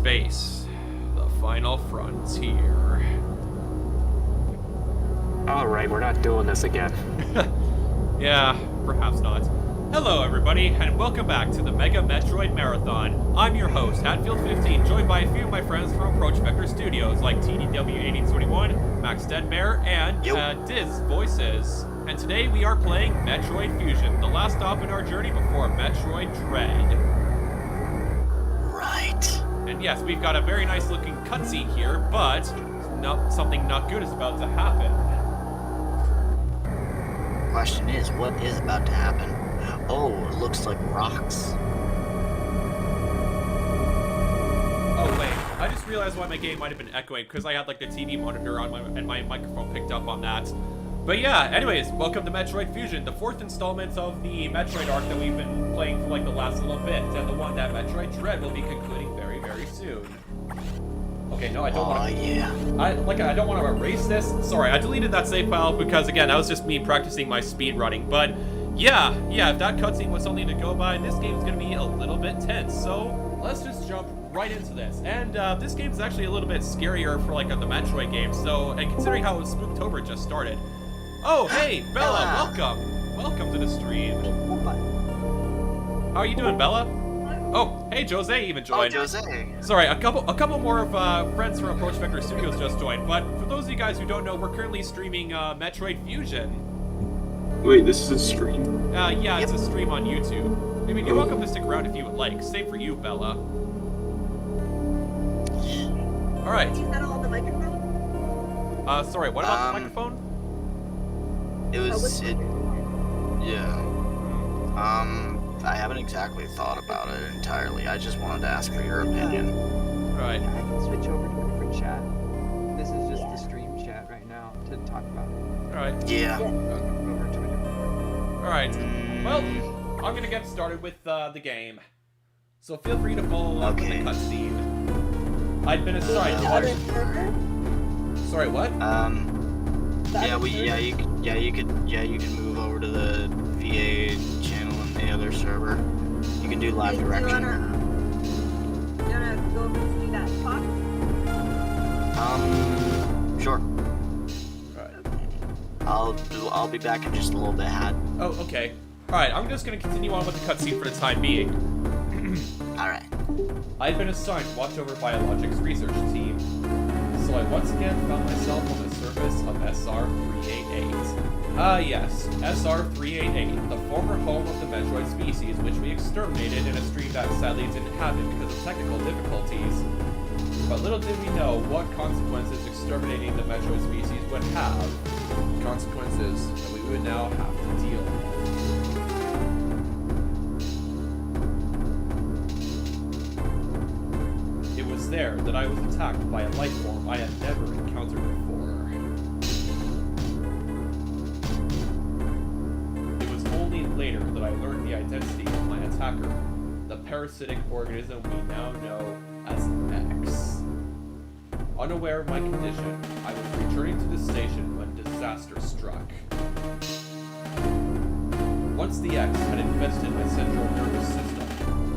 space, the final frontier. Alright, we're not doing this again. Yeah, perhaps not. Hello everybody, and welcome back to the Mega Metroid Marathon. I'm your host, Hatfield15, joined by a few of my friends from Approach Vector Studios, like TDW1821, Max Deadmare, and Diz Voices. And today we are playing Metroid Fusion, the last stop in our journey before Metroid Dread. Right. And yes, we've got a very nice looking cutscene here, but something not good is about to happen. Question is, what is about to happen? Oh, it looks like rocks. Oh wait, I just realized why my game might have been echoing, because I had like the TV monitor on and my microphone picked up on that. But yeah, anyways, welcome to Metroid Fusion, the fourth installment of the Metroid arc that we've been playing for like the last little bit, and the one that Metroid Dread will be concluding very, very soon. Okay, no, I don't want to. Yeah. I don't want to erase this. Sorry, I deleted that save file because again, that was just me practicing my speed running. But yeah, if that cutscene was something to go by, this game's gonna be a little bit tense. So let's just jump right into this. And this game's actually a little bit scarier for like the Metroid games. So, and considering how Spooktober just started. Oh, hey, Bella, welcome to the stream. How are you doing, Bella? Oh, hey, Jose even joined. Oh, Jose. Sorry, a couple more of friends from Approach Vector Studios just joined. But for those of you guys who don't know, we're currently streaming Metroid Fusion. Wait, this is a stream? Yeah, it's a stream on YouTube. I mean, you're welcome to stick around if you would like. Same for you, Bella. All right. Is that all on the microphone? Sorry, what about the microphone? Yeah. I haven't exactly thought about it entirely. I just wanted to ask for your opinion. Right. I can switch over to a different chat. This is just the stream chat right now to talk about it. All right. Yeah. Over to a different one. All right. Well, I'm gonna get started with the game. So feel free to follow along with the cutscene. I'd been assigned. Sorry, what? You can move over to the VA channel in the other server. You can do live direction. You wanna go over and see that talk? Sure. Alright. I'll be back in just a little bit, Hat. Oh, okay. Alright, I'm just gonna continue on with the cutscene for the time being. Alright. I'd been assigned to watch over Biologics research team, so I once again found myself on the surface of SR-388. Yes, SR-388, the former home of the Metroid species, which we exterminated in a stream that sadly didn't happen because of technical difficulties. But little did we know what consequences exterminating the Metroid species would have. Consequences that we would now have to deal with. It was there that I was attacked by a life form I had never encountered before. It was only later that I learned the identity of my attacker, the parasitic organism we now know as X. Unaware of my condition, I was returning to the station when disaster struck. Once the X had infested my central nervous system,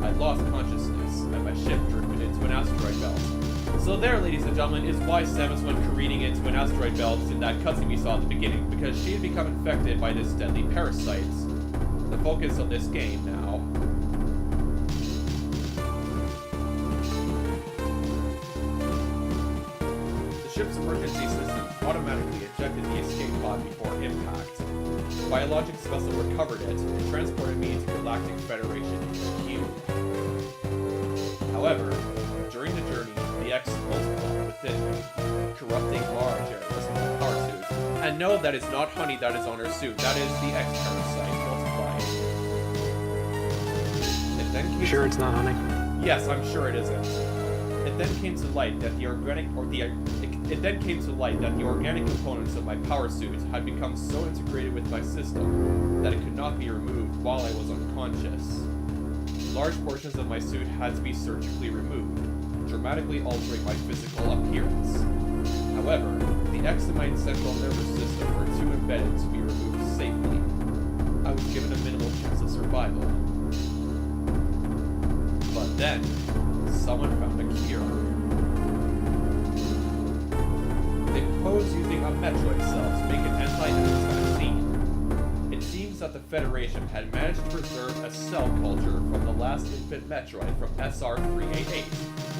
I lost consciousness and my ship drifted into an asteroid belt. So there, ladies and gentlemen, is why Samus went careening into an asteroid belt in that cutscene we saw at the beginning, because she had become infected by this deadly parasite. The focus of this game now. The ship's emergency system automatically ejected the escape pod before impact. The biologics vessel recovered it and transported me to Galactic Federation HQ. However, during the journey, the X multiplied within me, corrupting large areas of my power suit. And no, that is not honey that is on her suit. That is the X parasite multiplying. It then came Sure it's not honey? Yes, I'm sure it isn't. It then came to light that the organic components of my power suit had become so integrated with my system that it could not be removed while I was unconscious. Large portions of my suit had to be surgically removed, dramatically altering my physical appearance. However, the X in my central nervous system were too embedded to be removed safely. I was given a minimal chance of survival. But then, someone found a cure. They proposed using a Metroid cell to make an anti-news vaccine. It seems that the Federation had managed to preserve a cell culture from the last infant Metroid from SR388.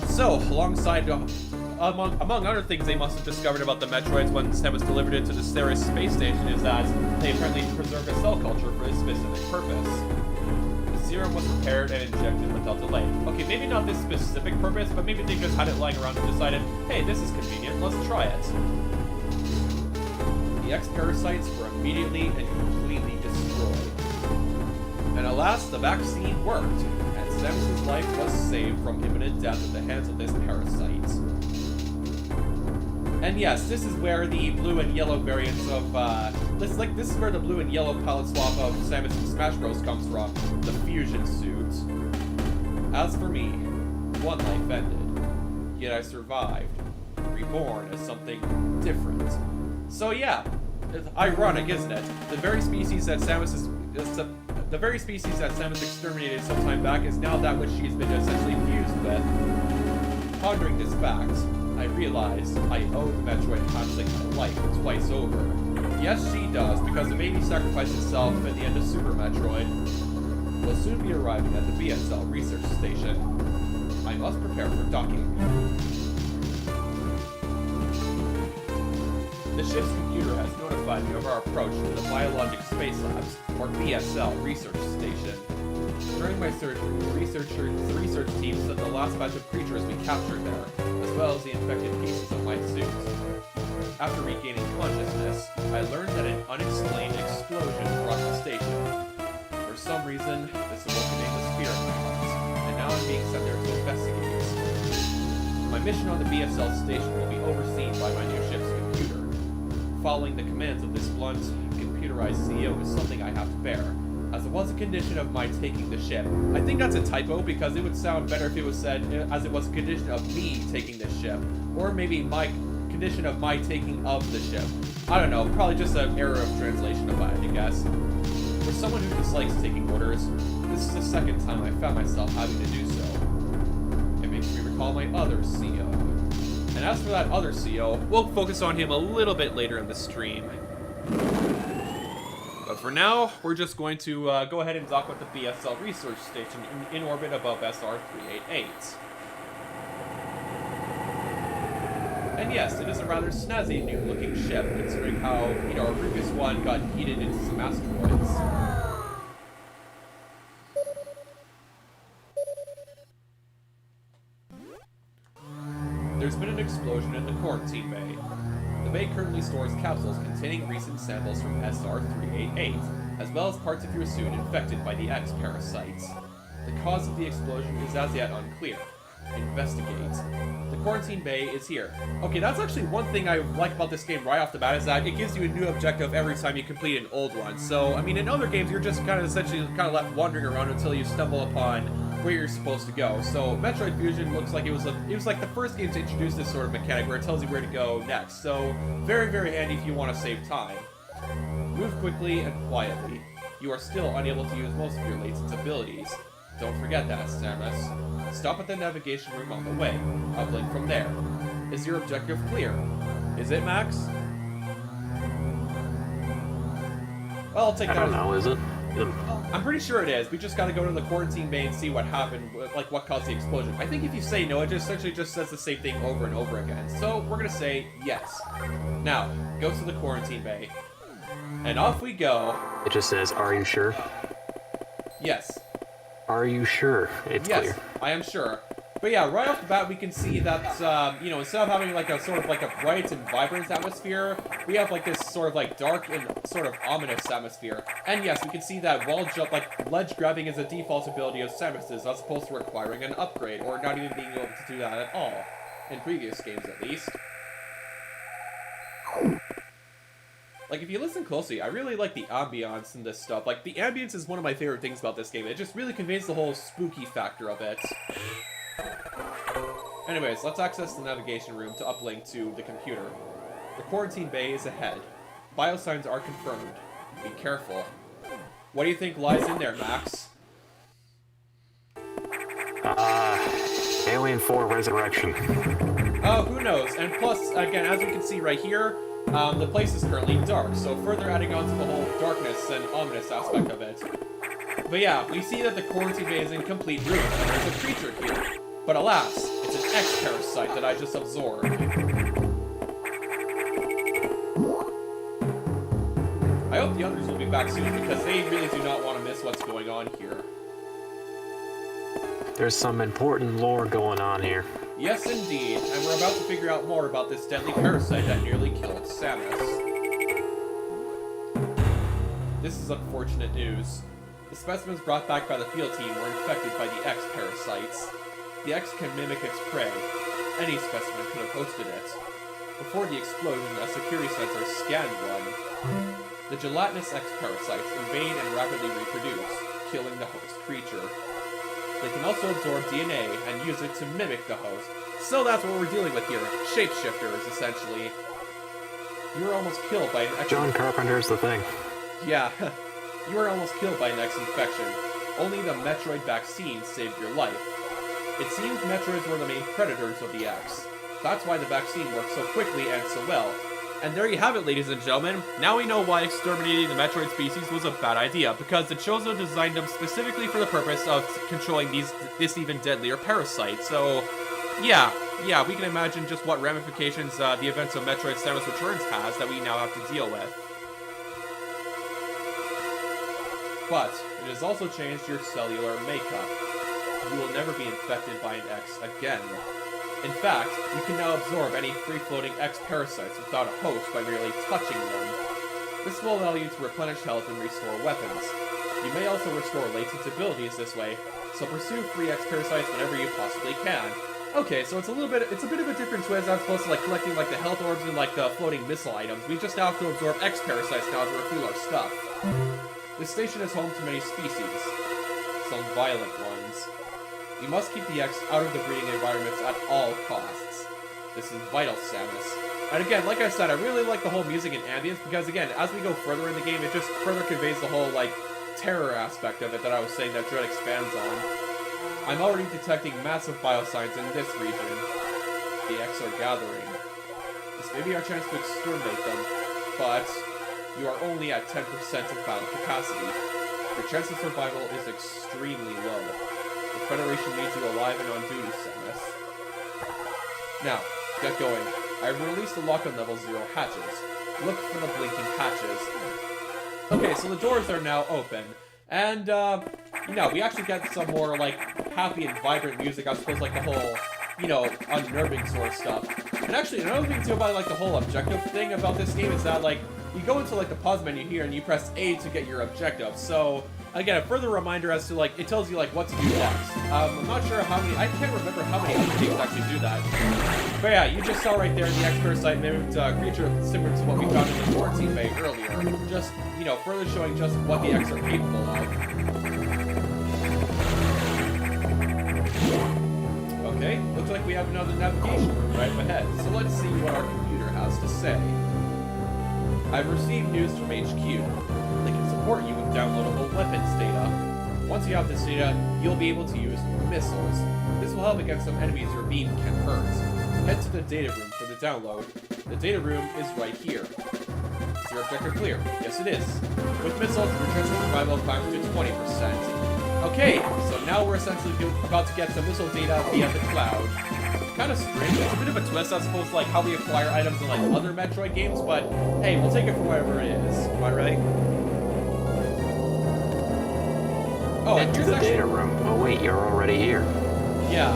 So, alongside, among other things they must have discovered about the Metroids when Samus delivered it to the Ceres space station is that they apparently preserved a cell culture for a specific purpose. The serum was prepared and injected without delay. Okay, maybe not this specific purpose, but maybe they just had it lying around and decided, hey, this is convenient, let's try it. The X-parasites were immediately and completely destroyed. And alas, the vaccine worked, and Samus' life was saved from imminent death at the hands of this parasite. And yes, this is where the blue and yellow variants of, this is where the blue and yellow palette swap of Samus and Smash Bros. Comes from, the Fusion suit. As for me, one life ended, yet I survived, reborn as something different. So yeah, it's ironic, isn't it? The very species that Samus exterminated some time back is now that which she's been essentially fused with. Pondering this fact, I realized I owe the Metroid conflict my life twice over. Yes, she does, because the baby sacrificed itself at the end of Super Metroid. Will soon be arriving at the Bsl Research Station. I must prepare for docking. The ship's computer has notified me of our approach to the Biologic Space Labs, or Bsl Research Station. During my search, the research team said the last batch of creatures we captured there, as well as the infected pieces of my suit. After regaining consciousness, I learned that an unexplained explosion rocked the station. For some reason, this awoke the fear in my heart, and now I'm being sent there to investigate. My mission on the Bsl station will be overseen by my new ship's computer. Following the commands of this blunt, computerized CEO is something I have to bear, as it was a condition of my taking the ship. I think that's a typo, because it would sound better if it was said as it was a condition of me taking the ship, or maybe my condition of my taking of the ship. I don't know, probably just an error of translation of mine, I guess. For someone who dislikes taking orders, this is the second time I found myself having to do so. It makes me recall my other CEO. And as for that other CEO, we'll focus on him a little bit later in the stream. But for now, we're just going to go ahead and dock with the Bsl Research Station in orbit above SR388. And yes, it is a rather snazzy new-looking ship, considering how, our previous one got heated into some asteroids. There's been an explosion in the quarantine bay. The bay currently stores capsules containing recent samples from SR388, as well as parts of your suit infected by the X-parasites. The cause of the explosion is as yet unclear. Investigate. The quarantine bay is here. Okay, that's actually one thing I like about this game right off the bat, is that it gives you a new objective every time you complete an old one. So, I mean, in other games, you're just essentially left wandering around until you stumble upon where you're supposed to go. So, Metroid Fusion looks like it was like the first game to introduce this sort of mechanic where it tells you where to go next. So, very, very handy if you want to save time. Move quickly and quietly. You are still unable to use most of your latent abilities. Don't forget that, Samus. Stop at the navigation room on the way. Uplink from there. Is your objective clear? Is it, Max? Well, I'll take that. I don't know, is it? I'm pretty sure it is. We just gotta go to the quarantine bay and see what happened, like what caused the explosion. I think if you say no, it just essentially just says the same thing over and over again. So we're gonna say yes. Now, go to the quarantine bay. And off we go. It just says, are you sure? Yes. Are you sure it's yes, clear? I am sure. But yeah, right off the bat, we can see that, instead of having like a sort of like a bright and vibrant atmosphere, we have like this sort of like dark and sort of ominous atmosphere. And yes, we can see that wall jump, like ledge grabbing is a default ability of Samus's, as opposed to requiring an upgrade, or not even being able to do that at all. In previous games, at least. Like, if you listen closely, I really like the ambiance and this stuff. Like, the ambience is one of my favorite things about this game. It just really conveys the whole spooky factor of it. Anyways, let's access the navigation room to uplink to the computer. The quarantine bay is ahead. Biosigns are confirmed. Be careful. What do you think lies in there, Max? Alien 4 Resurrection. Who knows? And plus, again, as we can see right here, the place is currently dark, so further adding on to the whole darkness and ominous aspect of it. But yeah, we see that the quarantine bay is in complete ruin, and there's a creature here. But alas, it's an X-parasite that I just absorbed. I hope the others will be back soon, because they really do not want to miss what's going on here. There's some important lore going on here. Yes, indeed, and we're about to figure out more about this deadly parasite that nearly killed Samus. This is unfortunate news. The specimens brought back by the field team were infected by the X-parasites. The X can mimic its prey. Any specimen could have hosted it. Before the explosion, a security sensor scanned one. The gelatinous X-parasites invade and rapidly reproduce, killing the host creature. They can also absorb DNA and use it to mimic the host. So that's what we're dealing with here. Shapeshifters, essentially. You were almost killed by an X... John Carpenter's the thing. Yeah, you were almost killed by an X-infection. Only the Metroid vaccine saved your life. It seems Metroids were the main predators of the X. That's why the vaccine worked so quickly and so well. And there you have it, ladies and gentlemen. Now we know why exterminating the Metroid species was a bad idea, because the Chozo designed them specifically for the purpose of controlling this even deadlier parasite. So, yeah, we can imagine just what ramifications the events of Metroid Samus Returns has that we now have to deal with. But it has also changed your cellular makeup. You will never be infected by an X again. In fact, you can now absorb any free-floating X-parasites without a host by merely touching them. This will allow you to replenish health and restore weapons. You may also restore latent abilities this way, so pursue free X-parasites whenever you possibly can. Okay, so it's a bit of a different twist as opposed to like collecting like the health orbs and like the floating missile items. We just now have to absorb X-parasites now to refuel our stuff. This station is home to many species, some violent ones. You must keep the X out of the breeding environments at all costs. This is vital, Samus. And again, like I said, I really like the whole music and ambience because, again, as we go further in the game, it just further conveys the whole, like, terror aspect of it that I was saying that Dread expands on. I'm already detecting massive biosigns in this region. The X are gathering. This may be our chance to exterminate them, but you are only at 10% of battle capacity. Your chance of survival is extremely low. The Federation needs you alive and on duty, Samus. Now, get going. I've released the lock-on level 0 hatches. Look for the blinking hatches. Okay, so the doors are now open. And, you know, we actually get some more, like, happy and vibrant music as opposed to, like, the whole, you know, unnerving sort of stuff. And actually, another thing, too, about, like, the whole objective thing about this game is that, like, you go into, like, the pause menu here and you press A to get your objective. So, again, a further reminder as to, like, it tells you, like, what to do next. I'm not sure how many, I can't remember how many other games actually do that. But yeah, you just saw right there the X-parasite mimicked creature similar to what we found in the quarantine bay earlier. Just, you know, further showing just what the X are capable of. Okay, looks like we have another navigation room right up ahead. So let's see what our computer has to say. I've received news from HQ. They can support you with downloadable weapons data. Once you have this data, you'll be able to use missiles. This will help against some enemies your beam can hurt. Head to the data room for the download. The data room is right here. Is your objective clear? Yes, it is. With missiles, your chance of survival climbs to 20%. Okay, so now we're essentially about to get some missile data via the cloud. Kind of strange. It's a bit of a twist, I suppose, like how we acquire items in like other Metroid games, but hey, we'll take it for whatever it is. Am I right? Oh, and Head to here's the actually... data room. Oh wait, you're already here. Yeah.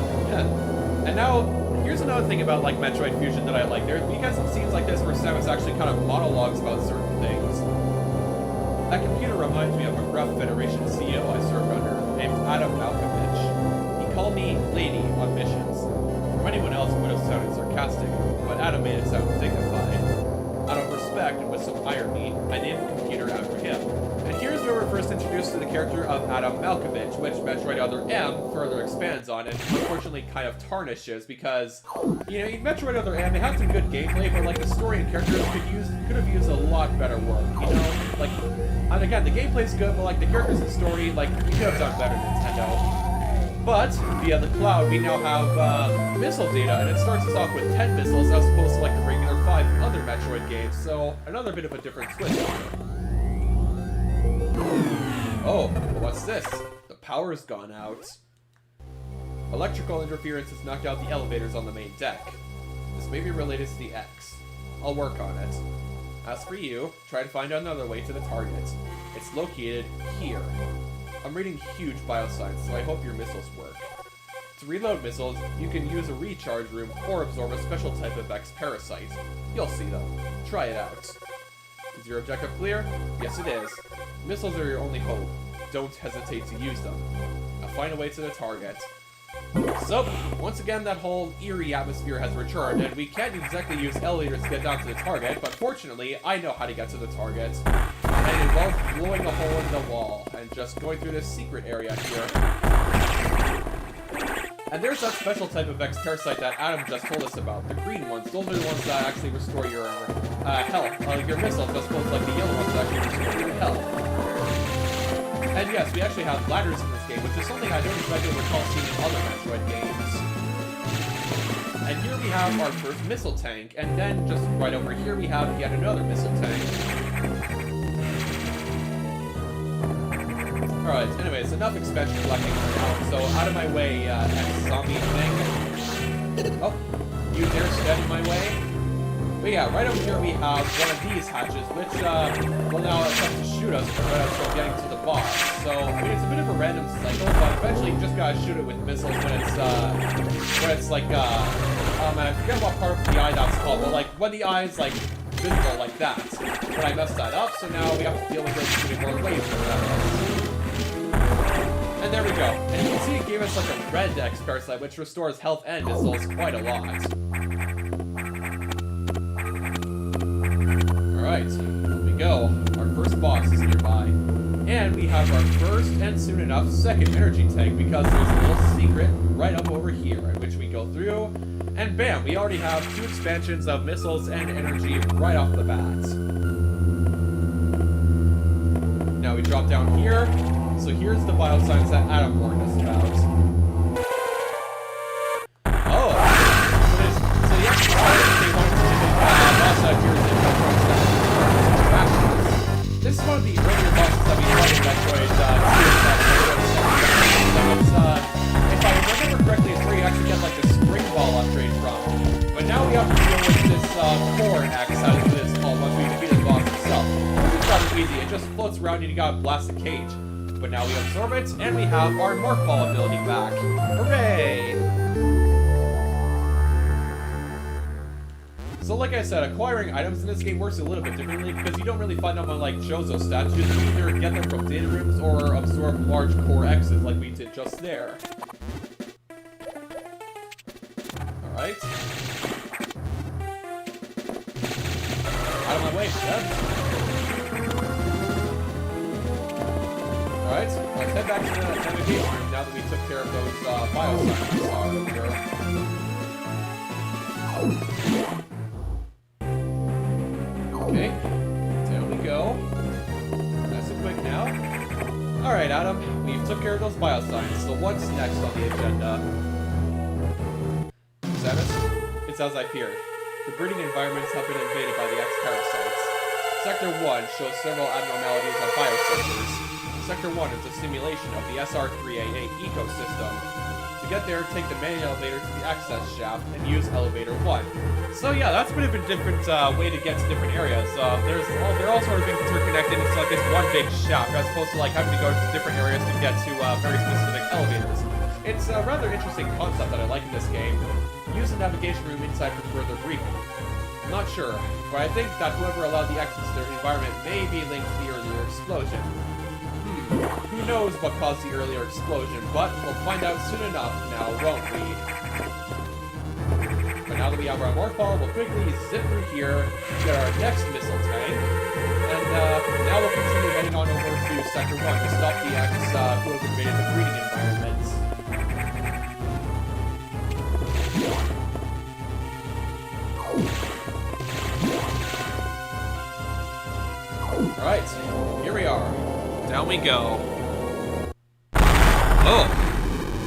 And now, here's another thing about like Metroid Fusion that I like. We got some scenes like this where Samus actually kind of monologues about certain things. That computer reminds me of a gruff Federation CEO I served under, named Adam Malkovich. He called me Lady on missions. From anyone else, it would have sounded sarcastic, but Adam made it sound dignified. Out of respect and with some irony, I named the computer after him. And here's where we're first introduced to the character of Adam Malkovich, which Metroid Other M further expands on, and unfortunately kind of tarnishes, because, you know, in Metroid Other M, they have some good gameplay, but like the story and characters could have used a lot better work, you know? Like, and again, the gameplay's good, but like the characters and story, like, you could have done better, Nintendo. But via the cloud, we now have missile data, and it starts us off with 10 missiles as opposed to like the regular 5 in other Metroid games. So another bit of a different twist. Oh, what's this? The power's gone out. Electrical interference has knocked out the elevators on the main deck. This may be related to the X. I'll work on it. As for you, try to find another way to the target. It's located here. I'm reading huge biosigns, so I hope your missiles work. To reload missiles, you can use a recharge room or absorb a special type of X parasite. You'll see though. Try it out. Is your objective clear? Yes, it is. Missiles are your only hope. Don't hesitate to use them. Now find a way to the target. So, once again, that whole eerie atmosphere has returned, and we can't exactly use elevators to get down to the target, but fortunately, I know how to get to the target. And it involves blowing a hole in the wall, and just going through this secret area here. And there's that special type of X parasite that Adam just told us about, the green ones. Those are the ones that actually restore your health, your missiles, as opposed to like the yellow ones that actually restore your health. And yes, we actually have ladders in this game, which is something I don't exactly recall seeing in other Metroid games. And here we have our first missile tank, and then just right over here we have yet another missile tank. Alright, anyways, enough expansion collecting for now, so out of my way, X-zombie thing. Oh, you dare stand in my way? But yeah, right over here we have one of these hatches, which will now attempt to shoot us from getting to the boss. So, I mean, it's a bit of a random cycle, but eventually you just gotta shoot it with missiles when it's like, I forget what part of the eye that's called, but like, when the eye is like, visible like that. But I messed that up, so now we have to deal with it shooting more lasers. And there we go. And you can see it gave us like a red X parasite, which restores health and missiles quite a lot. Alright, here we go. Our first boss is nearby. And we have our first, and soon enough, second energy tank, because there's a little secret right up over here, in which we go through, and bam, we already have 2 expansions of missiles and energy right off the bat. Now we drop down here, so here's the biosigns that Adam warned us about. Oh! So yes, they wanted to give it boss out here is this is one of the earlier bosses that we fought in Metroid if I remember correctly, it's where you actually get like the spring ball upgrade from. But now we have to deal with this core X, as it is called, once we defeat the boss itself. It's rather easy, it just floats around and you gotta blast the cage. But now we absorb it, and we have our Morph Ball ability back. Hooray! So like I said, acquiring items in this game works a little bit differently because you don't really find them on like Chozo Statues. You either get them from data rooms or absorb large core X's like we did just there. Alright. Out of my way, Deb. Alright, let's head back to the navigation room now that we took care of those biosigns we saw earlier. Okay, down we go. Nice and quick now. Alright, Adam, we took care of those biosigns, so what's next on the agenda? Samus, it's as I feared. The breeding environments have been invaded by the X-parasites. Sector 1 shows several abnormalities on biosensors. Sector 1 is a simulation of the SR388 ecosystem. To get there, take the main elevator to the access shaft and use elevator 1. So yeah, that's a bit of a different way to get to different areas. They're all sort of interconnected. It's like this one big shaft, as opposed to like having to go to different areas to get to very specific elevators. It's a rather interesting concept that I like in this game. Use the navigation room inside for further briefing. I'm not sure, but I think that whoever allowed the access to their environment may be linked to the earlier explosion. Who knows what caused the earlier explosion, but we'll find out soon enough now, won't we? But now that we have our Morph Ball, we'll quickly zip through here, get our next missile tank, and now we'll continue heading on over to Sector 1 to stop the X who have invaded the breeding environments. Alright, here we are. Down we go. Oh!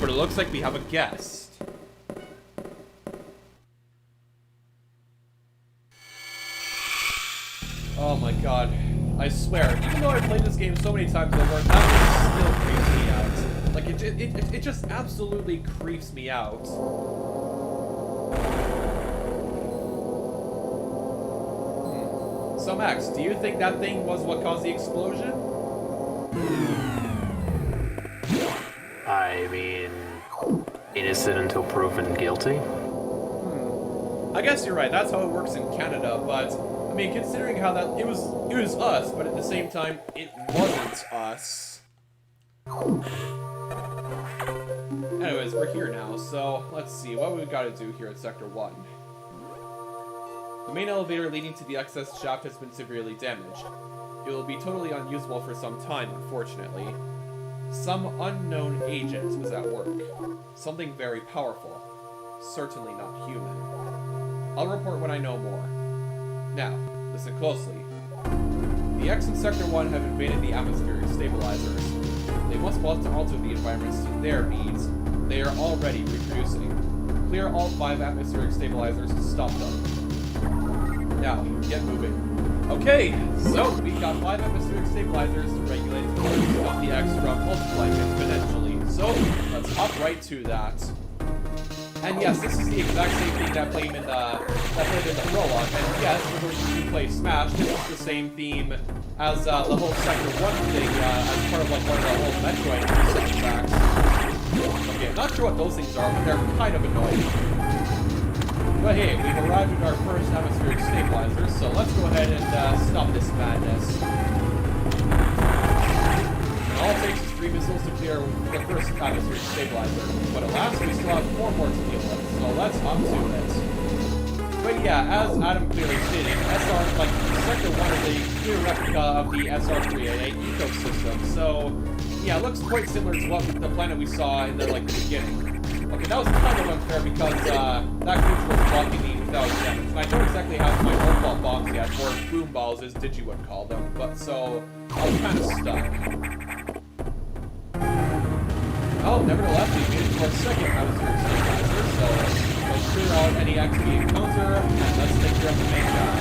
For but it looks like we have a guest. Oh my god. I swear, even though I've played this game so many times over, that still creeps me out. Like, it just absolutely creeps me out. So Max, do you think that thing was what caused the explosion? I mean, innocent until proven guilty? I guess you're right, that's how it works in Canada, but I mean, considering how that it was us, but at the same time it wasn't us. Anyways, we're here now, so let's see what we've got to do here at Sector 1. The main elevator leading to the access shaft has been severely damaged. It will be totally unusable for some time, unfortunately. Some unknown agent is at work. Something very powerful. Certainly not human. I'll report when I know more. Now, listen closely. The X in Sector 1 have invaded the atmospheric stabilizers. They must want to alter the environments to their needs. They are already reproducing. Clear all 5 atmospheric stabilizers to stop them. Now, get moving. Okay, so we've got 5 atmospheric stabilizers to regulate the force of the X from multiplying exponentially. So, let's hop right to that. And yes, this is the exact same thing that played in the prologue. And yes, for those who play Smash, this is the same theme as the whole Sector 1 thing, as part of like one of the whole Metroid soundtracks. Okay, I'm not sure what those things are, but they're kind of annoying. But hey, we've arrived at our first atmospheric stabilizer, so let's go ahead and stop this madness. And all it takes is 3 missiles to clear the first atmospheric stabilizer. But alas, we still have 4 more to deal with, so let's hop to it. But yeah, as Adam clearly stated, Sector 1 is a clear replica of the SR388 ecosystem, so yeah, it looks quite similar to what the planet we saw in the beginning. Okay, that was kind of unfair because that creature was blocking me without damage. And I don't exactly have my own ball bombs yet, or boom balls as Digi would call them, but so I was kind of stuck. Oh, nevertheless, we made it to our second atmospheric stabilizer, so let's clear out any XP encounter, and let's take care of the main guy.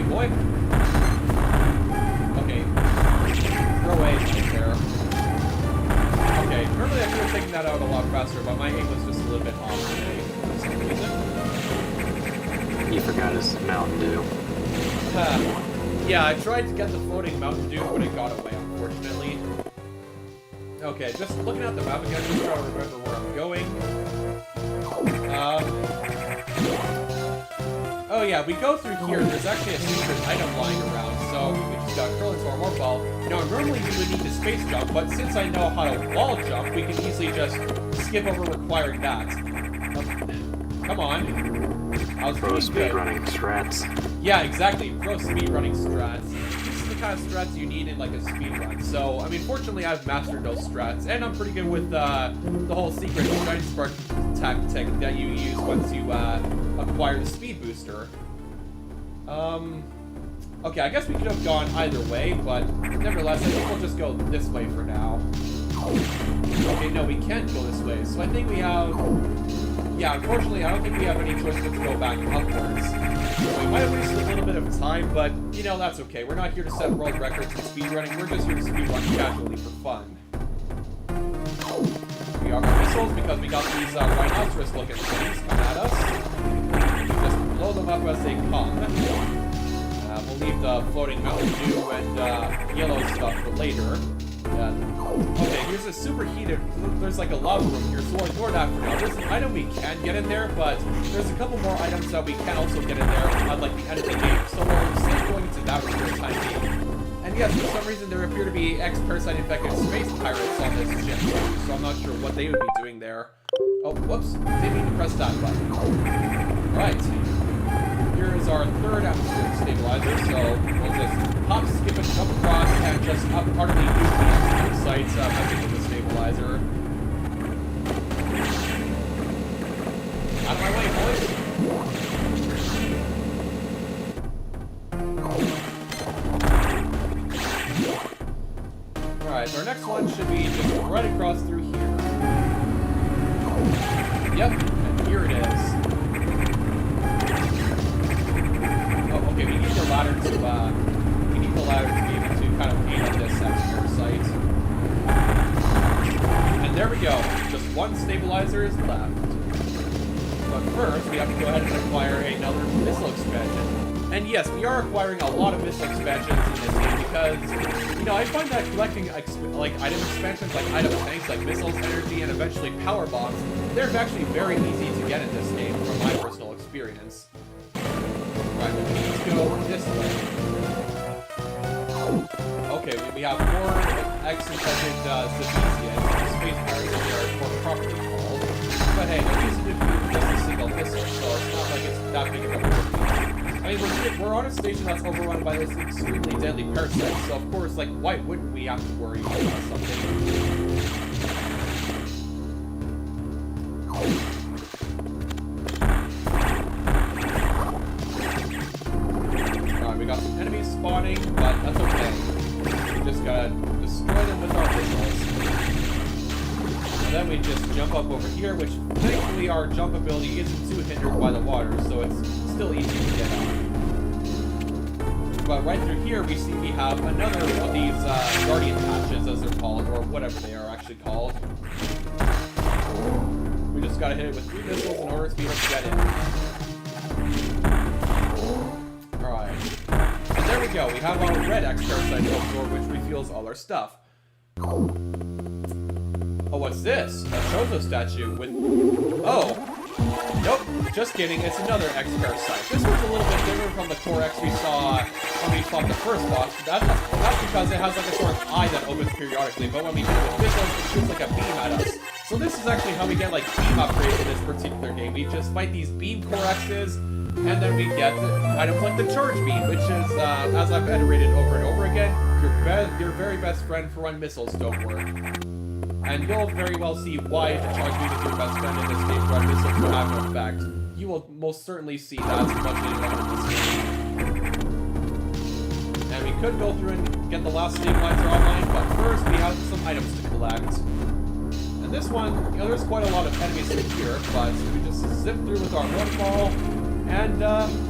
Boy. Okay. Throw away right there. Okay, normally I could have taken that out a lot faster, but my aim was just a little bit off today for some reason. He forgot his Mountain Dew. Yeah, I tried to get the floating Mountain Dew, but it got away, unfortunately. Okay, just looking at the map again, just trying to remember where I'm going. Oh yeah, we go through here, there's actually a secret item lying around, so we just got curl into our warp ball. Now, normally we would need to space jump, but since I know how to wall jump, we can easily just skip over requiring that. Come on. I was Pro doing good. speedrunning strats. Yeah, exactly, pro speedrunning strats. This is the kind of strats you need in like a speedrun. So, I mean, fortunately I've mastered those strats, and I'm pretty good with the whole secret Shine Spark tactic that you use once you acquire the speed booster. Okay, I guess we could have gone either way, but nevertheless, I think we'll just go this way for now. Okay, no, we can't go this way, so I think we have... Yeah, unfortunately, I don't think we have any choice but to go back upwards. So we might have wasted a little bit of time, but, you know, that's okay. We're not here to set world records in speedrunning, we're just here to speedrun casually for fun. We are our missiles because we got these rhinoceros-looking things coming at us. Just blow them up as they come. We'll leave the floating Mountain Dew and yellow stuff for later. Okay, here's a superheated... There's like a lava room here, so we'll ignore that for now. There's an item we can get in there, but there's a couple more items that we can also get in there at like the end of the game. So we'll stay going into that room for the time being. And yes, for some reason there appear to be X-Parasite infected space pirates on this ship, so I'm not sure what they would be doing there. Oh, whoops. Didn't mean to press that button. Right. Here is our third atmospheric stabilizer, so we'll just hop, skip, and jump across, and just utterly use the atmospheric sites messing with the stabilizer. Out of my way, boys! Alright, so our next one should be just right across through here. Yep, and here it is. Oh, okay, we need the ladder to, be able to kind of aim at this extra site. And there we go, just one stabilizer is left. But first, we have to go ahead and acquire another missile expansion. And yes, we are acquiring a lot of missile expansions in this game because, you know, I find that collecting item expansions like item tanks, like missiles, energy, and eventually power bombs, they're actually very easy to get in this game from my personal experience. Right, let's go this way. Okay, we have more X-infected Zabesians, space barriers are more properly called. But hey, they're easy to do just a single missile, so it's not like it's that big of a problem. I mean, we're on a station that's overrun by this extremely deadly parasite, so of course, like, why wouldn't we have to worry about something? Alright, we got some enemies spawning, but that's okay. We just gotta destroy them with our missiles. And then we just jump up over here, which thankfully our jump ability isn't too hindered by the water, so it's still easy to get up. But right through here, we see we have another of these guardian patches, as they're called, or whatever they are actually called. We just gotta hit it with 3 missiles in order to be able to get in. Alright. And there we go, we have our red X-Parasite door, which refuels all our stuff. Oh, what's this? A Chozo Statue with... Oh! Nope, just kidding, it's another X-Parasite. This one's a little bit different from the core X we saw when we fought the first boss. That's because it has like a sort of eye that opens periodically, but when we hit it with missiles, it shoots like a beam at us. So this is actually how we get like beam upgrades in this particular game. We just fight these beam core X's, and then we get items like the charge beam, which is, as I've iterated over and over again, your very best friend for when missiles don't work. And you'll very well see why the charge beam is your best friend in this game when missiles will have no effect. You will most certainly see that much later on in this game. And we could go through and get the last stabilizer online, but first we have some items to collect. And this one, you know, there's quite a lot of enemies in here, but we just zip through with our waterfall, and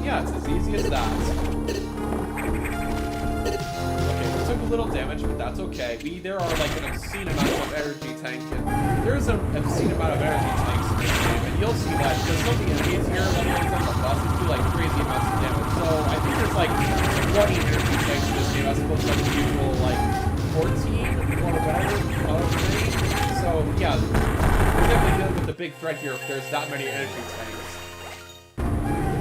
yeah, it's as easy as that. Took a little damage, but that's okay. There are like an obscene amount of energy tank, and there's an obscene amount of energy tanks in this game, and you'll see that because some of the enemies here, like on the bosses, do like crazy amounts of damage. So I think there's like 20 energy tanks in this game as opposed to like the usual like 14 or whatever. So yeah, we're definitely dealing with the big threat here if there's that many energy tanks.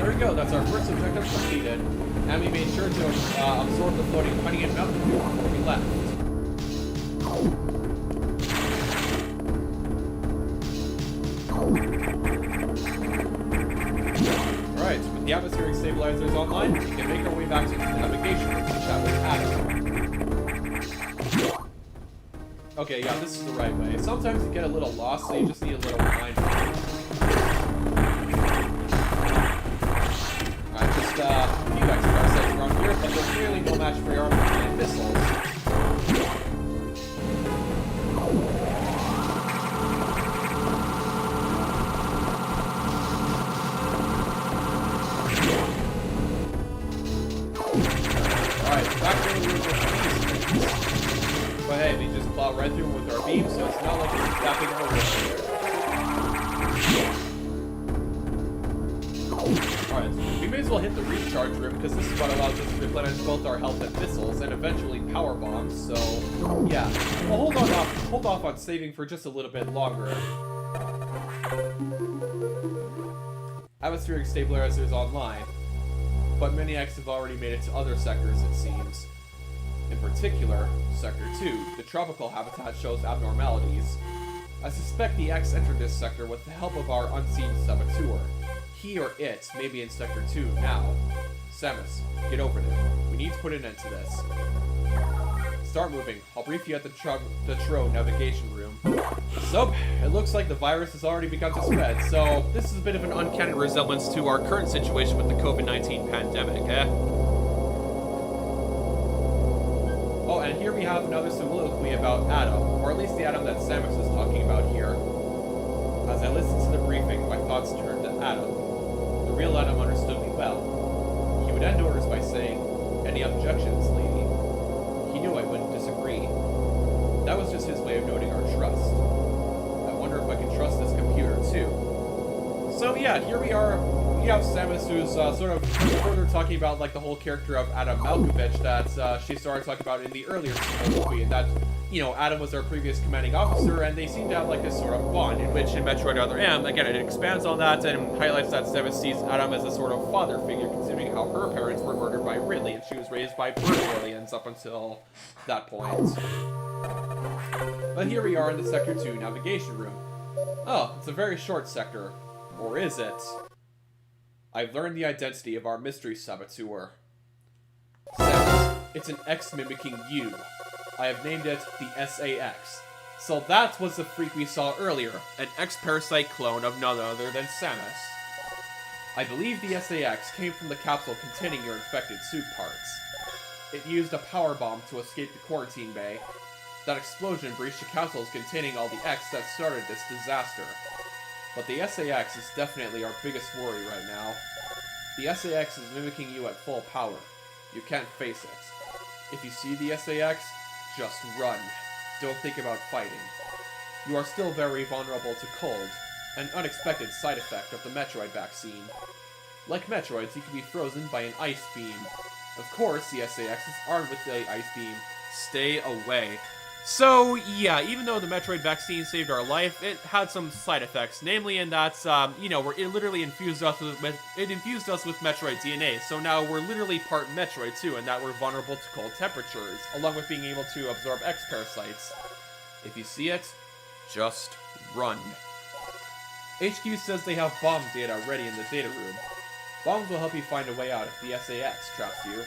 There we go, that's our first objective completed. And we made sure to absorb the floating honey and mountain dew before we left. Alright, so with the atmospheric stabilizers online, we can make our way back to the navigation room to chat with Adam. Okay, yeah, this is the right way. Sometimes you get a little lost, so you just need a little reminder. Alright, just a few extra sets around here, but there's really no match for your armor and missiles. Alright, back to the room with these. But hey, we just plow right through with our beam, so it's not like it's that big of a risk. Alright, we may as well hit the recharge room, because this is what allows us to replenish both our health and missiles, and eventually power bombs, so yeah. Well, hold off on saving for just a little bit longer. Atmospheric stabilizers online, but many X have already made it to other sectors, it seems. In particular, Sector 2, the tropical habitat shows abnormalities. I suspect the X entered this sector with the help of our unseen saboteur. He or it may be in Sector 2 now. Samus, get over there. We need to put an end to this. Start moving. I'll brief you at the Tro navigation room. So, it looks like the virus has already begun to spread, so this is a bit of an uncanny resemblance to our current situation with the COVID-19 pandemic, eh? Oh, and here we have another soliloquy about Adam, or at least the Adam that Samus is talking about here. As I listened to the briefing, my thoughts turned to Adam. The real Adam understood me well. He would end orders by saying, "Any objections, lady?" He knew I wouldn't disagree. That was just his way of noting our trust. I wonder if I can trust this computer, too. So yeah, here we are. We have Samus, who's sort of further talking about like the whole character of Adam Malkovich that she started talking about in the earlier movie, and that, you know, Adam was our previous commanding officer, and they seem to have like this sort of bond, in which in Metroid Other M, again, it expands on that and highlights that Samus sees Adam as a sort of father figure, considering how her parents were murdered by Ridley, and she was raised by bird aliens up until that point. But here we are in the Sector 2 navigation room. Oh, it's a very short sector. Or is it? I've learned the identity of our mystery saboteur. Samus, it's an X mimicking you. I have named it the SAX. So that was the freak we saw earlier, an X-parasite clone of none other than Samus. I believe the SAX came from the capsule containing your infected suit parts. It used a power bomb to escape the quarantine bay. That explosion breached the capsules containing all the X that started this disaster. But the SAX is definitely our biggest worry right now. The SAX is mimicking you at full power. You can't face it. If you see the SAX, just run. Don't think about fighting. You are still very vulnerable to cold, an unexpected side effect of the Metroid vaccine. Like Metroids, you can be frozen by an ice beam. Of course, the SAX is armed with the ice beam. Stay away. So, yeah, even though the Metroid vaccine saved our life, it had some side effects, namely in that, you know, it literally infused us with Metroid DNA, so now we're literally part Metroid too, and that we're vulnerable to cold temperatures, along with being able to absorb X-parasites. If you see it, just run. HQ says they have bomb data ready in the data room. Bombs will help you find a way out if the SAX traps you.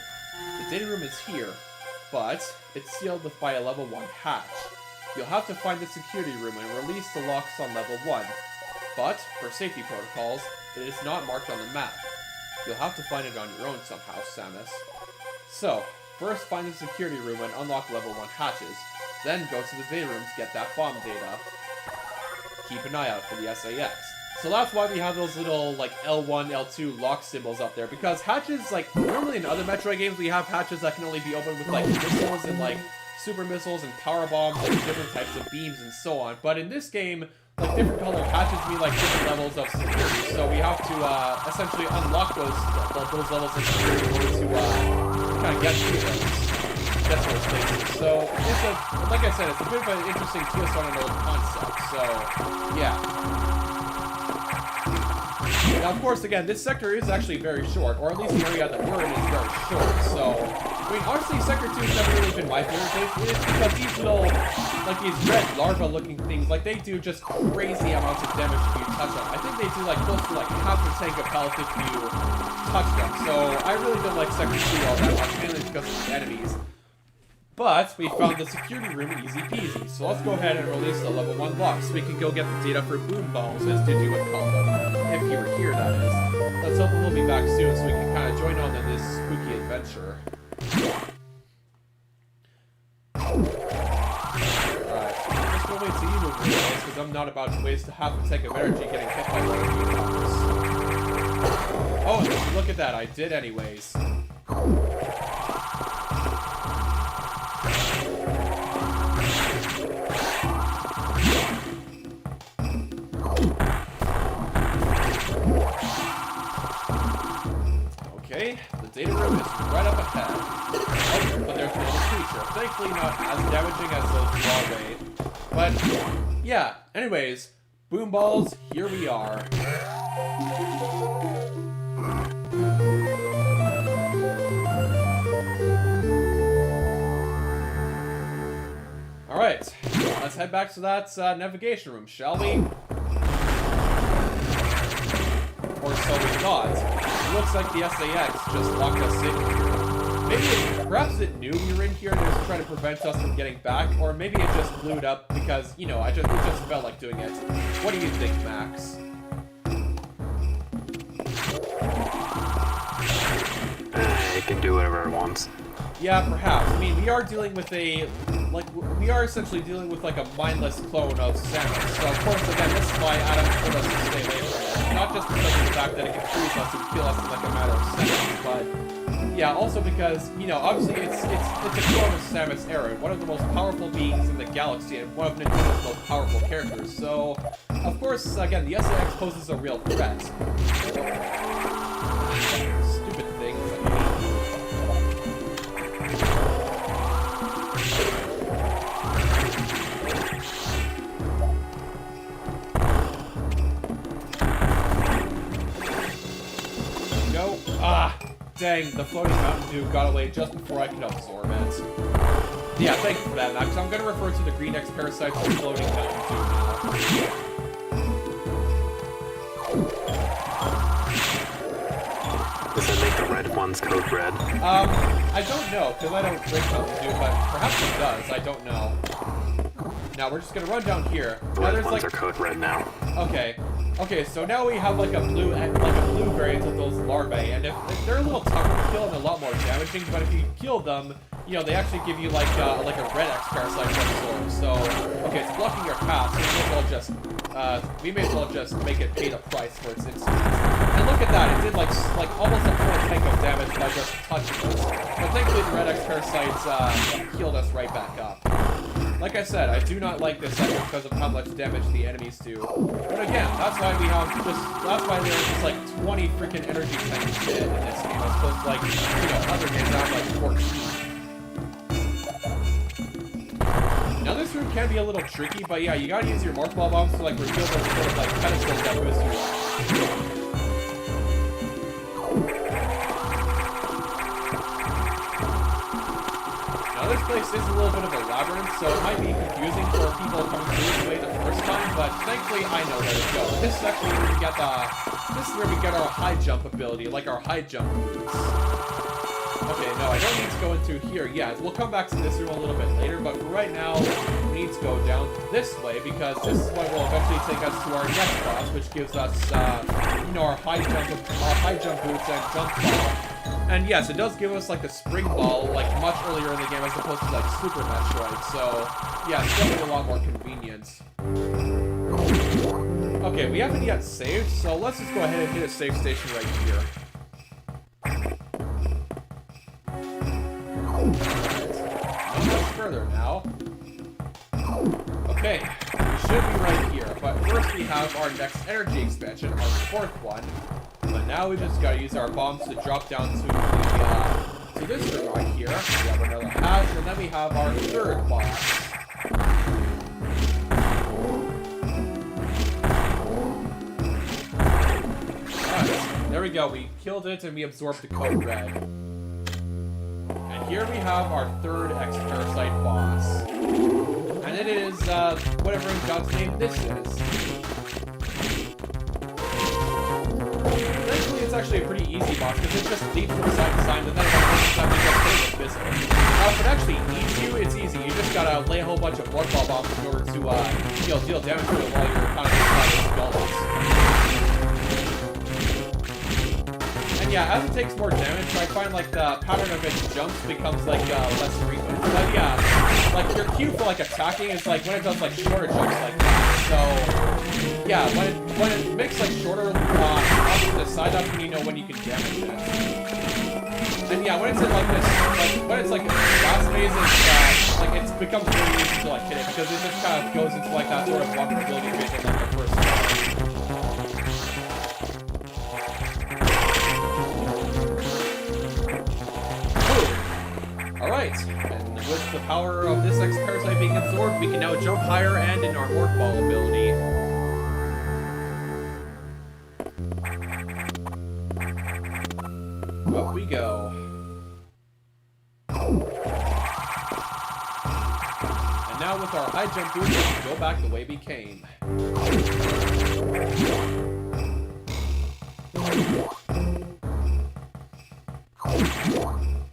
The data room is here, but it's sealed by a level 1 hatch. You'll have to find the security room and release the locks on level 1. But, for safety protocols, it is not marked on the map. You'll have to find it on your own somehow, Samus. So, first find the security room and unlock level 1 hatches. Then go to the data room to get that bomb data. Keep an eye out for the SAX. So that's why we have those little, like, L1, L2 lock symbols up there, because hatches, like, normally in other Metroid games we have hatches that can only be opened with, like, missiles and, like, super missiles and power bombs and different types of beams and so on, but in this game, like, different colored hatches mean, like, different levels of security, so we have to, essentially unlock those levels of security in order to, kind of get through those places. So, it's a, like I said, it's a bit of an interesting twist on an old concept, so, yeah. Now, of course, again, this sector is actually very short, or at least the area that we're in is very short, so... I mean, honestly, Sector 2 has never really been my favorite place. It's because these little, like, these red larva-looking things, like, they do just crazy amounts of damage if you touch them. I think they do, like, close to, like, half a tank of health if you touch them, so I really don't like Sector 2 all that much, mainly because of the enemies. But we found the security room easy peasy, so let's go ahead and release the level 1 lock so we can go get the data for boom balls, as Digi would call them. If you were here, that is. Let's hope we'll be back soon so we can kind of join on in this spooky adventure. Alright, I'm just gonna wait till you move away, because I'm not about to waste half a tank of energy getting hit by one of you bombs. Oh, look at that, I did anyways. Okay, the data room is right up ahead. Oh, but there's another creature. Thankfully not as damaging as those raw raid. But, yeah, anyways, boom balls, here we are. Alright, let's head back to that navigation room, shall we? Or so we thought. It looks like the SAX just locked us in here. Maybe, perhaps it knew we were in here and it was trying to prevent us from getting back, or maybe it just blew it up because, you know, it just felt like doing it. What do you think, Max? It can do whatever it wants. Yeah, perhaps. I mean, we are dealing with we are essentially dealing with like a mindless clone of Samus. So of course, again, this is why Adam told us to stay away from it. Not just because of the fact that it can freeze us and kill us in like a matter of seconds, but yeah, also because, you know, obviously it's a clone of Samus Aran, one of the most powerful beings in the galaxy and one of Nintendo's most powerful characters. So of course, again, the SAX poses a real threat. Stupid things. Go. Ah, dang, the floating Mountain Dew got away just before I could absorb it. Yeah, thank you for that, Max. I'm going to refer to the Green X parasites as floating Mountain Dew now. Does that make the red ones code red? I don't know, because I don't drink Mountain Dew, but perhaps it does. I don't know. Now, we're just going to run down here. The Now, red there's ones like... are code red now. Okay. Okay, so now we have like a blue variant of those larvae, and if they're a little tougher to kill and a lot more damaging, but if you kill them, you know, they actually give you like a red X parasite to absorb. So, okay, it's blocking your path, so we may as well just make it pay the price for its instance. And look at that, it did like almost a full tank of damage by just touching us. But thankfully the red X parasites healed us right back up. Like I said, I do not like this sector because of how much damage the enemies do. But again, that's why we have that's why there's just like 20 freaking energy tanks in this game, as opposed to like, you know, other games that have like 14. Now this room can be a little tricky, but yeah, you gotta use your Morph Ball bombs to like reveal those sort of like pedestals that boost you up. This place is a little bit of a labyrinth, so it might be confusing for people coming through this way the first time, but thankfully I know where to go. This is actually where we get our high jump ability, like our high jump boots. Okay, no, I don't need to go into here yet. We'll come back to this room a little bit later, but for right now, we need to go down this way, because this is what will eventually take us to our next boss, which gives us, you know, our high jump boots and jump ball. And yes, it does give us like a spring ball like much earlier in the game as opposed to like Super Metroid, so yeah, it's definitely a lot more convenient. Okay, we haven't yet saved, so let's just go ahead and hit a save station right here. Alright, much further now. Okay, we should be right here, but first we have our next energy expansion, our fourth one. But now we just gotta use our bombs to drop down to this room right here. We have another hatch, and then we have our third boss. Alright, there we go. We killed it and we absorbed the code red. And here we have our third X-Parasite boss. And it is, whatever in God's name this is. It's actually a pretty easy boss because it just leaps from side to side, and then eventually you just hit it with Bsl. Now, if it actually eats you, it's easy. You just gotta lay a whole bunch of Morph Ball bombs in order to, you know, deal damage to it while you're kind of inside its skulls. And yeah, as it takes more damage, I find like the pattern of its jumps becomes like less frequent. But yeah, like your cue for like attacking is like when it does like shorter jumps like that. So yeah, when it makes like shorter off to the side, that's when you know when you can damage it. And yeah, when it's in like this, like when it's like in the last phase, it's like it becomes really easy to like hit it because it just kind of goes into like that sort of vulnerability phase in like the first time. Alright, and with the power of this X-Parasite being absorbed, we can now jump higher and in our Morph Ball ability. Up we go. And now with our high jump boost, we can go back the way we came.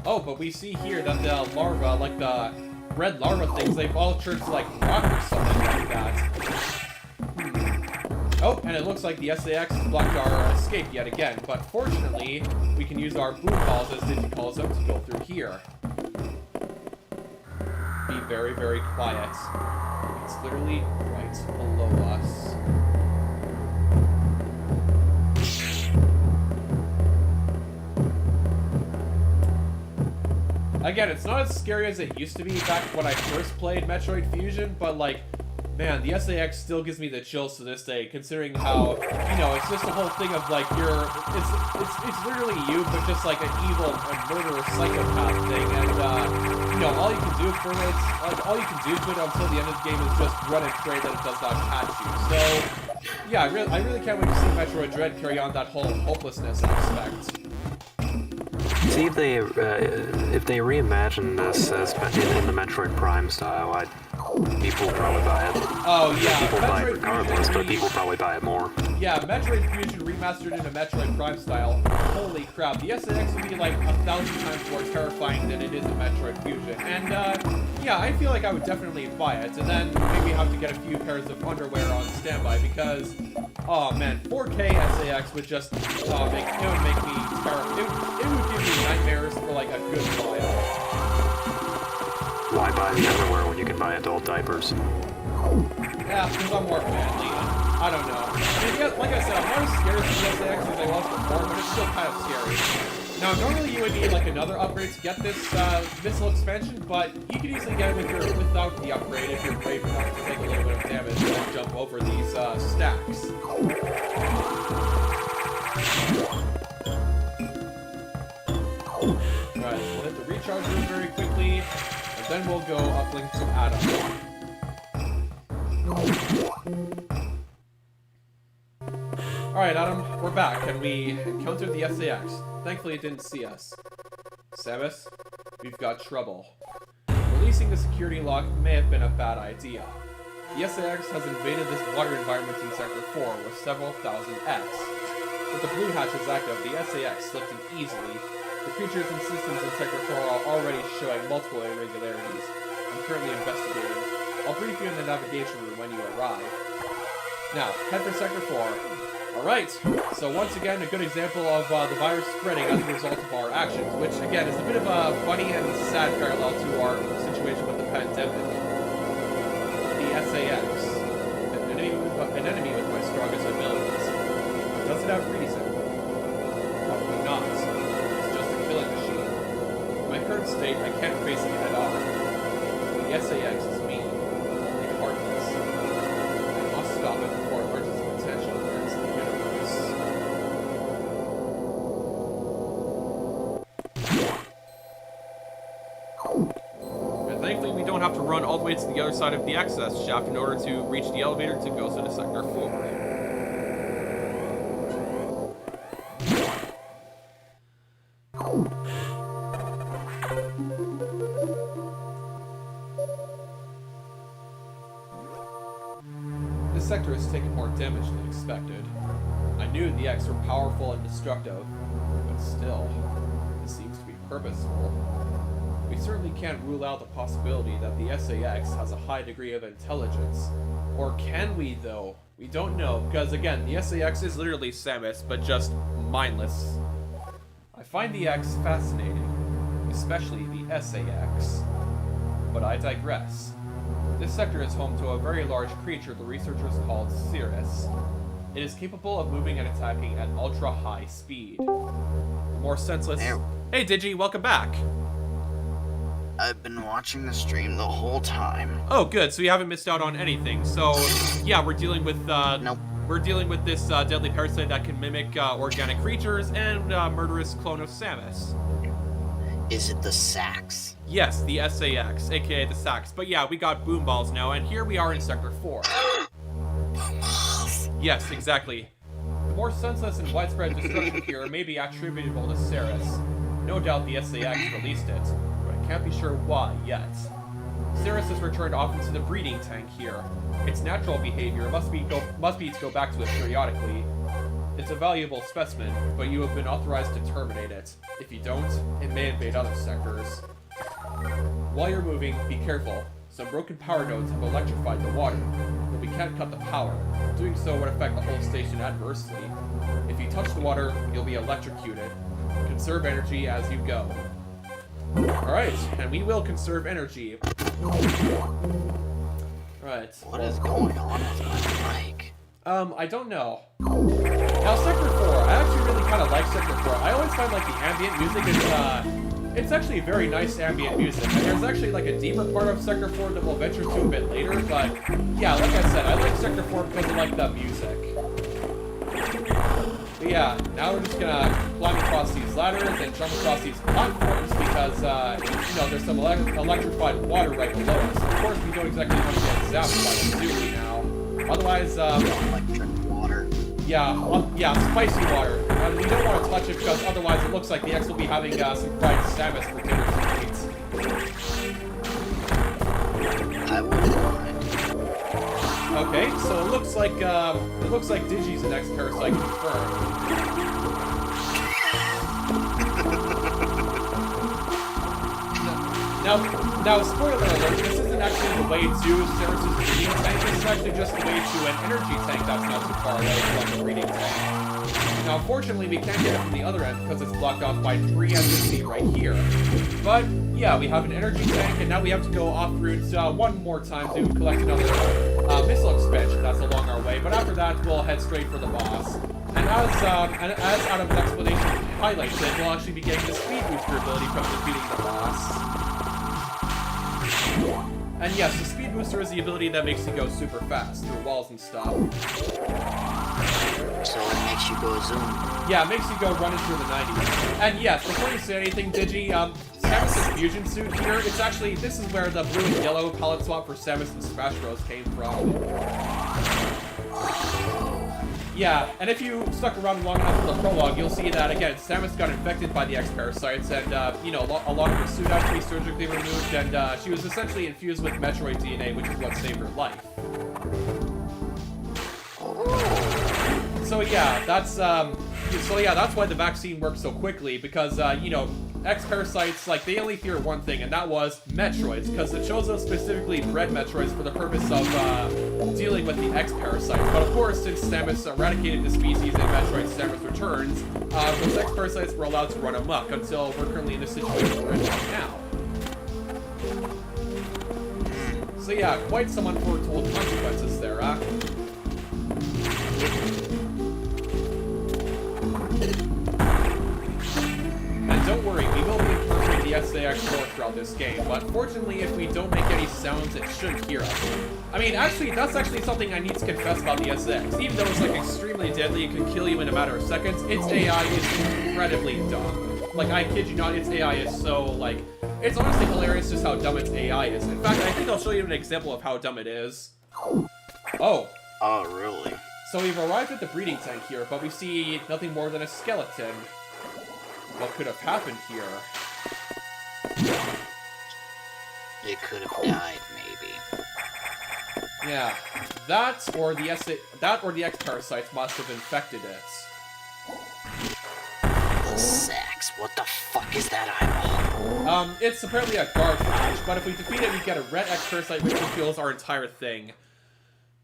Oh, but we see here that the larva, like the red larva things, they've all turned to like rock or something like that. Oh, and it looks like the SAX has blocked our escape yet again, but fortunately, we can use our boom balls, as Digi calls them, to go through here. be very, very quiet. It's literally right below us. Again, it's not as scary as it used to be back when I first played Metroid Fusion, but like, man, the SAX still gives me the chills to this day, considering how, you know, it's just the whole thing of like it's literally you, but just like an evil and murderous psychopath thing, and you know, all you can do for it, like all you can do to it until the end of the game is just run and pray that it does not catch you. So, yeah, I really can't wait to see Metroid Dread carry on that whole hopelessness aspect. See if they reimagine this as in the Metroid Prime style, people will probably buy it. Oh yeah, People buy it Metroid regardless, Fusion but people probably buy it more. Yeah, Metroid Fusion remastered into Metroid Prime style. Holy crap, the SNX would be like 1,000 times more terrifying than it is in Metroid Fusion. And yeah, I feel like I would definitely buy it, and then maybe have to get a few pairs of underwear on standby because, oh man, 4K SAX would just, it would make me terrible. It would give me nightmares for like a good while. Why buy the underwear when you can buy adult diapers? Yeah, because I'm more manly. I don't know. I mean, yeah, like I said, I'm not as scared of the SAX as I was before, but it's still kind of scary. Now, normally you would need like another upgrade to get this Bsl expansion, but you could easily get it without the upgrade if you're brave enough to take a little bit of damage and then jump over these stacks. Right, we'll hit the recharge room very quickly, and then we'll go uplink to Adam. Alright, Adam, we're back, and we encountered the SAX. Thankfully, it didn't see us. Samus, we've got trouble. Releasing the security lock may have been a bad idea. The SAX has invaded this water environment in Sector 4 with several thousand X. With the blue hatches active, the SAX slipped in easily. The creatures and systems in Sector 4 are already showing multiple irregularities. I'm currently investigating. I'll brief you in the navigation room when you arrive. Now, head for Sector 4. Alright, so once again, a good example of the virus spreading as a result of our actions, which again is a bit of a funny and sad parallel to our situation with the pandemic. The SAX, an enemy with my strongest abilities. Does it have reason? Probably not. It's just a killing machine. In my current state, I can't face it head on. The SAX is mean, only heartless. I must stop it before it learns its potential against the universe. And thankfully, we don't have to run all the way to the other side of the access shaft in order to reach the elevator to go to Sector 4. This sector has taken more damage than expected. I knew the X were powerful and destructive, but still, this seems to be purposeful. We certainly can't rule out the possibility that the SAX has a high degree of intelligence. Or can we, though? We don't know, because again, the SAX is literally Samus, but just mindless. I find the X fascinating, especially the SAX. But I digress. This sector is home to a very large creature the researchers called Cirrus. It is capable of moving and attacking at ultra-high speed. The more senseless... Hey Digi, welcome back! I've been watching the stream the whole time. Oh good, so you haven't missed out on anything. So, yeah, we're dealing with, Nope. We're dealing with this deadly parasite that can mimic organic creatures and murderous clone of Samus. Is it the Sax? Yes, the SAX, aka the Sax. But yeah, we got boom balls now, and here we are in Sector 4. Yes, exactly. The more senseless and widespread destruction here may be attributable to Cirrus. No doubt the SAX released it, but I can't be sure why yet. Cirrus is returned often to the breeding tank here. Its natural behavior must be to go back to it periodically. It's a valuable specimen, but you have been authorized to terminate it. If you don't, it may invade other sectors. While you're moving, be careful. Some broken power nodes have electrified the water, but we can't cut the power. Doing so would affect the whole station adversely. If you touch the water, you'll be electrocuted. Conserve energy as you go. Alright, and we will conserve energy. Right. What is going on with my mic? I don't know. Now, Sector 4, I actually really kind of like Sector 4. I always find, like, the ambient music is, it's actually very nice ambient music. And there's actually, like, a deeper part of Sector 4 that we'll venture to a bit later, but, yeah, like I said, I like Sector 4 because I like the music. But yeah, now we're just gonna climb across these ladders and jump across these platforms because, you know, there's some electrified water right below us. Of course, we don't exactly want to get zapped by the Suki now. Otherwise, Electric water. yeah, spicy water. We don't want to touch it because otherwise it looks like the X will be having some fried Samus for dinner tonight. I wouldn't mind. Okay, so it looks like Digi's the next parasite confirmed. Now, spoiler alert, this isn't actually the way to Samus's breeding tank, this is actually just the way to an energy tank that's not too far away from the breeding tank. Now, unfortunately, we can't get it from the other end because it's blocked off by 3 NPC right here. But, yeah, we have an energy tank, and now we have to go off-route one more time to collect another missile expansion that's along our way. But after that, we'll head straight for the boss. And as out of the explanation highlights it, we'll actually be getting the speed booster ability from defeating the boss. And yes, the speed booster is the ability that makes you go super fast through walls and stuff. So it makes you go zoom. Yeah, it makes you go running through the 90s. And yes, before you say anything, Digi, Samus' fusion suit here, it's actually, this is where the blue and yellow palette swap for Samus and Smash Bros came from. Yeah, and if you stuck around long enough for the prologue, you'll see that, again, Samus got infected by the X-Parasites, and, you know, a lot of her suit had to be surgically removed, and she was essentially infused with Metroid DNA, which is what saved her life. So yeah, that's why the vaccine worked so quickly, because, you know, X-Parasites, like, they only fear one thing, and that was Metroids, because the Chozo specifically bred Metroids for the purpose of, dealing with the X-Parasites. But of course, since Samus eradicated the species in Metroid Samus Returns, those X-Parasites were allowed to run amok until we're currently in the situation we're in right now. So yeah, quite some unforetold consequences there, huh? And don't worry, we will be encountering the SAX more throughout this game, but fortunately, if we don't make any sounds, it shouldn't hear us. I mean, actually, that's actually something I need to confess about the SAX. Even though it's, like, extremely deadly and can kill you in a matter of seconds, its AI is incredibly dumb. Like, I kid you not, its AI is so, like... It's honestly hilarious just how dumb its AI is. In fact, I think I'll show you an example of how dumb it is. Oh. Oh, really? So we've arrived at the breeding tank here, but we see nothing more than a skeleton. What could have happened here? It could have died, maybe. Yeah, that or the X-Parasites must have infected it. The sex. What the fuck is that eyeball? It's apparently a guard flash, but if we defeat it, we get a red X-Parasite which reveals our entire thing.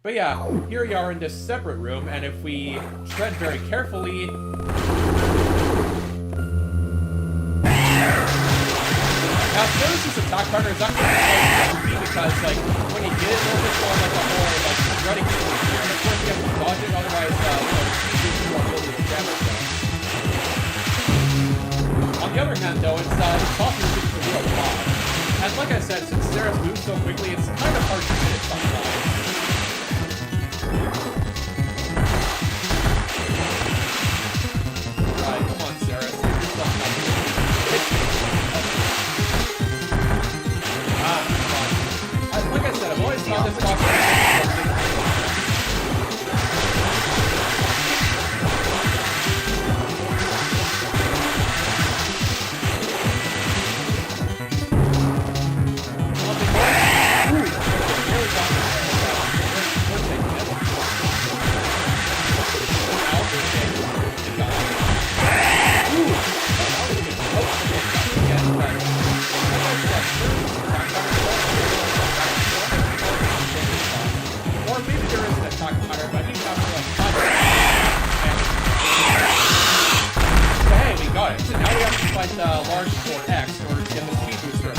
But yeah, here we are in this separate room, and if we tread very carefully... Now, Samus' attack pattern is actually quite creepy because, like, when you get it, it'll just go on, like, a whole, like, running through here. And of course, you have to dodge it, otherwise, you know, it's more ability to damage them. On the other hand, though, it's possible to do a lot. And like I said, since Samus moves so quickly, it's kind of hard to hit it sometimes. Right, come on, Samus. Get yourself up. Like I said, I've always found this box or maybe there is an attack pattern, but I need to have to, like, touch it. So hey, we got it. So now we have to fight the large sword X in order to get the speed booster.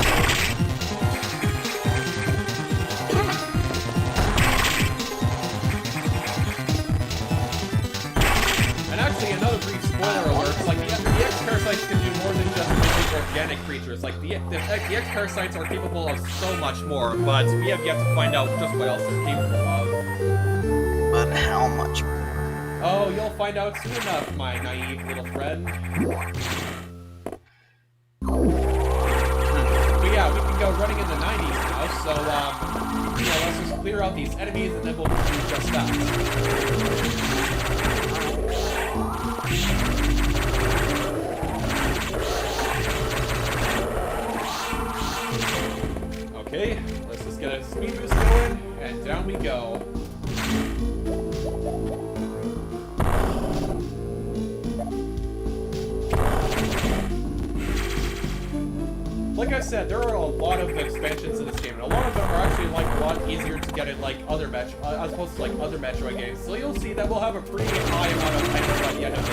organic creatures. Like, the X parasites are capable of so much more, but we have yet to find out just what else they're capable of. But how much? Oh, you'll find out soon enough, my naive little friend. But yeah, we can go running in the 90s now, so, you know, let's just clear out these enemies and then we'll do just that. Okay, let's just get a speed boost going, and down we go. Like I said, there are a lot of expansions in this game, and a lot of them are actually like a lot easier to get in like other as opposed to like other Metroid games. So you'll see that we'll have a pretty high amount of items by the end of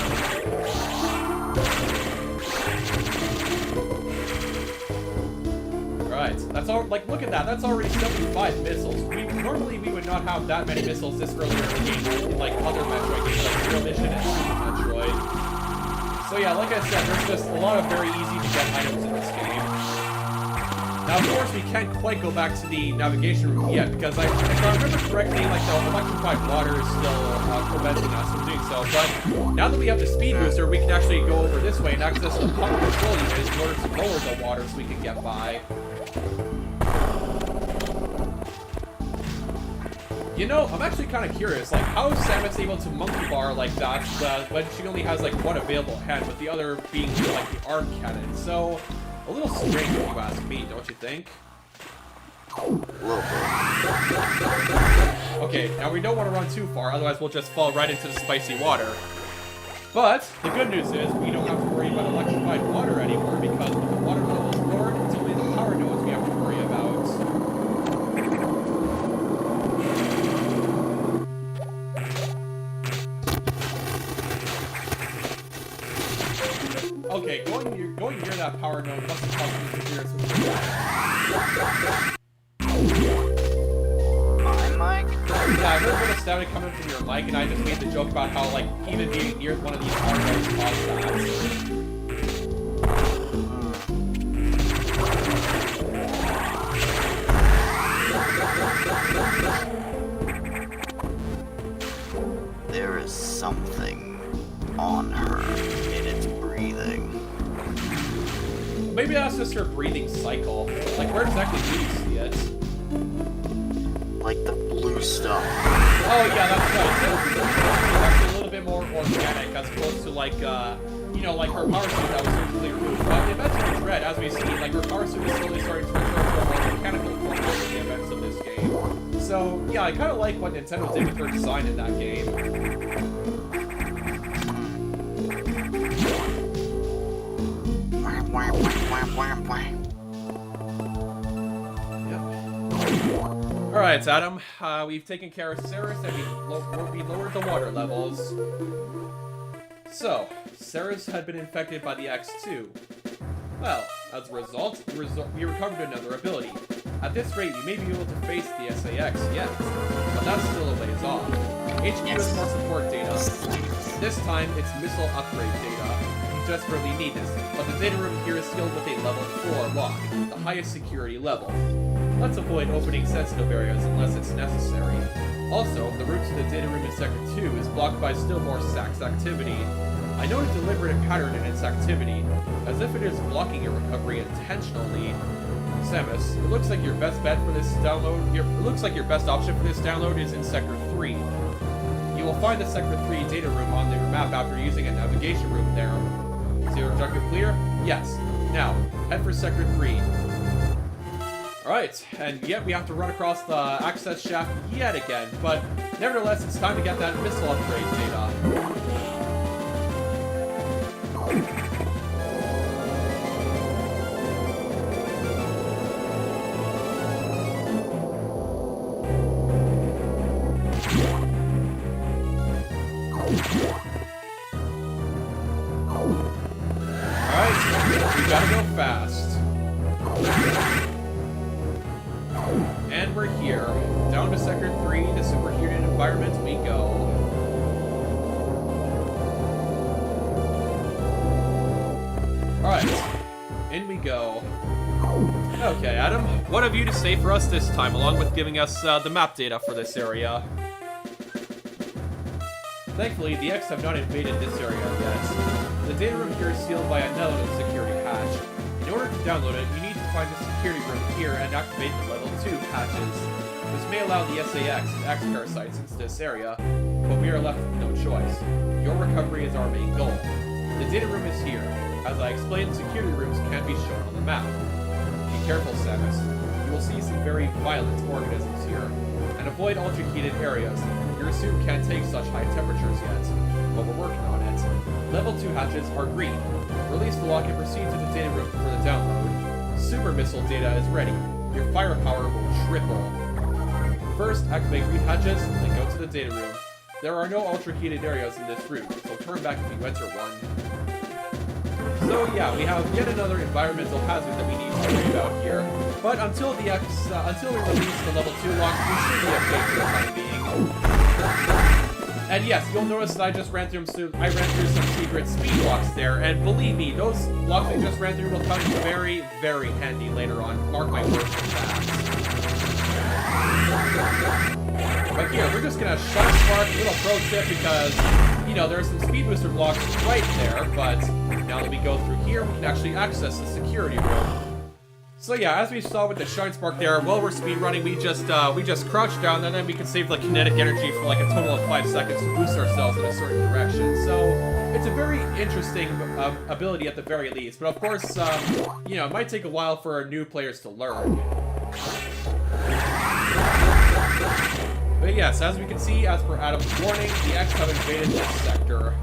it. Right, that's all. Like, look at that. That's already 75 missiles. Normally we would not have that many missiles this early in the game in like other Metroid games, like Real Mission and Super Metroid. So yeah, like I said, there's just a lot of very easy to get items in this game. Now, of course, we can't quite go back to the navigation room yet, because if I remember correctly, like, the electrified water is still preventing us from doing so, but now that we have the speed booster, we can actually go over this way and access the pump control unit in order to lower the water so we can get by. You know, I'm actually kind of curious, like, how is Samus able to monkey bar like that when she only has, like, one available hand, with the other being, like, the arc cannon? So, a little strange if you ask me, don't you think? Okay, now we don't want to run too far, otherwise we'll just fall right into the spicy water. But, the good news is, we don't have to worry about electrified water anymore, because with the water levels lowered, it's only the power nodes we have to worry about. Okay, going near that power node must have caused interference with the My mic? Yeah, I heard a bit of static coming from your mic, and I just made the joke about how, like, even being near one of these power nodes caused that. There is something on her, and it's breathing. Maybe that's just her breathing cycle. Like, where exactly do you see it? Like the blue stuff. Oh, yeah, that's right. So it's actually a little bit more organic as opposed to, like, you know, like her power suit that was surgically removed. But in Metroid Dread, as we see, like, her power suit is slowly starting to return to a more mechanical form in the events of this game. So, yeah, I kind of like what Nintendo did with her design in that game. Alright, Adam, we've taken care of Ceres and we lowered the water levels. So, Ceres had been infected by the X2. Well, as a result, we recovered another ability. At this rate, we may be able to face the SAX yet, but that's still a ways off. HQ has more support data. This time, it's missile upgrade data. We desperately need this, but the data room here is sealed with a level 4 lock, the highest security level. Let's avoid opening sensitive areas unless it's necessary. Also, the route to the data room in Sector 2 is blocked by still more SAX activity. I note a deliberate pattern in its activity, as if it is blocking your recovery intentionally. Samus, it looks like your best bet for this download. It looks like your best option for this download is in Sector 3. You will find the Sector 3 data room on your map after using a navigation room there. Is your objective clear? Yes. Now, head for Sector 3. Alright, and yet we have to run across the access shaft yet again, but nevertheless, it's time to get that missile upgrade data. Alright, we gotta go fast. And we're here. Down to Sector 3, the superheated environment we go. Alright. in we go. Okay, Adam, what have you to say for us this time, along with giving us the map data for this area? Thankfully, the X have not invaded this area yet. The data room here is sealed by another security hatch. In order to download it, you need to find the security room here and activate the level 2 hatches. This may allow the SAX and X parasites into this area, but we are left with no choice. Your recovery is our main goal. The data room is here. As I explained, security rooms can't be shown on the map. Be careful, Samus. You will see some very violent organisms here. And avoid altercated areas. Your suit can't take such high temperatures yet, but we're working on it. Level 2 hatches are green. Release the lock and proceed to the data room for the download. Super missile data is ready. Your firepower will triple. First, activate green hatches, then go to the data room. There are no altercated areas in this route, so turn back if you enter one. So yeah, we have yet another environmental hazard that we need to worry about here. But until we release the level 2 lock, we should be okay for the time being. And yes, you'll notice that I ran through some secret speed blocks there, and believe me, those blocks we just ran through will come very, very handy later on. Mark my words for that. But here, we're just gonna Shine Spark, little pro tip, because, you know, there are some speed booster blocks right there, but now that we go through here, we can actually access the security room. So yeah, as we saw with the Shine Spark there, while we're speedrunning, we just crouch down, and then we can save like kinetic energy for like a total of 5 seconds to boost ourselves in a certain direction. So it's a very interesting ability at the very least. But of course, you know, it might take a while for new players to learn. But yes, as we can see, as per Adam's warning, the X have invaded this sector.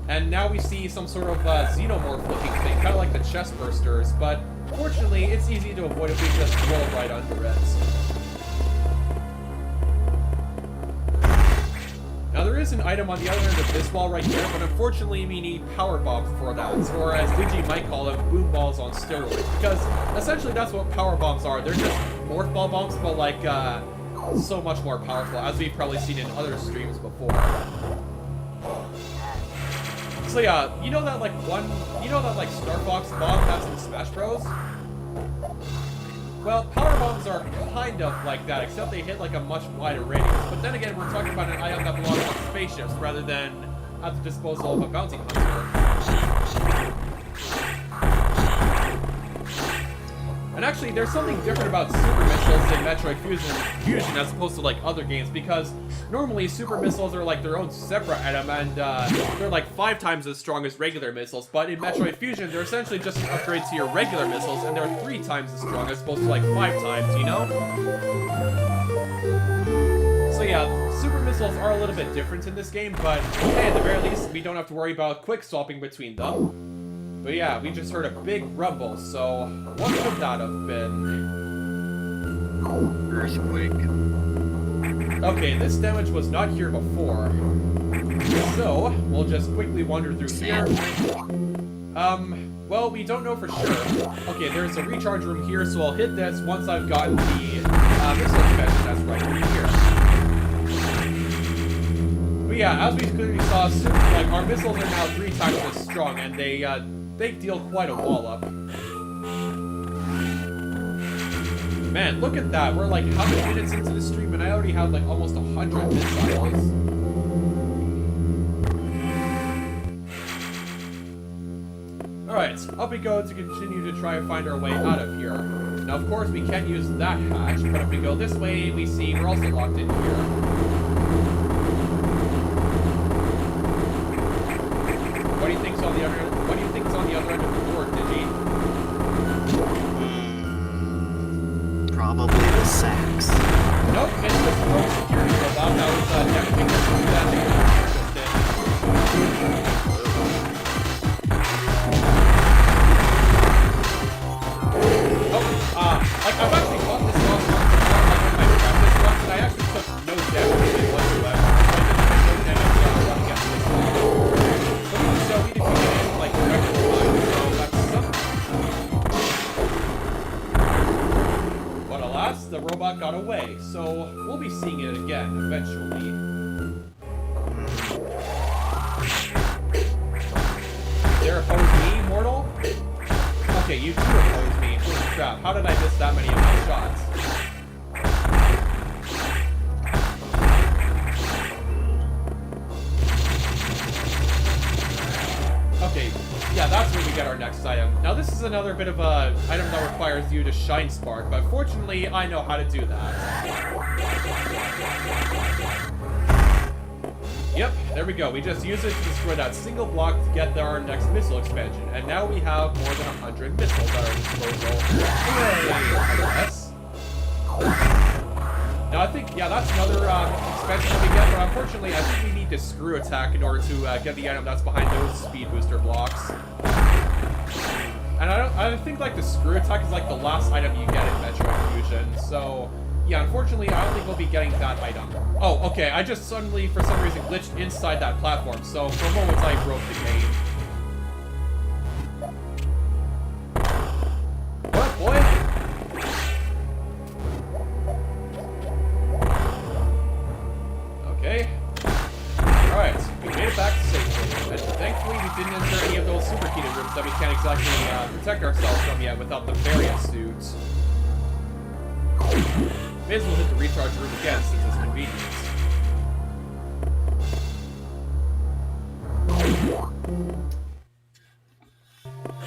And now we see some sort of xenomorph-looking thing, kind of like the chest bursters, but fortunately, it's easy to avoid if we just roll right under it. Now there is an item on the other end of this wall right here, but unfortunately we need power bombs for that, or as Luigi might call them, boom balls on steroids, because essentially that's what power bombs are. They're just morph ball bombs, but like, so much more powerful, as we've probably seen in other streams before. So yeah, you know that Star Fox bomb that's in Smash Bros? Well, power bombs are kind of like that, except they hit like a much wider radius. But then again, we're talking about an item that belongs on spaceships rather than at the disposal of a bounty hunter. And actually, there's something different about super missiles in Metroid Fusion as opposed to like other games, because normally super missiles are like their own separate item, and they're like 5 times as strong as regular missiles. But in Metroid Fusion, they're essentially just an upgrade to your regular missiles, and they're 3 times as strong as opposed to like 5 times, you know? So yeah, super missiles are a little bit different in this game, but hey, at the very least, we don't have to worry about quick swapping between them. But yeah, we just heard a big rumble, so what could that have been? Earthquake. Okay, this damage was not here before. So, we'll just quickly wander through here. Well, we don't know for sure. Okay, there's a recharge room here, so I'll hit this once I've gotten the missile convention that's right here. But yeah, as we clearly saw, like, our missiles are now 3 times as strong, and they deal quite a wallop. Man, look at that. We're like how many minutes into the stream and I already have like almost 100 missiles. Alright, up we go to continue to try and find our way out of here. Now of course we can't use that hatch, but if we go this way, we see we're also locked in here. What do you think's on the other end? What do you think's on the other end of the door, Digi? Probably the sax. Nope, it's just a rogue security robot that was damaging us through that thing. Like I've actually fought this boss once before, like in my practice once, and I actually took no damage to it whatsoever. I didn't take no damage running against this one. But even so, we defeated it like record time, so that's something. But alas, the robot got away, so we'll be seeing it again eventually. There opposed me, Okay, you two opposed me. Holy crap, how did I miss that many of my shots? Okay, yeah, that's where we get our next item. Now this is another bit of a item that requires you to Shine Spark, but fortunately I know how to do that. Yep, there we go. We just use it to destroy that single block to get our next missile expansion, and now we have more than 100 missiles at our disposal. Hooray, I guess. Now I think, yeah, that's another expansion that we get, but unfortunately I think we need the screw attack in order to get the item that's behind those speed booster blocks. And I think like the screw attack is like the last item you get in Metroid Fusion, so yeah, unfortunately I don't think we'll be getting that item. Oh, okay, I just suddenly, for some reason, glitched inside that platform, so for a moment I broke the game. What, boy? Okay. Alright, we made it back safely, and thankfully we didn't enter any of those superheated rooms that we can't exactly protect ourselves from yet without the variant suits. May as well hit the recharge room again since it's convenient.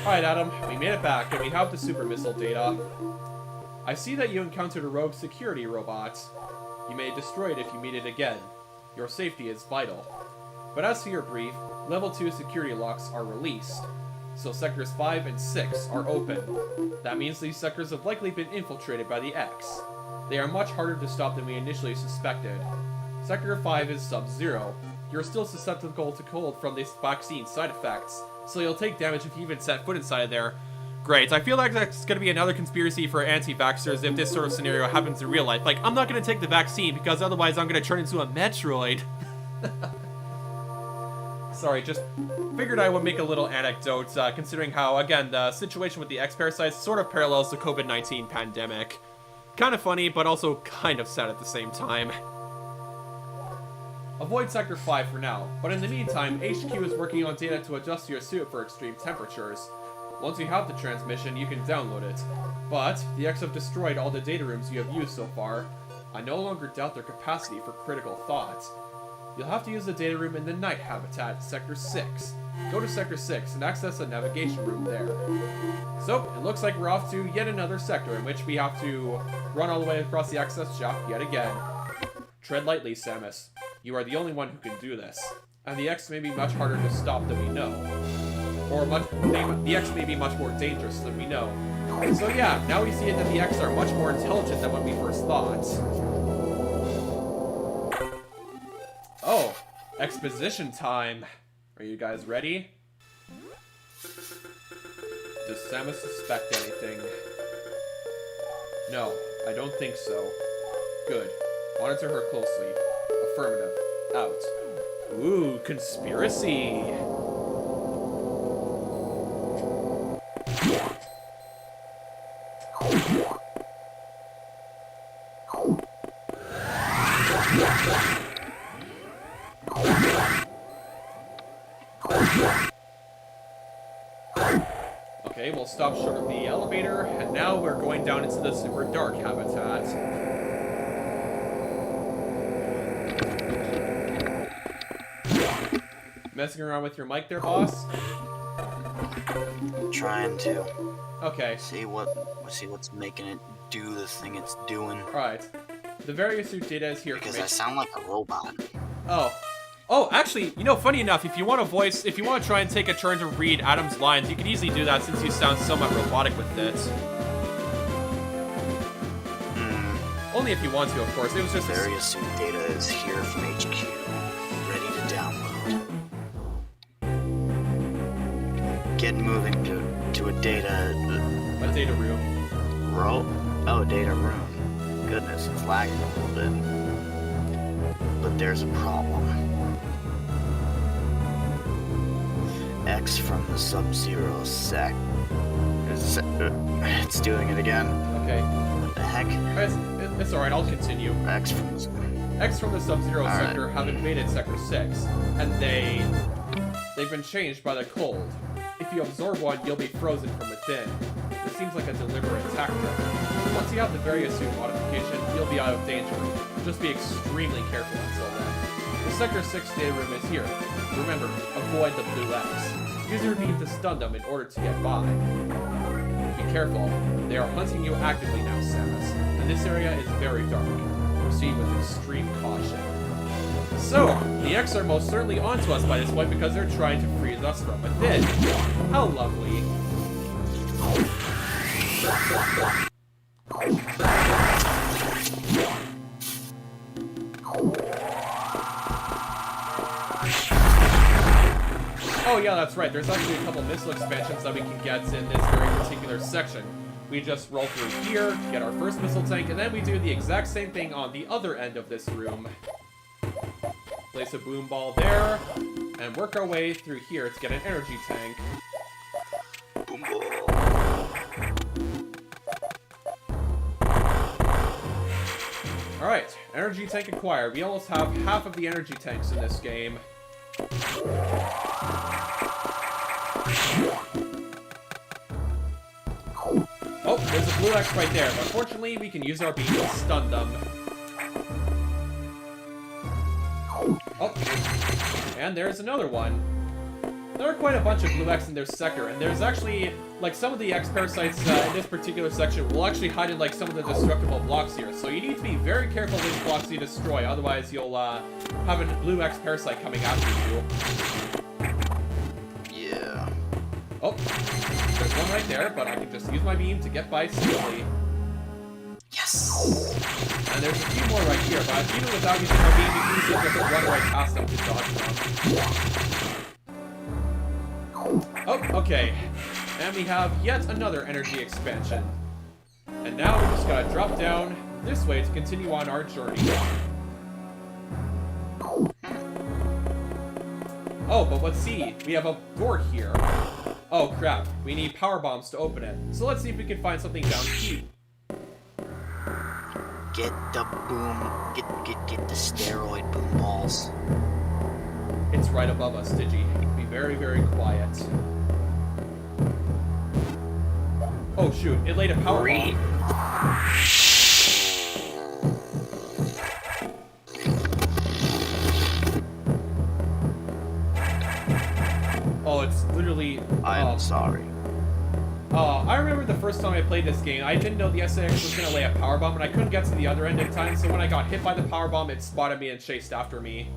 Alright, Adam, we made it back, and we have the super missile data. I see that you encountered a rogue security robot. You may destroy it if you meet it again. Your safety is vital. But as for your brief, level 2 security locks are released, so sectors 5 and 6 are open. That means these sectors have likely been infiltrated by the X. They are much harder to stop than we initially suspected. Sector 5 is Sub-Zero. You're still susceptible to cold from this vaccine side effects, so you'll take damage if you even set foot inside there. Great, I feel like that's gonna be another conspiracy for anti-vaxxers if this sort of scenario happens in real life. Like, I'm not gonna take the vaccine because otherwise I'm gonna turn into a Metroid. Sorry, just figured I would make a little anecdote, considering how, again, the situation with the X-Parasites sort of parallels the COVID-19 pandemic. Kind of funny, but also kind of sad at the same time. Avoid Sector 5 for now, but in the meantime, HQ is working on data to adjust your suit for extreme temperatures. Once you have the transmission, you can download it. But, the X have destroyed all the data rooms you have used so far. I no longer doubt their capacity for critical thought. You'll have to use the data room in the night habitat, Sector 6. Go to Sector 6 and access the navigation room there. So, it looks like we're off to yet another sector in which we have to run all the way across the access shaft yet again. Tread lightly, Samus. You are the only one who can do this. And the X may be much harder to stop than we know. Or the X may be much more dangerous than we know. So yeah, now we see that the X are much more intelligent than when we first thought. Oh, exposition time. Are you guys ready? Does Samus suspect anything? No, I don't think so. Good. Monitor her closely. Affirmative. Out. Ooh, conspiracy. Okay, we'll stop short of the elevator, and now we're going down into the super dark habitat. Messing around with your mic there, boss? I'm trying to. Okay. See what's making it do the thing it's doing. Alright. The various suit data is here Because for I sound like a robot. Oh. Oh, actually, you know, funny enough, if you want to try and take a turn to read Adam's lines, you can easily do that since you sound somewhat robotic with it. Only if you want to, of course. It was just Various suit data is here from HQ, ready to download. Get moving to a data room. Oh, data room. Goodness, it's lagging a little bit. But there's a problem. X from the Sub-Zero sec. It's doing it again. Okay. What the heck? It's alright, I'll continue. X from the Sub-Zero All sector have invaded Sector 6, and they've been changed by the cold. If if you absorb one, you'll be frozen from within. This seems like a deliberate tactic. Once you have the various suit modification, you'll be out of danger. Just be extremely careful until then. The Sector 6 data room is here. Remember, avoid the blue X. Use your beam to stun them in order to get by. Be careful. They are hunting you actively now, Samus, and this area is very dark. Proceed with extreme caution. So, the X are most certainly onto us by this point because they're trying to freeze us from within. How lovely. Oh yeah, that's right. There's actually a couple missile expansions that we can get in this very particular section. We just roll through here, get our first missile tank, and then we do the exact same thing on the other end of this room. Place a boom ball there, and work our way through here to get an energy tank. Boom ball. Alright, energy tank acquired. We almost have half of the energy tanks in this game. Oh, there's a blue X right there, but fortunately we can use our beam to stun them. Oh, and there's another one. There are quite a bunch of blue X in their sector, and there's actually, like, some of the X parasites in this particular section will actually hide in, like, some of the destructible blocks here. So you need to be very careful which blocks you destroy, otherwise you'll have a blue X parasite coming after you. Yeah. Oh, there's one right there, but I can just use my beam to get by safely. Yes. And there's a few more right here, but even without using our beam, we can easily just run right past them to dodge them. Oh, okay. And we have yet another energy expansion. And now we just gotta drop down this way to continue on our journey. Oh, but let's see. We have a door here. Oh, crap. We need power bombs to open it. So let's see if we can find something down here. Get the boom. Get the steroid boom balls. It's right above us, Digi. Be very, very quiet. Oh, shoot. It laid a power bomb. Oh, it's literally... I'm sorry. I remember the first time I played this game, I didn't know the SAX was going to lay a power bomb, and I couldn't get to the other end in time, so when I got hit by the power bomb, it spotted me and chased after me.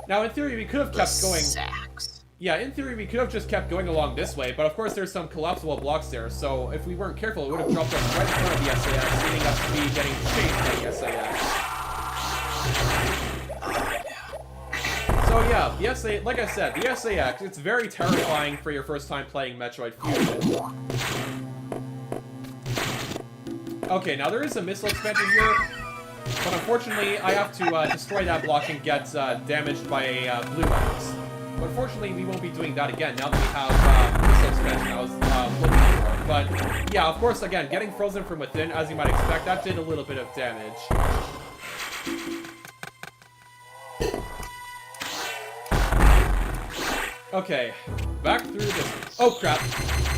Now, in theory, we could have kept going... Sacks. Yeah, in theory, we could have just kept going along this way, but of course there's some collapsible blocks there, so if we weren't careful, it would have dropped us right in front of the SAX, leading us to be getting chased by the SAX. So yeah, the SA, like I said, the SAX, it's very terrifying for your first time playing Metroid Fusion. Okay, now there is a missile expansion here, but unfortunately I have to destroy that block and get damaged by a blue X. But fortunately we won't be doing that again now that we have missile expansion I was looking for. But yeah, of course, again, getting frozen from within, as you might expect, that did a little bit of damage. Okay, back through this. Oh crap!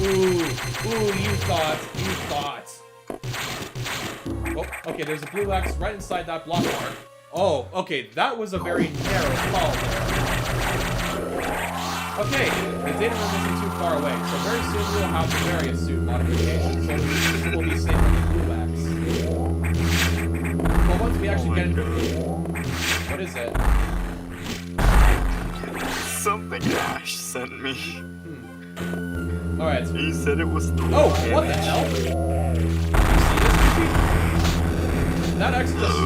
Ooh, you thought. Oh, okay, there's a blue X right inside that block mark. Oh, okay, that was a very narrow fall there. Okay, the data room isn't too far away, so very soon we'll have the various suit modifications, so we'll be safe with the blue X. Well, once we actually get into... What is it? Something Ash sent me. Alright. He said it was the Oh, what the hell? You see this?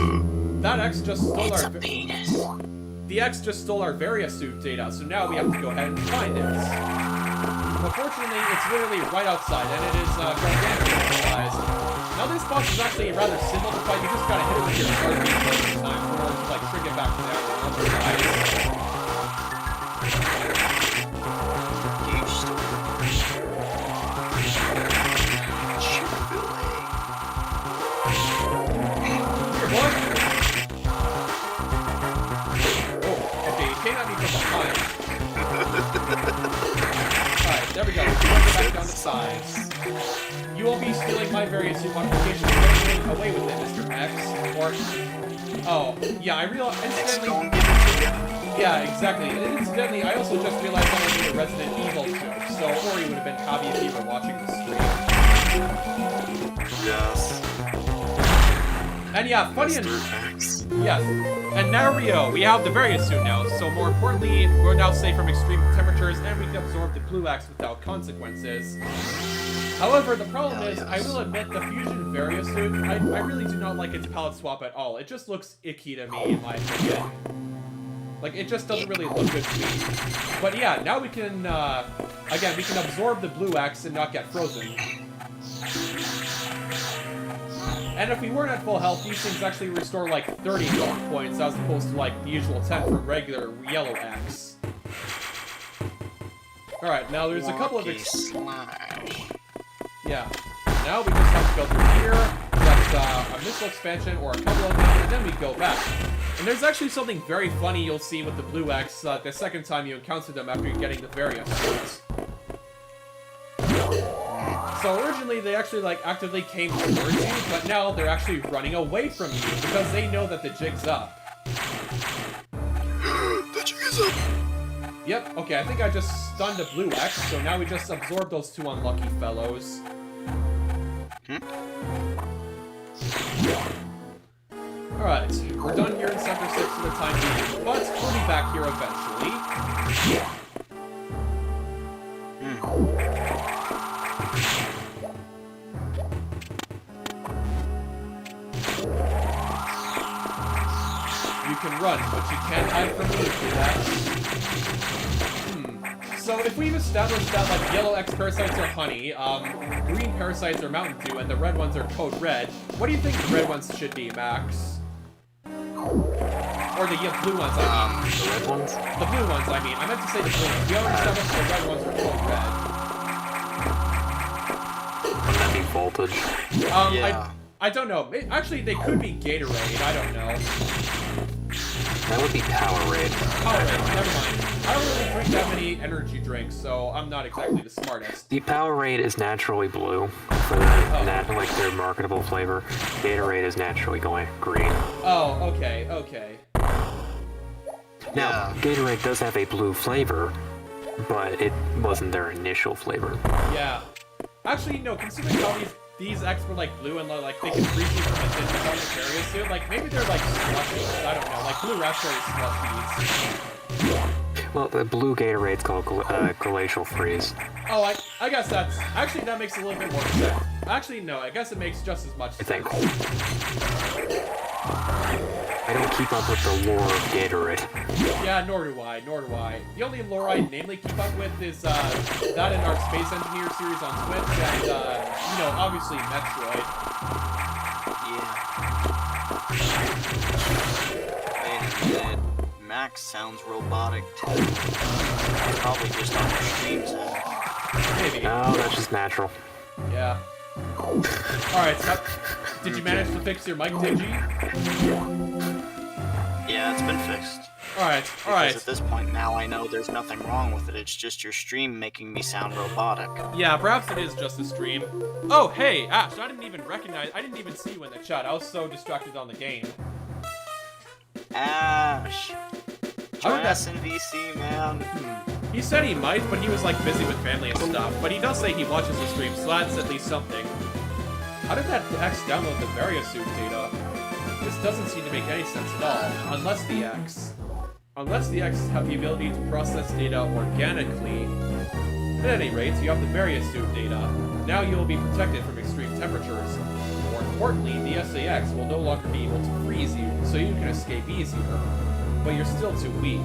That X just stole It's our... a penis. The X just stole our various suit data, so now we have to go ahead and find it. But fortunately, it's literally right outside, and it is gargantuan size. Now this boss is actually rather simple to fight. You just gotta hit it with your card beam most of the time in order to like trigger it back to the other side. Here, boy. Oh, okay, he came at me from behind. Alright, there we go. back down to size. You won't be stealing my various suit modifications and getting away with it, Mr. X. Or... Oh, yeah, I realized... Incidentally... Yeah, exactly. And incidentally, I also just realized I was a Resident Evil joke, so Ori would have been happy if you were watching the stream. Yes. And yeah, funny Mr. X. Yes. And now, Rio, we have the various suit now, so more importantly, we're now safe from extreme temperatures and we can absorb the blue axe without consequences. However, the problem is, I will admit, the Fusion various suit, I really do not like its palette swap at all. It just looks icky to me, in my opinion. Like, it just doesn't really look good to me. But yeah, now we can, again, we can absorb the blue axe and not get frozen. And if we weren't at full health, these things actually restore like 30 health points as opposed to like the usual 10 for regular yellow axe. Alright, now there's a couple of Yeah. Now we just have to go through here, get a missile expansion or a couple of them, and then we go back. And there's actually something very funny you'll see with the blue axe the second time you encounter them after getting the various suits. So originally they actually like actively came towards you, but now they're actually running away from you because they know that the jig's up. The jig is up! Yep, okay, I think I just stunned a blue X, so now we just absorb those two unlucky fellows. Alright, we're done here in Sector 6 for the time being, but we'll be back here eventually. You can run, but you can't hide from me for that. So if we've established that like yellow X parasites are honey, green parasites are Mountain Dew, and the red ones are Code Red, what do you think the red ones should be, Max? Or the blue ones, I mean. The red ones? The blue ones, I mean. I meant to say the blue ones. We already established the red ones are Code Red. Wouldn't that be voltage? Yeah. I don't know. Actually, they could be Gatorade. I don't know. That would be Powerade. Powerade, never mind. I don't really drink that many energy drinks, so I'm not exactly the smartest. The Powerade is naturally blue for like their marketable flavor. Gatorade is naturally going green. Oh, okay, okay. Now, Gatorade does have a blue flavor, but it wasn't their initial flavor. Yeah. Actually, no, considering how these X were like blue and like they can breathe you from a distance on the area suit, like maybe they're like slushies, I don't know, like blue raspberry slushies. Well, the blue Gatorade's called Glacial Freeze. Oh, I guess that's... Actually, that makes a little bit more sense. Actually, no, I guess it makes just as much sense. I think. I don't keep up with the lore of Gatorade. Yeah, nor do I. The only lore I namely keep up with is that in our Space Engineer series on Twitch, and, you know, obviously Metroid. Yeah. Max sounds robotic too. Probably just on the streams. Maybe. No, that's just natural. Yeah. Alright, so did you manage to fix your mic, Digi? Yeah, it's been fixed. Alright. Because at this point now I know there's nothing wrong with it, it's just your stream making me sound robotic. Yeah, perhaps it is just a stream. Oh, hey, Ash, I didn't even see you in the chat. I was so distracted on the game. Ash! How Join did that... us in VC, man. He said he might, but he was like busy with family and stuff. But he does say he watches the stream, so that's at least something. How did that X download the various suit data? This doesn't seem to make any sense at all, unless the X have the ability to process data organically. At any rate, you have the various suit data. Now you will be protected from extreme temperatures. More importantly, the SAX will no longer be able to freeze you, so you can escape easier. But you're still too weak.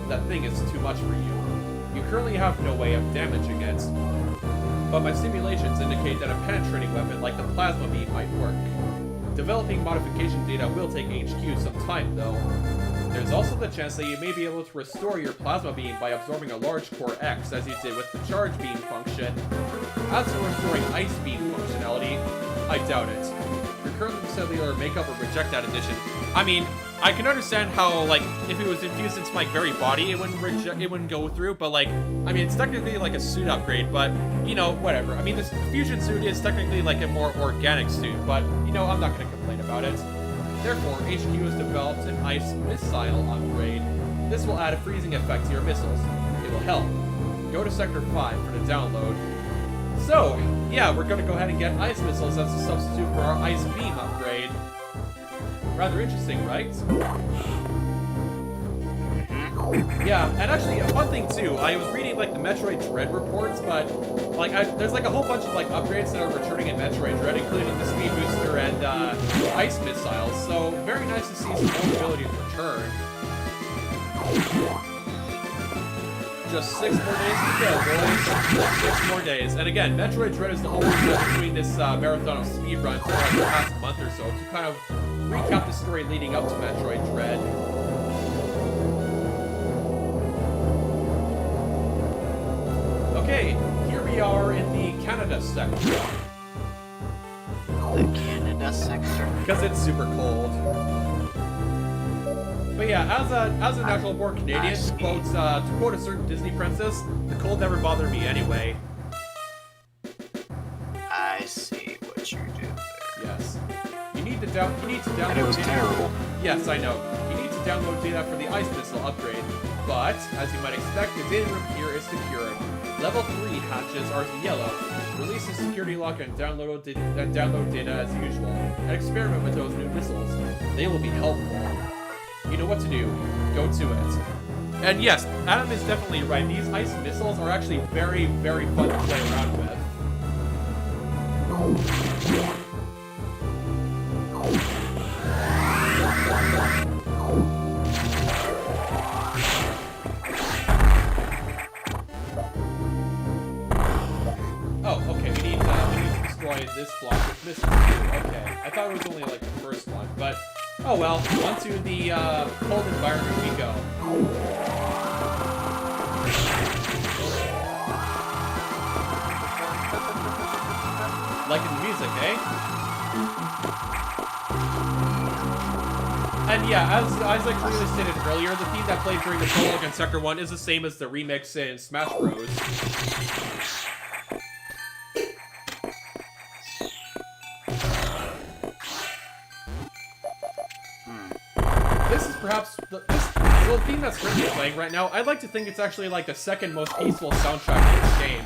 That thing is too much for you. You currently have no way of damaging it. But my simulations indicate that a penetrating weapon like the plasma beam might work. Developing modification data will take HQ some time, though. There's also the chance that you may be able to restore your plasma beam by absorbing a large core X, as you did with the charge beam function. As for restoring ice beam functionality, I doubt it. Your current cellular makeup will reject that addition. I mean, I can understand how, like, if it was infused into my very body, it wouldn't go through, but, like, I mean, it's technically, like, a suit upgrade, but, you know, whatever. I mean, this fusion suit is technically, like, a more organic suit, but, you know, I'm not gonna complain about it. Therefore, HQ has developed an ice missile upgrade. This will add a freezing effect to your missiles. It will help. Go to Sector 5 for the download. So, yeah, we're gonna go ahead and get ice missiles as a substitute for our ice beam upgrade. Rather interesting, right? Yeah, and actually, a fun thing too, I was reading, like, the Metroid Dread reports, but, like, there's, like, a whole bunch of, like, upgrades that are returning in Metroid Dread, including the speed booster and, ice missiles, so very nice to see some more abilities return. Just 6 more days to go, boys. 6 more days. And again, Metroid Dread is the whole reason between this marathon of speedruns for like the past month or so to kind of recap the story leading up to Metroid Dread. Okay, here we are in the Canada sector. The Canada sector? Because it's super cold. But yeah, as a natural-born Canadian, to quote a certain Disney princess, the cold never bothered me anyway. I see what you do there. Yes. You need to download. And it was terrible. Yes, I know. You need to download data for the ice missile upgrade, but as you might expect, the data room here is secured. Level 3 hatches are yellow. Release the security lock and download data as usual, and experiment with those new missiles. They will be helpful. You know what to do. Go to it. And yes, Adam is definitely right. These ice missiles are actually very, very fun to play around with. Oh, okay, we need to destroy this block with missiles too. Okay, I thought it was only like the first one, but oh well, onto the cold environment we go. Liking the music, eh? And yeah, as I clearly stated earlier, the theme that played during the prologue in Sector 1 is the same as the remix in Smash Bros. This is perhaps the theme that's currently playing right now. I'd like to think it's actually like the second most peaceful soundtrack in this game.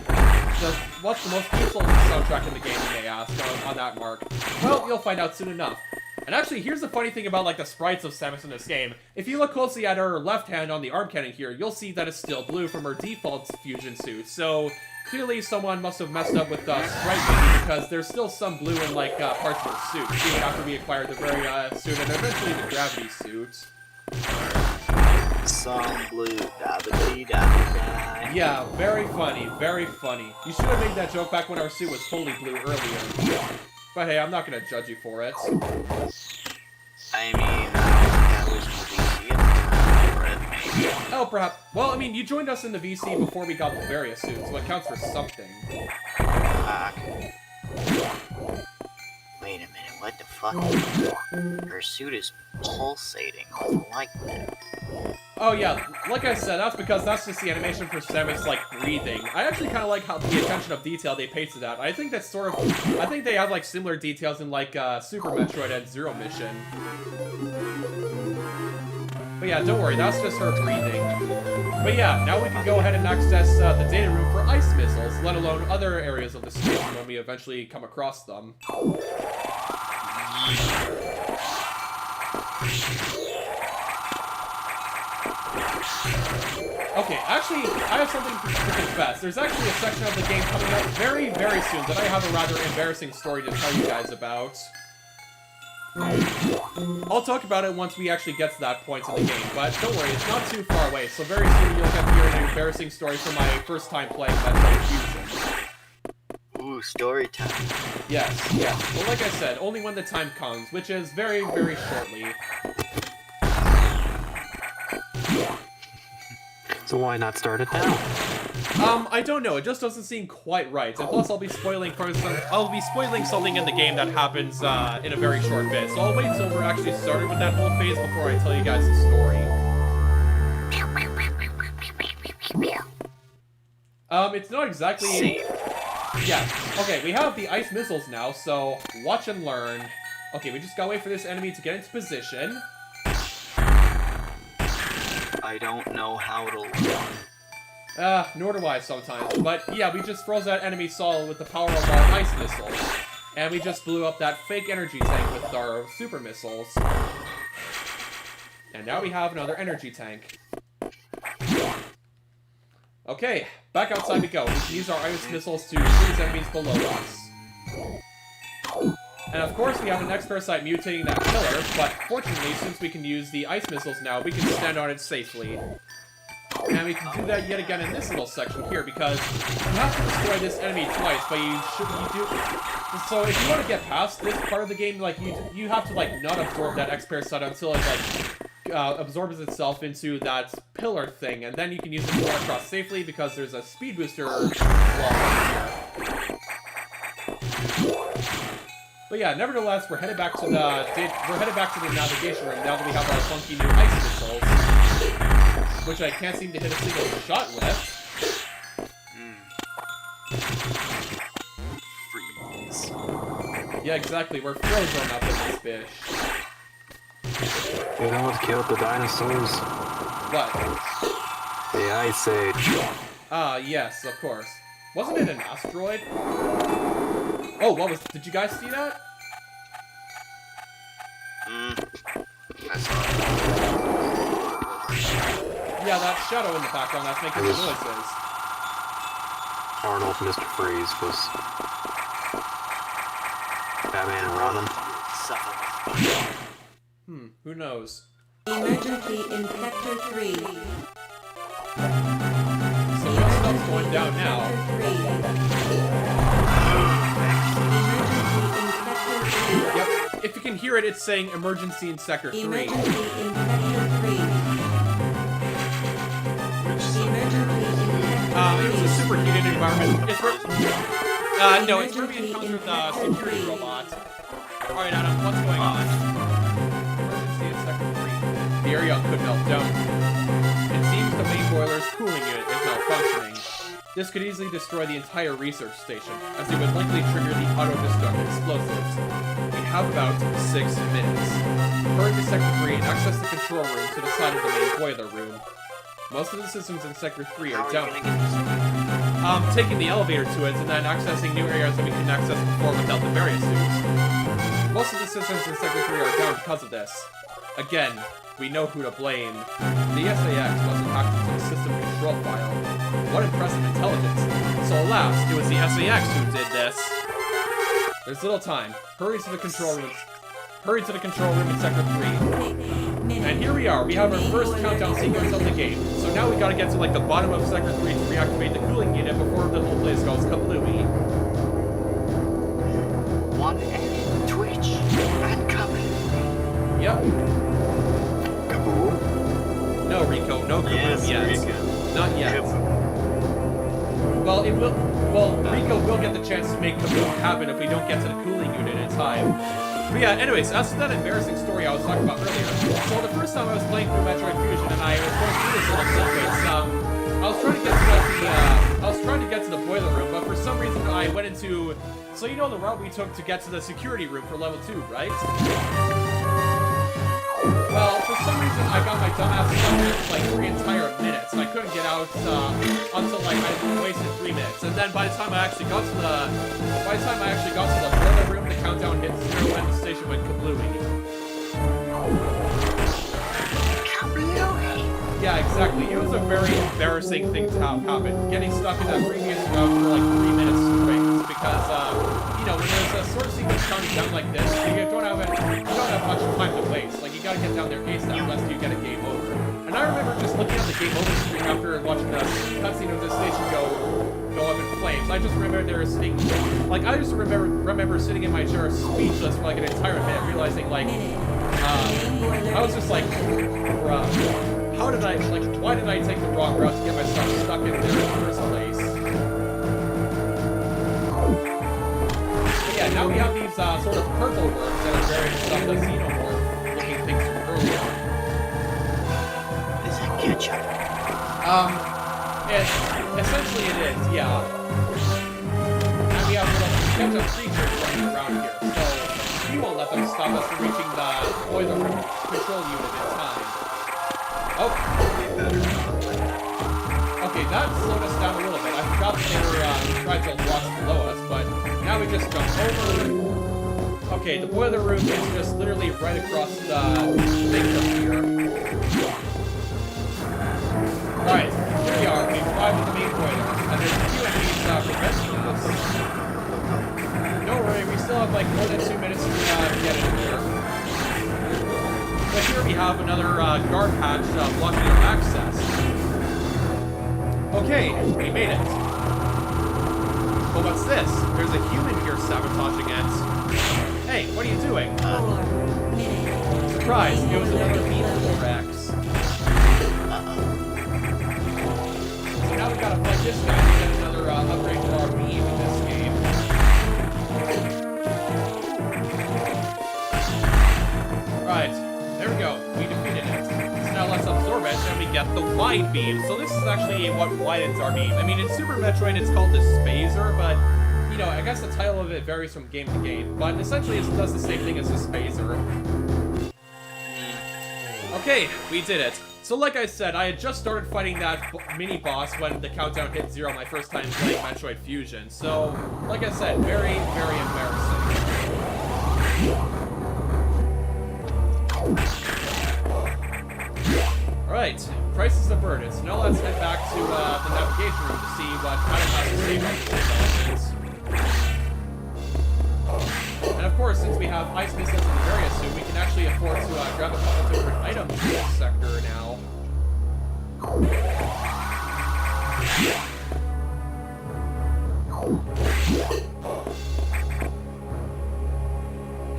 So what's the most peaceful soundtrack in the game, you may ask, on that mark? Well, you'll find out soon enough. And actually, here's the funny thing about like the sprites of Samus in this game. If you look closely at her left hand on the arm cannon here, you'll see that it's still blue from her default fusion suit. So clearly someone must have messed up with sprite making because there's still some blue in like parts of her suit, even after we acquired the very suit and eventually the gravity suit. Some blue, da-ba-dee-da-ba-da. Yeah, very funny, very funny. You should have made that joke back when our suit was fully blue earlier. But hey, I'm not gonna judge you for it. I mean, that was the VC at the time, maybe. Oh, perhaps. Well, I mean, you joined us in the VC before we got the various suits, so it counts for something. Wait a minute, what the fuck? Her suit is pulsating like that. Oh yeah, like I said, that's because that's just the animation for Samus, like, breathing. I actually kind of like how the attention of detail they paid to that. I think that's sort of... I think they have, like, similar details in, like, Super Metroid and Zero Mission. But yeah, don't worry, that's just her breathing. But yeah, now we can go ahead and access the data room for ice missiles, let alone other areas of the station when we eventually come across them. Okay, actually, I have something to confess. There's actually a section of the game coming up very, very soon that I have a rather embarrassing story to tell you guys about. I'll talk about it once we actually get to that point in the game, but don't worry, it's not too far away, so very soon you'll get to hear an embarrassing story from my first time playing Metroid Fusion. Ooh, story time. Yes, yes. Well, like I said, only when the time comes, which is very, very shortly. So why not start it now? I don't know. It just doesn't seem quite right. And plus, I'll be spoiling something in the game that happens in a very short bit. So I'll wait until we're actually started with that whole phase before I tell you guys the story. It's not exactly. Yeah. Okay, we have the ice missiles now. So watch and learn. Okay, we just gotta wait for this enemy to get into position. I don't know how to run. Nor do I sometimes. But yeah, we just froze that enemy solid with the power of our ice missiles. And we just blew up that fake energy tank with our super missiles. And now we have another energy tank. Okay, back outside we go. We can use our ice missiles to freeze enemies below us. And of course we have the next parasite mutating that pillar, but fortunately, since we can use the ice missiles now, we can stand on it safely. And we can do that yet again in this little section here, because you have to destroy this enemy twice, but you do. So if you want to get past this part of the game, like you have to like not absorb that X parasite until it like absorbs itself into that pillar thing, and then you can use it to run across safely because there's a speed booster wall here. But yeah, nevertheless, we're headed back to the navigation room now that we have our funky new ice missiles, which I can't seem to hit a single shot with. Freeze. Yeah, exactly. We're frozen up in this bitch. You know what killed the dinosaurs? What? The Ice Age. Ah, yes, of course. Wasn't it an asteroid? Oh, what was? Did you guys see that? I saw it. Yeah, that shadow in the background that's making the noises. Arnold, Mr. Freeze was Batman and Robin. Who knows? Emergency in Sector 3. So good stuff's going down now. Yep, if you can hear it, it's saying emergency in Sector 3. Emergency in Sector 3. It was a superheated environment. It's where... no, it's where we encountered the security robot. Alright, Adam, what's going on? Emergency in Sector 3. The area could melt down. It seems the main boiler's cooling unit is malfunctioning. This could easily destroy the entire research station, as it would likely trigger the auto-destruct explosives. We have about 6 minutes. Hurry to Sector 3 and access the control room to the side of the main boiler room. Most of the systems in Sector 3 are down. Taking the elevator to it and then accessing new areas that we couldn't access before without the various suits. Most of the systems in Sector 3 are down because of this. Again, we know who to blame. The SAX wasn't hacked into the system control file. What impressive intelligence. So alas, it was the SAX who did this. There's little time. Hurry to the control room. Hurry to the control room in Sector 3. And here we are. We have our first countdown sequence of the game. So now we gotta get to like the bottom of Sector 3 to reactivate the cooling unit before the whole place goes kablooey. One end, Twitch, and coming. Yep. Kaboom? No, Rico. No kaboom yet. Rico. Not yet. Well, it will. Well, Rico will get the chance to make kaboom happen if we don't get to the cooling unit in time. But yeah, anyways, as to that embarrassing story I was talking about earlier. So the first time I was playing through Metroid Fusion and I was going through this little sequence, I was trying to get to the boiler room, but for some reason I went into. So you know the route we took to get to the security room for level 2, right? Well, for some reason I got my dumbass stuck there for like 3 entire minutes, and I couldn't get out until like I wasted 3 minutes. And then by the time I actually got to the boiler room, the countdown hit 0 and the station went kablooey. Yeah, exactly. It was a very embarrassing thing to have happen. Getting stuck in that previous route for like 3 minutes straight. Because, you know, when there's a sort of sequence counting down like this, you don't have much time to waste. Like, you gotta get down there ASAP lest you get a game over. And I remember just looking at the game over screen after watching the cutscene of the station go up in flames. I just remember there was sitting, like, I just remember sitting in my chair speechless for like an entire minute, realizing, like, I was just like, bruh. Why did I take the wrong route to get myself stuck in there in the first place? yeah, now we have these sort of purple worms that are various of the xenomorph looking things from earlier. Is that ketchup? Essentially it is, yeah. And we have little ketchup creatures running around here, so we won't let them stop us from reaching the boiler room control unit in time. Oh. Okay, that slowed us down a little bit. I forgot that there were fragile blocks below us, but now we just jump over. Okay, the boiler room is just literally right across the thing from here. Alright, here we are. We've arrived at the main boiler, and there's a few enemies preventing us. Don't worry, we still have like more than 2 minutes to get in here. But here we have another guard hatch blocking our access. Okay, we made it. Well, what's this? There's a human here sabotaging it. Hey, what are you doing? 4 minutes. Surprise, it was another beam Rex. So now we gotta fight this guy to get another upgrade for our beam in this game. Right, there we go. We defeated it. So now let's absorb it and we get the wide beam. So this is actually what widens our beam. I mean, in Super Metroid it's called the Spazer, but you know, I guess the title of it varies from game to game, but essentially it does the same thing as the Spazer. Okay, we did it. So like I said, I had just started fighting that mini-boss when the countdown hit 0 my first time playing Metroid Fusion. So, like I said, very, very embarrassing. Alright, crisis averted. So now let's head back to the navigation room to see what Adam has to say about the developments. And of course, since we have ice missiles in the area soon, we can actually afford to grab a couple different items in this sector now.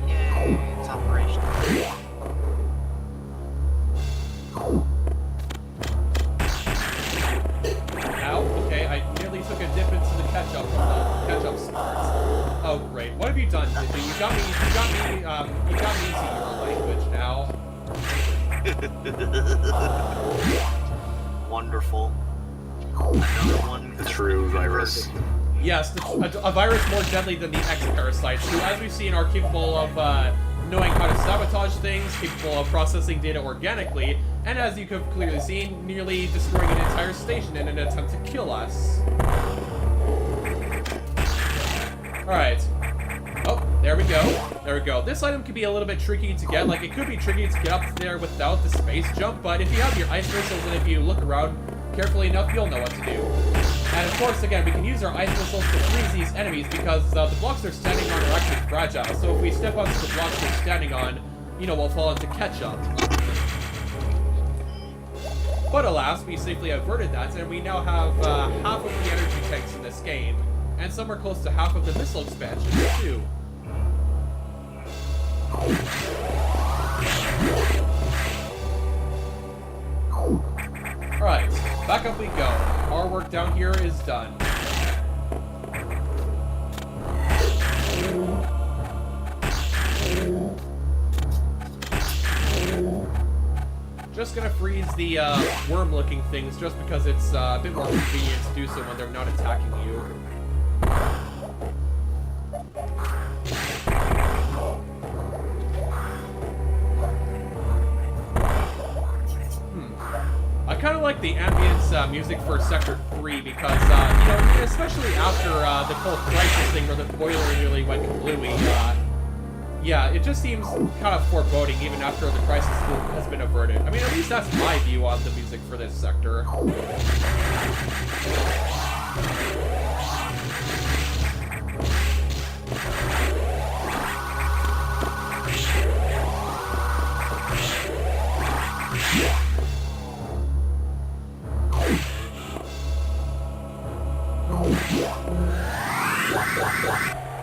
Yay, it's operational. Ow, okay, I nearly took a dip into the ketchup spots. Oh great, what have you done, Disney? You got me into your language now. Wonderful. Another one. The true virus. Yes, a virus more deadly than the X-parasites, who, as we've seen, are capable of knowing how to sabotage things, capable of processing data organically, and as you could clearly see, nearly destroying an entire station in an attempt to kill us. Alright. Oh, there we go. There we go. This item could be a little bit tricky to get. Like, it could be tricky to get up there without the space jump, but if you have your ice missiles and if you look around carefully enough, you'll know what to do. And of course, again, we can use our ice missiles to freeze these enemies because the blocks they're standing on are actually fragile. So if we step onto the blocks they're standing on, you know, we'll fall into ketchup. But alas, we safely averted that, and we now have half of the energy tanks in this game, and somewhere close to half of the missile expansion, too. Alright, back up we go. Our work down here is done. Just gonna freeze the worm-looking things just because it's a bit more convenient to do so when they're not attacking you. I kind of like the ambience music for Sector 3 because, you know, especially after the whole crisis thing where the boiler nearly went kablooey, yeah, it just seems kind of foreboding even after the crisis has been averted. I mean, at least that's my view on the music for this sector.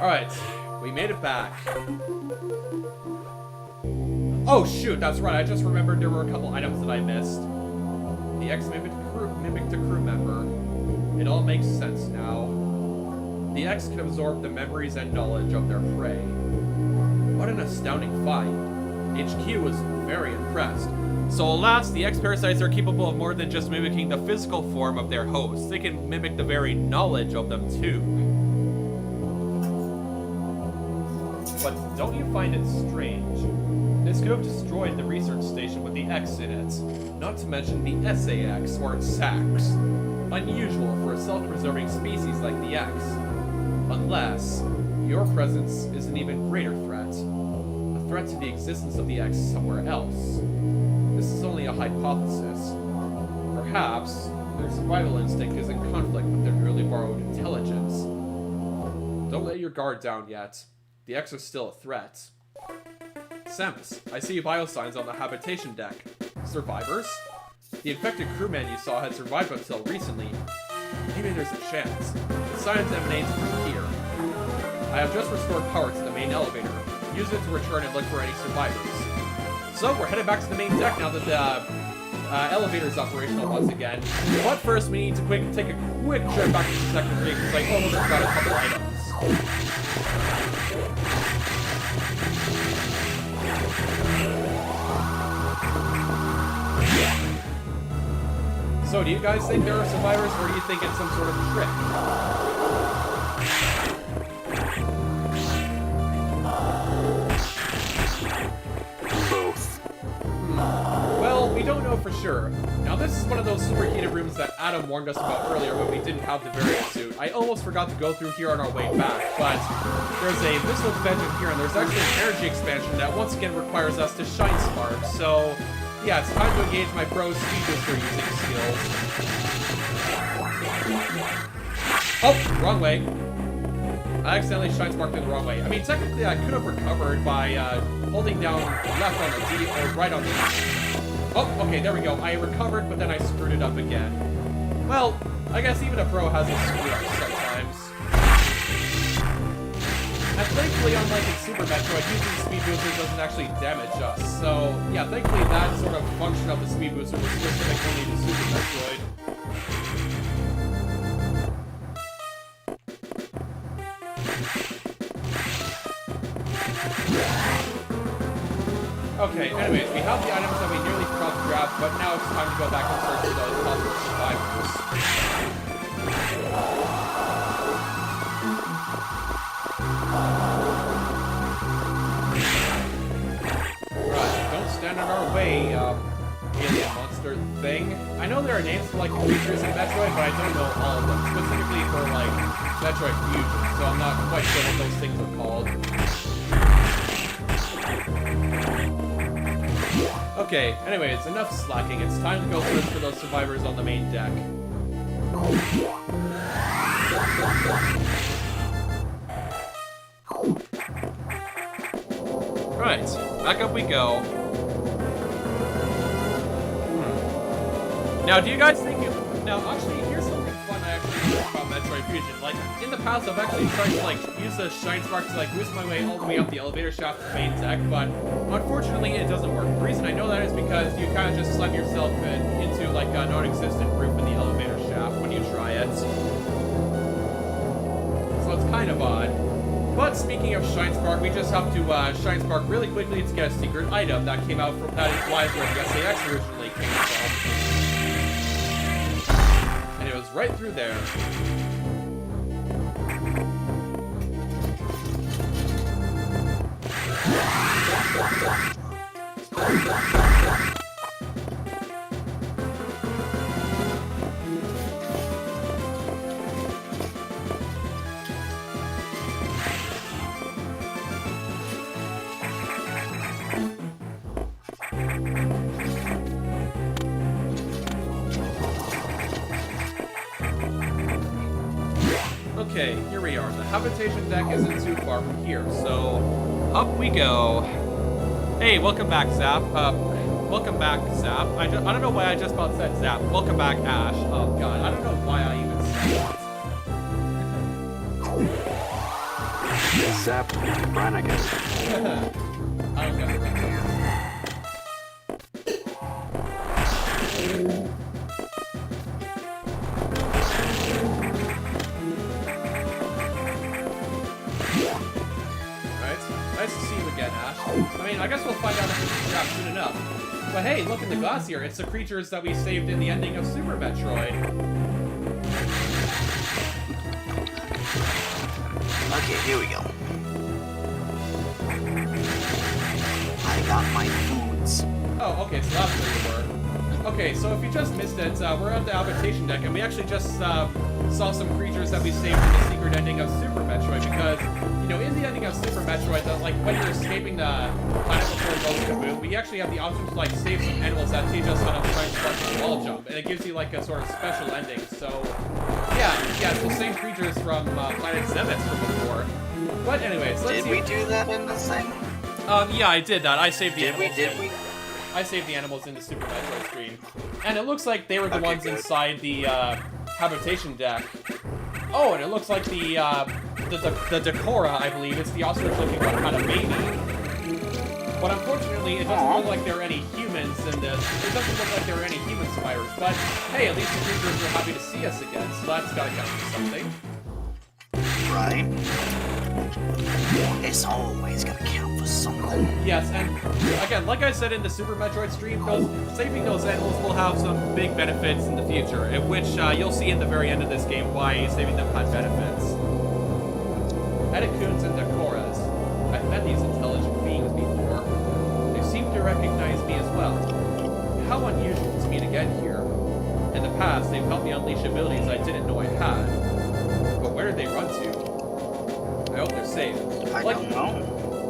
Alright, we made it back. Oh shoot, that's right, I just remembered there were a couple items that I missed. The X mimicked a crew member. It all makes sense now. the X can absorb the memories and knowledge of their prey. What an astounding find. HQ was very impressed. So alas, the X parasites are capable of more than just mimicking the physical form of their hosts. They can mimic the very knowledge of them too. But don't you find it strange? This could have destroyed the research station with the X in it, not to mention the SAX, or SAX. Unusual for a self-preserving species like the X. Unless your presence is an even greater threat. A threat to the existence of the X somewhere else. This is only a hypothesis. Perhaps their survival instinct is in conflict with their newly borrowed intelligence. Don't let your guard down yet. The X are still a threat. Samus, I see biosigns on the habitation deck. Survivors? The infected crewman you saw had survived until recently. Maybe there's a chance. The science emanates from here. I have just restored power to the main elevator. Use it to return and look for any survivors. So, we're headed back to the main deck now that the elevator is operational once again. But first, we need to take a quick trip back to the second ring because I almost forgot a couple items. So, do you guys think there are survivors, or do you think it's some sort of trick? Both. Well, we don't know for sure. Now, this is one of those superheated rooms that Adam warned us about earlier when we didn't have the variant suit. I almost forgot to go through here on our way back, but there's a missile expansion here, and there's actually an energy expansion that once again requires us to shine spark, so yeah, it's time to engage my pro speed booster using skills. Oh, wrong way. I accidentally shine sparked in the wrong way. I mean, technically I could have recovered by holding down left on the D or right on the D. Oh, okay, there we go. I recovered, but then I screwed it up again. Well, I guess even a pro has a screw up sometimes. And thankfully, unlike in Super Metroid, using speed boosters doesn't actually damage us. So, yeah, thankfully that sort of function of the speed booster was specific only to Super Metroid. Okay, anyways, we have the items that we nearly forgot to grab, but now it's time to go back and search for those possible survivors. Right, don't stand in our way, alien monster thing. I know there are names for, like, creatures in Metroid, but I don't know all of them, specifically for, like, Metroid Fusion, so I'm not quite sure what those things are called. Okay, anyways, enough slacking. It's time to go search for those survivors on the main deck. Right, back up we go. Now, do you guys think now, actually, here's something fun I actually learned about Metroid Fusion. Like, in the past, I've actually tried to, like, use the Shine Spark to, like, boost my way all the way up the elevator shaft to the main deck, but unfortunately, it doesn't work. The reason I know that is because you kind of just slam yourself into, like, a non-existent roof in the elevator shaft when you try it. So it's kind of odd. But speaking of Shine Spark, we just have to Shine Spark really quickly to get a secret item that came out from that implies where the SAX originally came from. And it was right through there. Okay, here we are. The habitation deck isn't too far from here, so up we go. Hey, welcome back, Zap. Welcome back, Zap. I don't know why I just about said Zap. Welcome back, Ash. Oh god, I don't know why I even said that. Zap Brannigan. I don't get it. Nice to see you again, Ash. I mean, I guess we'll find out if this is trapped soon enough. But hey, look in the glass here. It's the creatures that we saved in the ending of Super Metroid. Okay, here we go. I got my foods. Oh, okay, so that's where you were. Okay, so if you just missed it, we're at the habitation deck, and we actually just saw some creatures that we saved in the secret ending of Super Metroid, because, you know, in the ending of Super Metroid, like, when you're escaping the planet before it goes kaboom, we actually have the option to, like, save some animals that teach us how to try and start the wall jump, and it gives you, like, a sort of special ending, so, yeah, it's the same creatures from Planet Zemex from before. But anyways, let's see. Did we do that in the thing? Yeah, I did that. I saved the Did we? animals. I saved the animals in the Super Metroid screen. And it looks like they were the ones good. inside the habitation deck. Oh, and it looks like the Decora, I believe. It's the ostrich looking one kind of baby. But unfortunately, it doesn't look like there are any humans in this. It doesn't look like there are any human spiders. But hey, at least the creatures are happy to see us again, so that's gotta count for something. Right. It's always gonna count for something. Yes, and again, like I said in the Super Metroid stream, saving those animals will have some big benefits in the future, in which you'll see in the very end of this game why saving them had benefits. Eticoons and Decoras. I've met these intelligent beings before. They seem to recognize me as well. How unusual to meet again here. In the past, they've helped me unleash abilities I didn't know I had. But where did they run to? I hope they're safe. I don't know.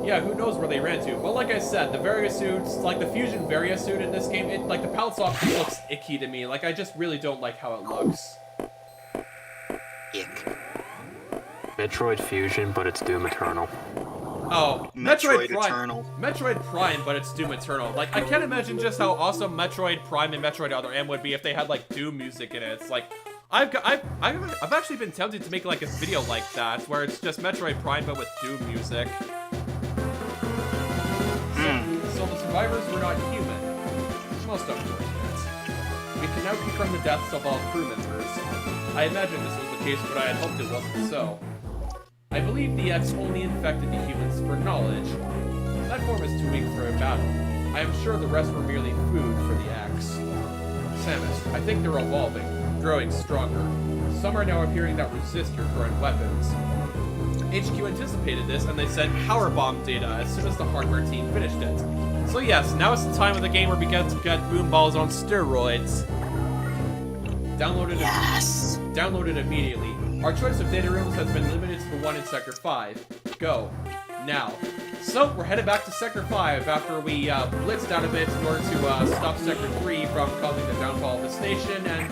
Yeah, who knows where they ran to. But like I said, the Variasuits, like the Fusion Variasuit in this game, like the Pounce Off looks icky to me. Like, I just really don't like how it looks. Ick. Metroid Fusion, but it's Doom Eternal. Oh, Metroid Prime. Eternal. Metroid Prime, but it's Doom Eternal. Like, I can't imagine just how awesome Metroid Prime and Metroid Other M would be if they had, like, Doom music in it. It's like, I've actually been tempted to make, like, a video like that, where it's just Metroid Prime, but with Doom music. So the survivors were not human. Most unfortunate. We can now confirm the deaths of all crew members. I imagined this was the case, but I had hoped it wasn't so. I believe the X only infected the humans for knowledge. That form is too weak for a battle. I am sure the rest were merely food for the X. Samus, I think they're evolving, growing stronger. Some are now appearing that resist your current weapons. HQ anticipated this, and they sent power bomb data as soon as the hardware team finished it. So yes, now it's the time of the game where we get to get boom balls on steroids. Downloaded immediately. Our choice of data rooms has been limited to the one in Sector 5. Go. Now. So, we're headed back to Sector 5 after we blitzed out of it in order to stop Sector 3 from causing the downfall of the station and,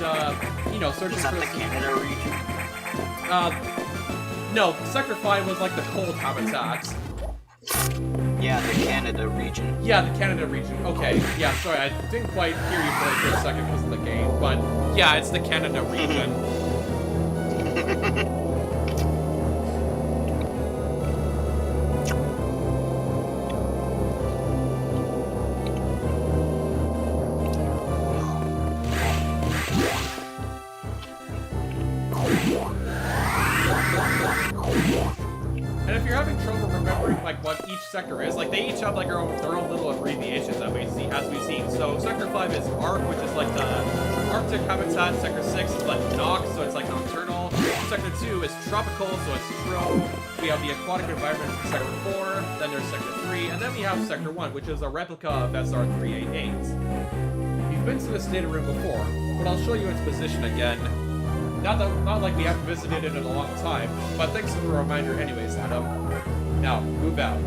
you know, searching Is that for the Canada region? No, Sector 5 was like the cold habitat. Yeah, the Canada region. Yeah, the Canada region. Okay, yeah, sorry, I didn't quite hear you for a second because of the game, but yeah, it's the Canada region. And if you're having trouble remembering like what each sector is, like they each have like their own little abbreviations that we see as we've seen. So Sector 5 is Arc, which is like the Arctic habitat. Sector 6 is like Nox, so it's like nocturnal. Sector 2 is tropical, so it's Tro. We have the aquatic environment in Sector 4, then there's Sector 3, and then we have Sector 1, which is a replica of SR388. You've been to this data room before, but I'll show you its position again. Not like we haven't visited it in a long time, but thanks for the reminder anyways, Adam. Now, move out.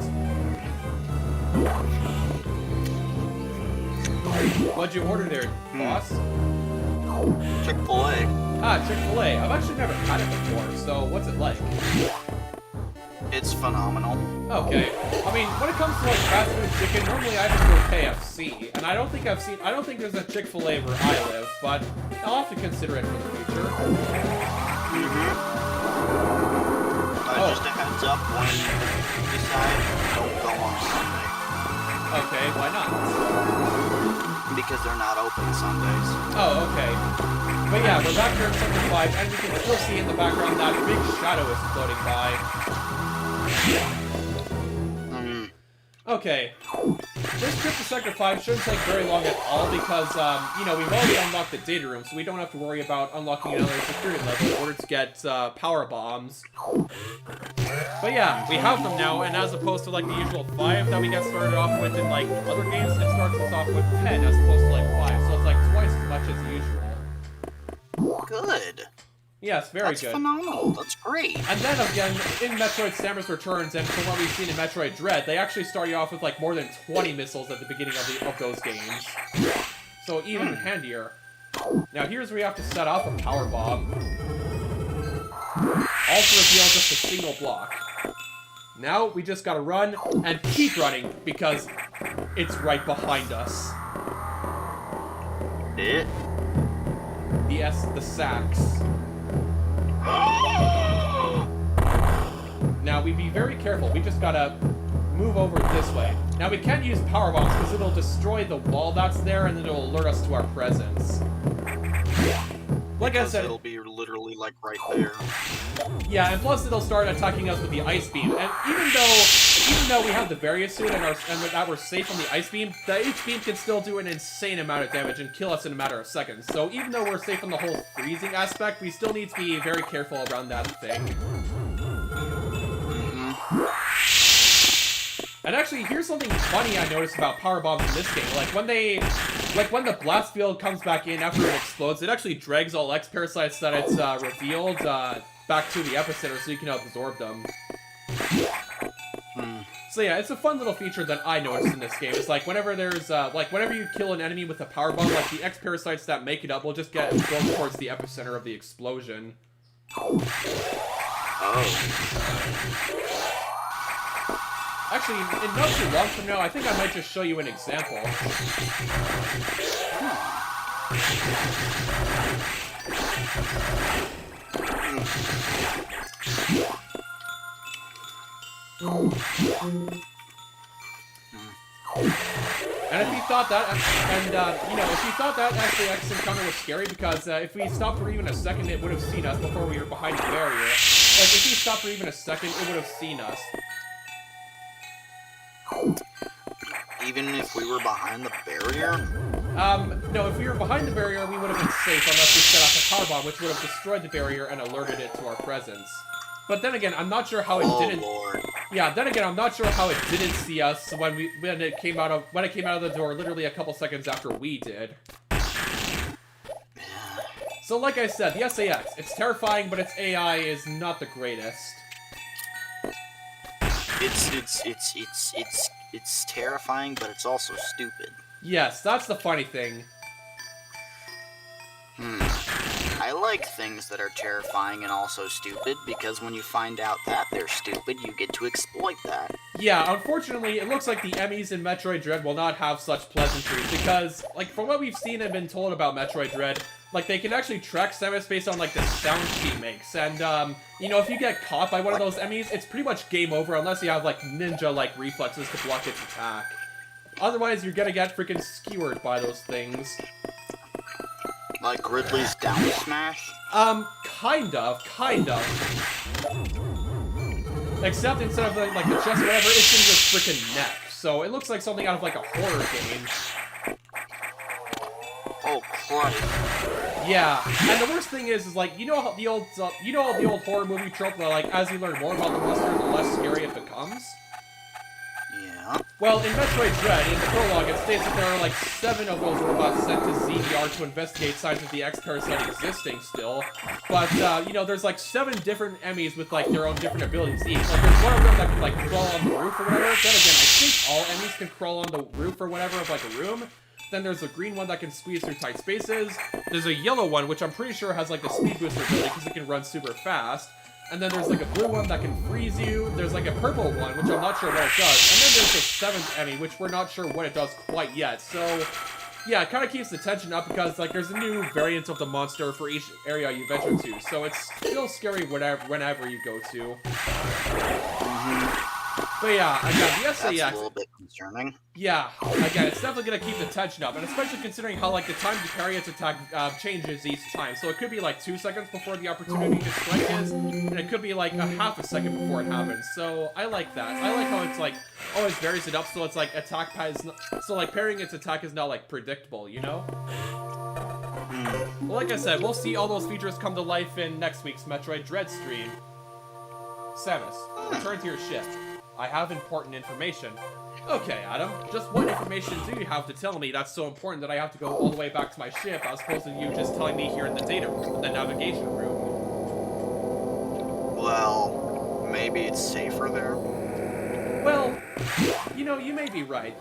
What'd you order there, boss? Chick-fil-A. Ah, Chick-fil-A. I've actually never had it before, so what's it like? It's phenomenal. Okay. I mean, when it comes to like fast food chicken, normally I just go KFC, and I don't think there's a Chick-fil-A where I live, but I'll have to consider it for the future. Just a heads up when you decide, don't go on Sunday. Okay, why not? Because they're not open Sundays. Oh, okay. But yeah, we're back here in Sector 5, and we can still see in the background that big shadow is floating by. Okay. This trip to Sector 5 shouldn't take very long at all because, you know, we've already unlocked the data room, so we don't have to worry about unlocking another security level in order to get, power bombs. But yeah, we have them now, and as opposed to, like, the usual 5 that we get started off with in, like, other games, it starts us off with 10 as opposed to, like, 5, so it's, like, twice as much as usual. Good. Yes, very That's good. phenomenal. That's great. And then again, in Metroid Samus Returns, and from what we've seen in Metroid Dread, they actually start you off with like more than 20 missiles at the beginning of those games. So even handier. Now here's where you have to set off a power bomb. All to reveal just a single block. Now we just gotta run and keep running because it's right behind us. It? The sacks. Now, we be very careful. We just gotta move over this way. Now, we can't use power bombs because it'll destroy the wall that's there and then it'll alert us to our presence. Like I said, it'll be literally like right there. Yeah, and plus it'll start attacking us with the ice beam. And even though we have the barrier suit and that we're safe from the ice beam, the ice beam can still do an insane amount of damage and kill us in a matter of seconds. So even though we're safe from the whole freezing aspect, we still need to be very careful around that thing. And actually, here's something funny I noticed about power bombs in this game. Like when the blast field comes back in after it explodes, it actually drags all X parasites that it's revealed back to the epicenter so you can absorb them. So yeah, it's a fun little feature that I noticed in this game. It's like whenever there's whenever you kill an enemy with a power bomb, like the X parasites that make it up will just get absorbed towards the epicenter of the explosion. Oh. Actually, in not too long from now, I think I might just show you an example. And if you thought that, you know, if you thought that actually X encounter was scary because if we stopped for even a second, it would have seen us before we were behind the barrier. Like, if we stopped for even a second, it would have seen us. Even if we were behind the barrier? No, if we were behind the barrier, we would have been safe unless we set off a power bomb, which would have destroyed the barrier and alerted it to our presence. But then again, I'm not sure how it didn't. Lord. Yeah, then again, I'm not sure how it didn't see us when it came out of the door, literally a couple seconds after we did. So, like I said, the SAX, it's terrifying, but its AI is not the greatest. It's terrifying, but it's also stupid. Yes, that's the funny thing. I like things that are terrifying and also stupid, because when you find out that they're stupid, you get to exploit that. Yeah, unfortunately, it looks like the Emmys in Metroid Dread will not have such pleasantries, because, like, from what we've seen and been told about Metroid Dread, like, they can actually track Samus based on, like, the sound she makes, and, you know, if you get caught by one of those Emmys, it's pretty much game over unless you have, like, ninja-like reflexes to block its attack. Otherwise, you're gonna get freaking skewered by those things. Like Ridley's down smash? Kind of. Except instead of, like, the chest or whatever, it's in your freaking neck. So it looks like something out of, like, a horror game. Oh, Christ. Yeah, and the worst thing is like, you know how the old horror movie trope where, like, as you learn more about the monster, the less scary it becomes? Yeah. Well, in Metroid Dread, in the prologue, it states that there are, like, 7 of those robots sent to ZDR to investigate signs of the X-Parasite existing still. But, you know, there's, like, 7 different Emmys with, like, their own different abilities each. Like, there's one of them that can, like, crawl on the roof or whatever. Then again, I think all Emmys can crawl on the roof or whatever of, like, a room. Then there's a green one that can squeeze through tight spaces. There's a yellow one, which I'm pretty sure has, like, the speed booster ability because it can run super fast. And then there's, like, a blue one that can freeze you. There's, like, a purple one, which I'm not sure what it does. And then there's the 7th Emmy, which we're not sure what it does quite yet. So, yeah, it kind of keeps the tension up because, like, there's a new variant of the monster for each area you venture to. So it's still scary whenever you go to. But yeah, again, the SAX... That's a little bit concerning. returning. Yeah, again, it's definitely gonna keep the tension up, and especially considering how like the time to carry its attack changes each time. So it could be like 2 seconds before the opportunity to strike is, and it could be like a half a second before it happens. So I like that. I like how it's like always varies it up, so it's like attack pad is not, so like parrying its attack is now like predictable, you know? Well, like I said, we'll see all those features come to life in next week's Metroid Dread stream. Samus, return to your ship. I have important information. Okay, Adam, just what information do you have to tell me that's so important that I have to go all the way back to my ship as opposed to you just telling me here in the data room, the navigation room? Well, maybe it's safer there. Well, you know, you may be right,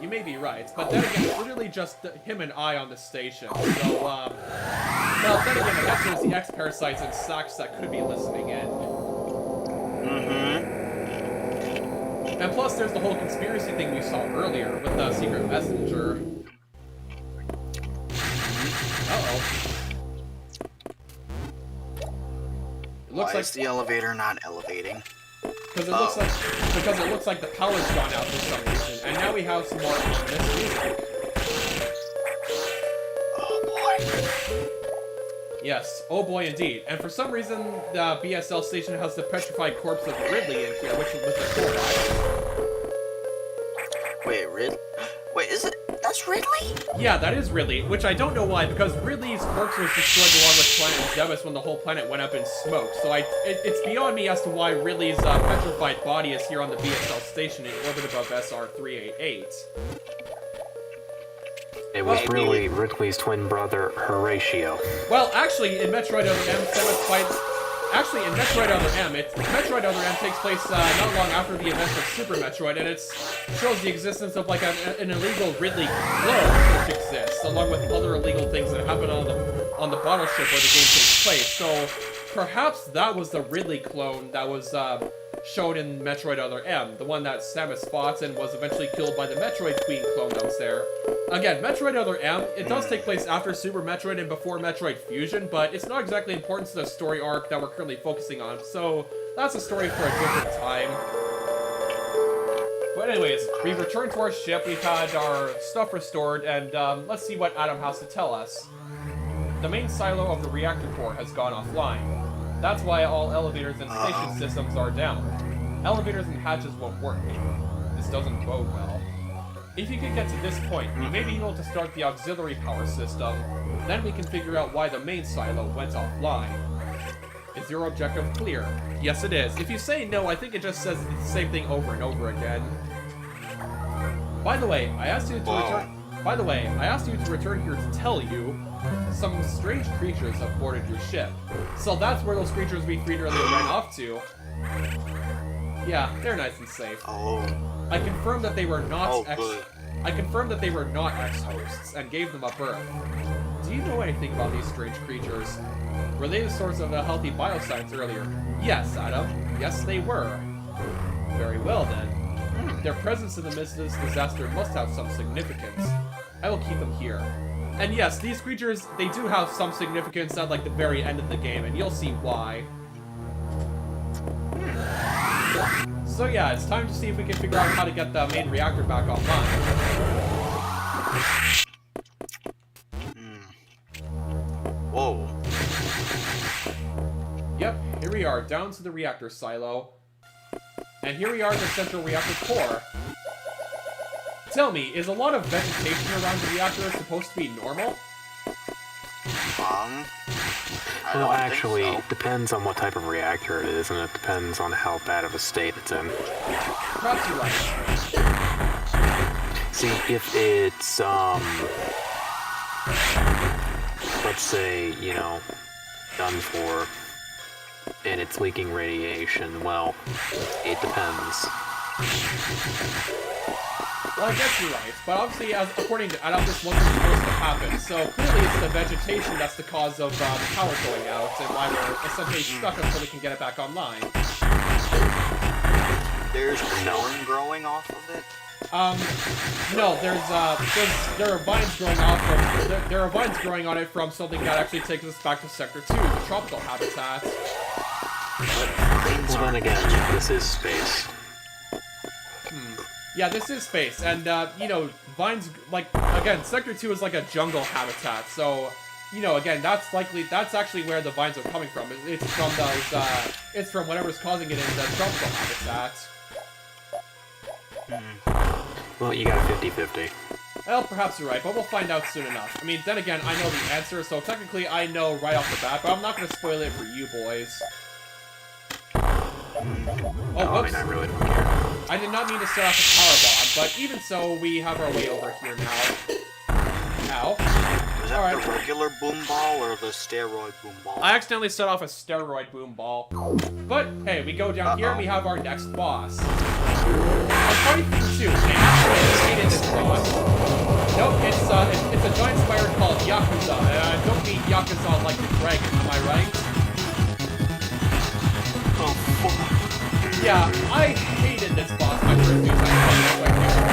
but then again, it's literally just him and I on the station, so, well, then again, I guess there's the X-Parasites and Sax that could be listening in. And plus, there's the whole conspiracy thing we saw earlier with the secret messenger. Uh-oh. It looks Why is the elevator not elevating? Because it looks like the power's gone out for some reason, and now we have some more ominous music. Oh boy. Yes, oh boy indeed. And for some reason, the Bsl station has the petrified corpse of Ridley in here, which is with the cool eyes. Wait, is it? That's Ridley? Yeah, that is Ridley, which I don't know why, because Ridley's corpse was destroyed along with Planet Zebus when the whole planet went up in smoke, so it's beyond me as to why Ridley's petrified body is here on the Bsl station in orbit above SR388. It was really Ridley's twin brother, Horatio. Well, actually, in Metroid Other M, Samus fights... Actually, in Metroid Other M, Metroid Other M takes place not long after the events of Super Metroid, and it shows the existence of like an illegal Ridley clone which exists, along with other illegal things that happen on the bottle ship where the game takes place. So perhaps that was the Ridley clone that was shown in Metroid Other M, the one that Samus fought and was eventually killed by the Metroid Queen clone that was there. Again, Metroid Other M, it does take place after Super Metroid and before Metroid Fusion, but it's not exactly important to the story arc that we're currently focusing on, so that's a story for a different time. But anyways, we've returned to our ship, we've had our stuff restored, and let's see what Adam has to tell us. The main silo of the reactor core has gone offline. That's why all elevators and station systems are down. Elevators and hatches won't work. This doesn't bode well. If you can get to this point, you may be able to start the auxiliary power system. Then we can figure out why the main silo went offline. Is your objective clear? Yes, it is. If you say no, I think it just says the same thing over and over again. By the way, I asked you to return here to tell you some strange creatures have boarded your ship. So that's where those creatures we freed earlier ran off to. Yeah, they're nice and safe. Oh. I confirmed that they were not good. ex-hosts and gave them a birth. Do you know anything about these strange creatures? Were they the source of a healthy bioscience earlier? Yes, Adam. Yes, they were. Very well then. Their presence in the midst of this disaster must have some significance. I will keep them here. And yes, these creatures, they do have some significance at like the very end of the game, and you'll see why. So yeah, it's time to see if we can figure out how to get the main reactor back online. Whoa. Yep, here we are, down to the reactor silo. And here we are in the central reactor core. Tell me, is a lot of vegetation around the reactor supposed to be normal? Well, actually, it depends on what type of reactor it is, and it depends on how bad of a state it's in. Perhaps you're right. See, if it's, let's say, you know, done for, and it's leaking radiation, well, it depends. Well, I guess you're right, but obviously, according to Adam, this wasn't supposed to happen, so clearly it's the vegetation that's the cause of the power going out, and why we're essentially stuck until we can get it back online. There's corn growing off of it? No, there are vines growing on it from something that actually takes us back to Sector 2, the tropical habitat. Well, then again, this is space. Yeah, this is space, and, you know, vines, like, again, Sector 2 is like a jungle habitat, so, you know, again, that's actually where the vines are coming from. It's from those, it's from whatever's causing it in the tropical habitat. Well, you got a 50-50. Well, perhaps you're right, but we'll find out soon enough. I mean, then again, I know the answer, so technically I know right off the bat, but I'm not going to spoil it for you boys. Oh, whoops. I mean, I really don't care. I did not mean to set off a power bomb, but even so, we have our way over here now. Ow. Was that the regular boom ball or the steroid boom ball? I accidentally set off a steroid boom ball. But, hey, we go down here and we have our next boss. A funny thing too, I actually hated this boss. Nope, it's a giant spider called Yakuza, and I don't mean Yakuza like the dragon, am I right? Oh, fuck. Yeah, I hated this boss my first few times I played Metroid Fusion.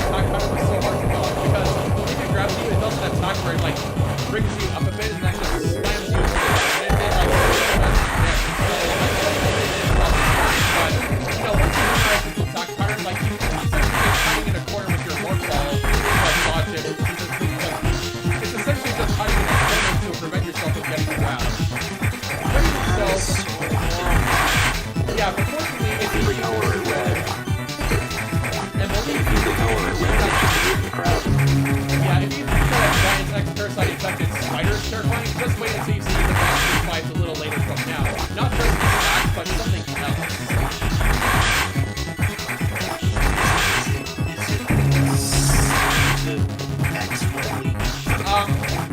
Attack pattern was so hard to dodge because if it grabs you, it does an attack where it like brings you up a bit and then just slams you into the ground. And it did like but you know, once you memorize this attack pattern, like you essentially just hiding in a corner with your morph ball to dodge it. It's essentially just hiding in a corner to prevent yourself from getting grabbed. But even so, yeah, but fortunately, if you use it red, and believe me, yeah, if you think that giant parasite infected spiders terrifying, just wait until you see the boss fights a little later from now. Not just the attack, but something else.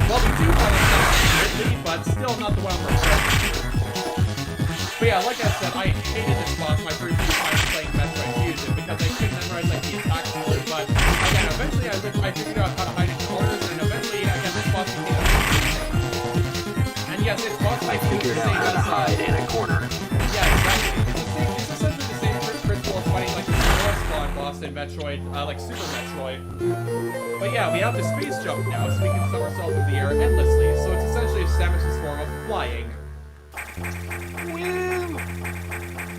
Well, we do call it Ridley, but still not the one I'm referring to. But yeah, like I said, I hated this boss my first few times playing Metroid Fusion because I couldn't memorize like the attack power, but again, eventually I figured out how to hide in corners, and eventually, again, this boss became a and yes, it's boss fight is the same as hide in a corner. Yeah, exactly. It's essentially the same principle as fighting like the Star Spawn boss in Metroid, like Super Metroid. But yeah, we have the space jump now, so we can somersault through the air endlessly. So it's essentially Samus' form of flying.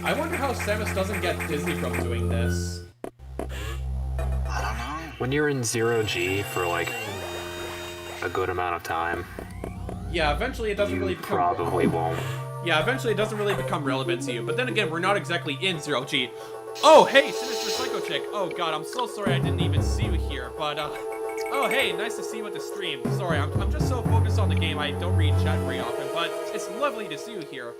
I wonder how Samus doesn't get dizzy from doing this. I don't know. When you're in 0G for like a good amount of time, yeah, eventually it doesn't really become probably won't. Yeah, eventually it doesn't really become relevant to you. But then again, we're not exactly in 0G. Oh, hey, Sinister Psycho Chick. Oh god, I'm so sorry I didn't even see you here. But oh hey, nice to see you at the stream. Sorry, I'm just so focused on the game I don't read chat very often. But it's lovely to see you here.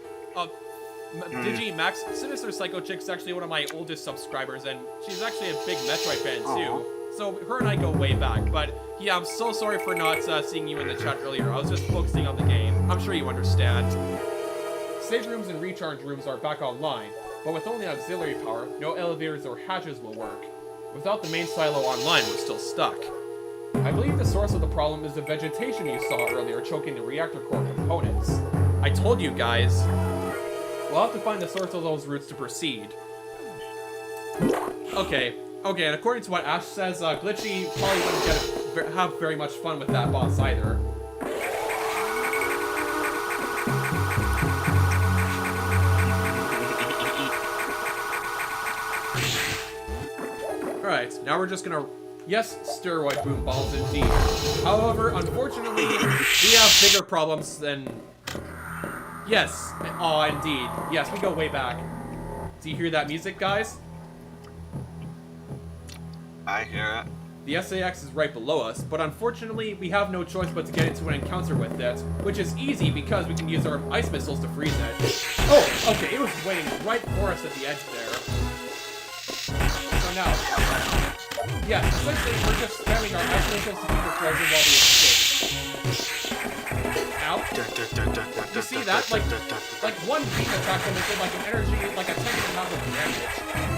Digi Max, Sinister Psycho Chick's actually one of my oldest subscribers, and she's actually a big Metroid fan too. So her and I go way back. But yeah, I'm so sorry for not seeing you in the chat earlier. I was just focusing on the game. I'm sure you understand. Save rooms and recharge rooms are back online, but with only auxiliary power, no elevators or hatches will work. Without the main silo online, we're still stuck. I believe the source of the problem is the vegetation you saw earlier choking the reactor core components. I told you guys. We'll have to find the source of those roots to proceed. Okay, and according to what Ash says, Glitchy probably wouldn't have very much fun with that boss either. Alright, now we're just gonna... Yes, steroid boom balls indeed. However, unfortunately, we have bigger problems than... Yes, oh indeed. Yes, we go way back. Do you hear that music, guys? I hear it. The SAX is right below us, but unfortunately, we have no choice but to get into an encounter with it, which is easy because we can use our ice missiles to freeze it. Oh, okay, it was waiting right for us at the edge there. So now, yeah, essentially we're just spamming our ice missiles to keep it frozen while we escape. Ow. You see that? Like one beam attack them is like an energy, like a 10 amount of damage.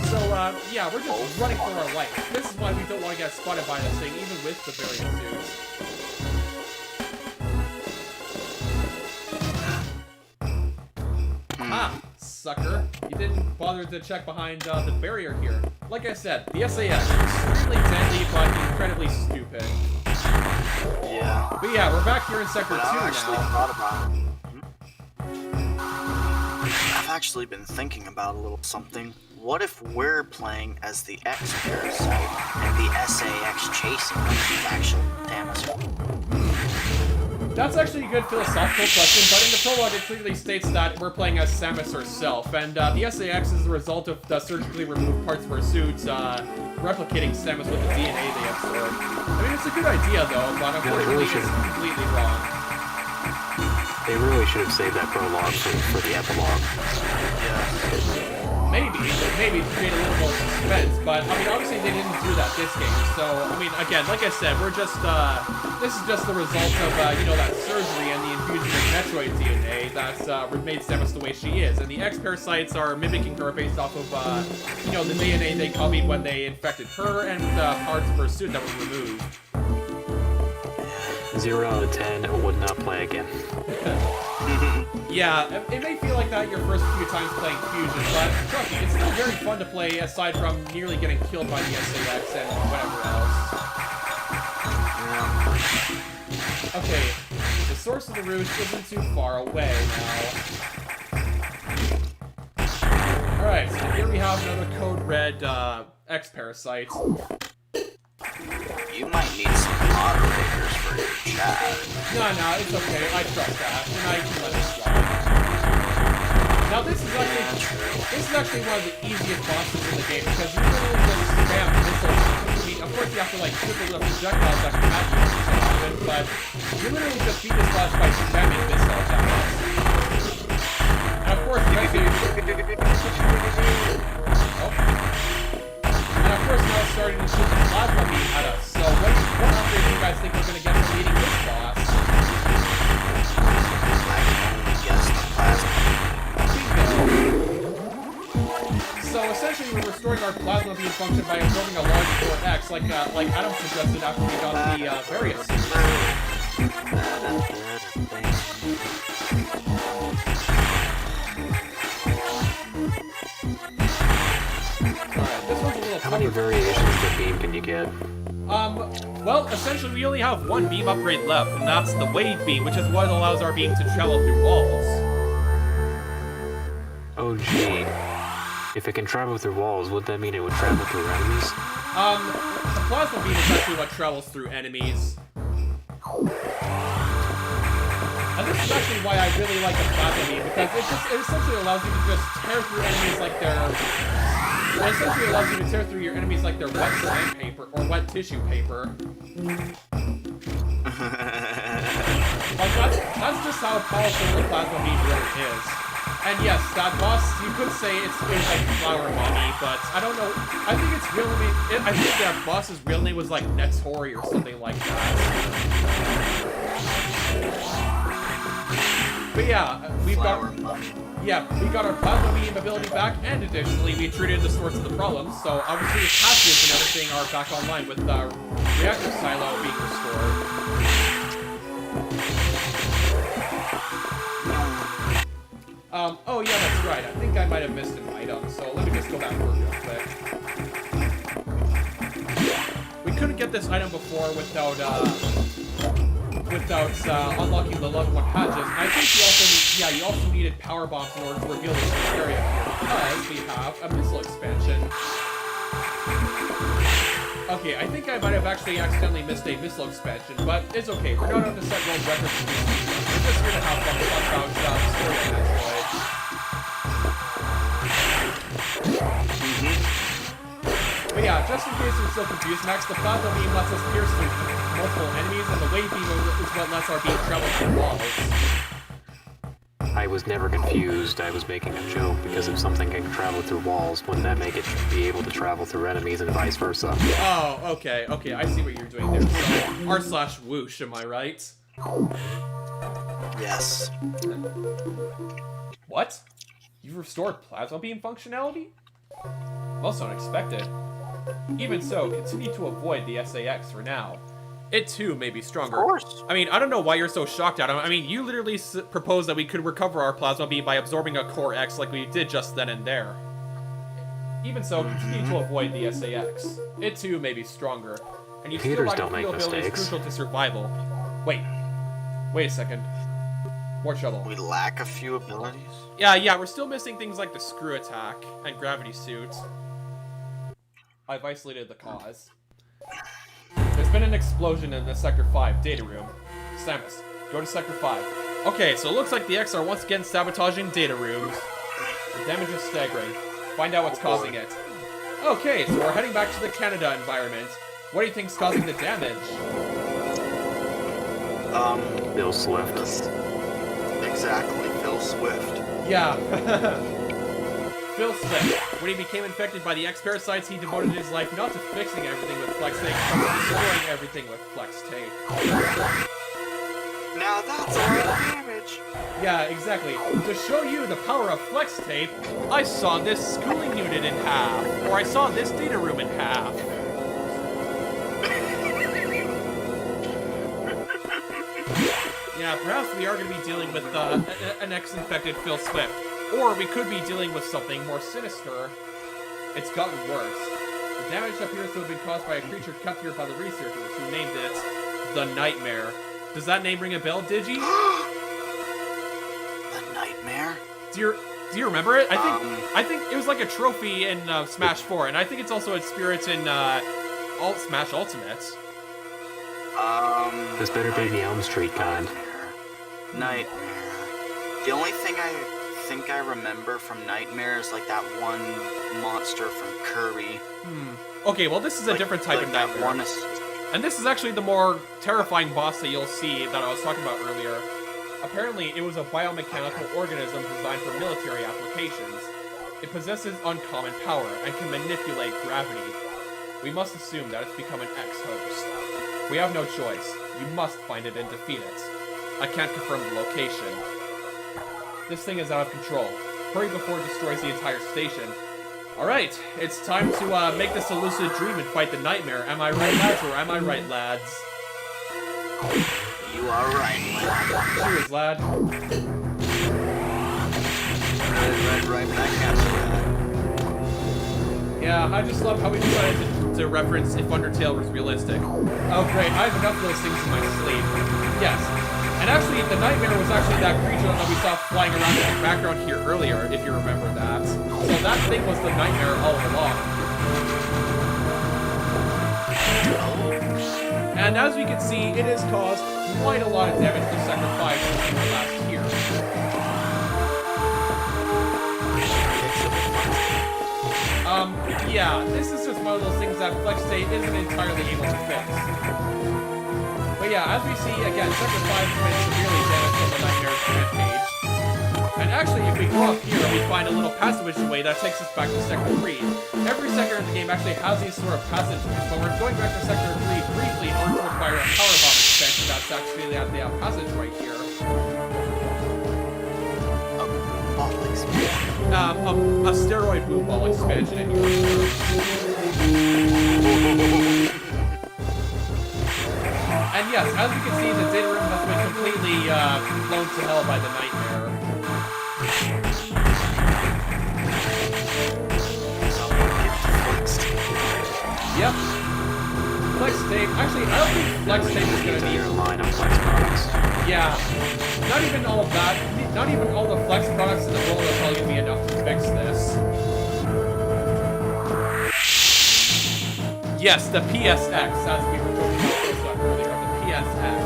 So, yeah, we're just running for our life. This is why we don't want to get spotted by this thing, even with the various dudes. Ah, sucker. You didn't bother to check behind the barrier here. Like I said, the SAS is extremely deadly, but incredibly stupid. Yeah. But yeah, we're back here in Sector 2 now. I've actually been thinking about a little something. what if we're playing as the X parasite and the SAX chasing the actual Samus? That's actually a good philosophical question, but in the prologue it clearly states that we're playing as Samus herself, and the SAX is the result of the surgically removed parts of her suits, replicating Samus with the DNA they absorbed. I mean, it's a good idea though, but unfortunately it's completely wrong. They really should have saved that prologue for the epilogue. Maybe to create a little more suspense, but I mean, obviously they didn't do that this game, so, I mean, again, like I said, we're just, this is just the result of, you know, that surgery and the infusion of Metroid DNA that's, made Samus the way she is, and the X-Parasites are mimicking her based off of, you know, the DNA they copied when they infected her and, parts of her suit that were removed. 0 out of 10, I would not play again. Yeah, it may feel like that your first few times playing Fusion, but trust me, it's still very fun to play aside from nearly getting killed by the SAX and whatever else. Okay, the source of the roost isn't too far away now. Alright, so here we have another Code Red X-Parasite. You might need some moderators for your chat. No, it's okay. I trust that, and I can let it slide. Now this is actually one of the easiest bosses in the game because you literally just spam missiles. I mean, of course you have to like triple the projectiles that can catch you so often, but you literally just beat this boss by spamming missiles at us. And of course, now it's starting to shoot the plasma beam at us. So what upgrade do you guys think we're going to get from beating this boss? I can only guess the plasma. So essentially we're restoring our plasma beam function by absorbing a large core X, like Adam suggested after we got the various suits. How many variations of the beam can you get? Well, essentially we only have one beam upgrade left, and that's the wave beam, which is what allows our beam to travel through walls. Oh gee. If it can travel through walls, would that mean it would travel through enemies? The plasma beam is actually what travels through enemies. And this is actually why I really like the plasma beam, because it essentially allows you to just tear through enemies like they're... It essentially allows you to tear through your enemies like they're wet sandpaper or wet tissue paper. Like that's just how powerful the plasma beam really is. And yes, that boss, you could say it's like Flower Mommy, but I don't know. I think its real name. I think that boss's real name was like Netori or something like that. But yeah, we got our plasma beam ability back, and additionally, we treated the source of the problem. So obviously, the patches and everything are back online with the reactor silo being restored. Oh yeah, that's right. I think I might have missed an item, so let me just go back real quick. We couldn't get this item before without unlocking the level 1 patches. And I think you also needed power bombs in order to reveal this area here, because we have a missile expansion. Okay, I think I might have actually accidentally missed a missile expansion, but it's okay. We're not out to set world records for these things. We're just here to have fun about the story of Metroid. But yeah, just in case you're still confused, Max, the plasma beam lets us pierce through multiple enemies, and the wave beam is what lets our beam travel through walls. I was never confused. I was making a joke, because if something can travel through walls, wouldn't that make it be able to travel through enemies and vice versa? Oh, okay, I see what you're doing there. So, r/whoosh, am I right? Yes. What? You've restored plasma beam functionality? Most unexpected. Even so, continue to avoid the SAX for now. It too may be stronger. Of course. I mean, I don't know why you're so shocked, Adam. I mean, you literally proposed that we could recover our plasma beam by absorbing a core X like we did just then and there. Even so, continue to avoid the SAX. It too may be stronger. And you still Computers lack don't make feel abilities mistakes. crucial to survival. Wait a second. More trouble. We lack a few abilities. Yeah, we're still missing things like the screw attack and gravity suit. I've isolated the cause. There's been an explosion in the Sector 5 data room. Samus, go to Sector 5. Okay, so it looks like the X are once again sabotaging data rooms. The damage is staggering. Find out what's causing it. Okay, so we're heading back to the Canada environment. What do you think's causing the damage? Bill Swift. Exactly, Phil Swift. Yeah. Phil Swift. When he became infected by the X-parasites, he devoted his life not to fixing everything with flex tape, but to destroying everything with flex tape. Now that's a lot of damage. Yeah, exactly. To show you the power of flex tape, I saw this schooling unit in half, or I saw this data room in half. Yeah, perhaps we are going to be dealing with an X-infected Phil Swift. Or we could be dealing with something more sinister. It's gotten worse. The damage appears to have been caused by a creature kept here by the researchers, who named it the Nightmare. Does that name ring a bell, Digi? The Nightmare? Do you remember it? I think it was like a trophy in Smash 4, and I think it's also a spirit in Smash Ultimate. This better be the Elm Street kind. Nightmare. The only thing I think I remember from Nightmare is like that one monster from Kirby. Okay, well this is a different type of that nightmare. one. And this is actually the more terrifying boss that you'll see that I was talking about earlier. Apparently, it was a biomechanical organism designed for military applications. It possesses uncommon power and can manipulate gravity. We must assume that it's become an X-host. We have no choice. You must find it and defeat it. I can't confirm the location. This thing is out of control. Hurry before it destroys the entire station. Alright, it's time to make this a lucid dream and fight the Nightmare. Am I right, lads, or am I right, lads? You are right, lad. Cheers, lad. Right back at you. Yeah, I just love how we decided to reference if Undertale was realistic. Oh great, I have enough of those things in my sleeve. Yes. And actually, the Nightmare was actually that creature that we saw flying around in the background here earlier, if you remember that. So that thing was the Nightmare all along. And as we can see, it has caused quite a lot of damage to Sector 5 since we were last here. Yeah, this is just one of those things that Flex State isn't entirely able to fix. But yeah, as we see, again, Sector 5 has been severely damaged from the Nightmare's rampage. And actually, if we go up here, we find a little passageway that takes us back to Sector 3. Every sector in the game actually has these sort of passageways, but we're going back to Sector 3 briefly in order to acquire a power bomb expansion that's actually at the passageway here. A steroid boom ball expansion in your And yes, as you can see, the data room has been completely blown to hell by the Nightmare. Yep. Flex tape. Actually, I don't think flex tape is going to be your line of flex products. Yeah. Not even all of that. Not even all the flex products in the world are probably going to be enough to fix this. Yes, the PSX, as we were talking about earlier, the PSX.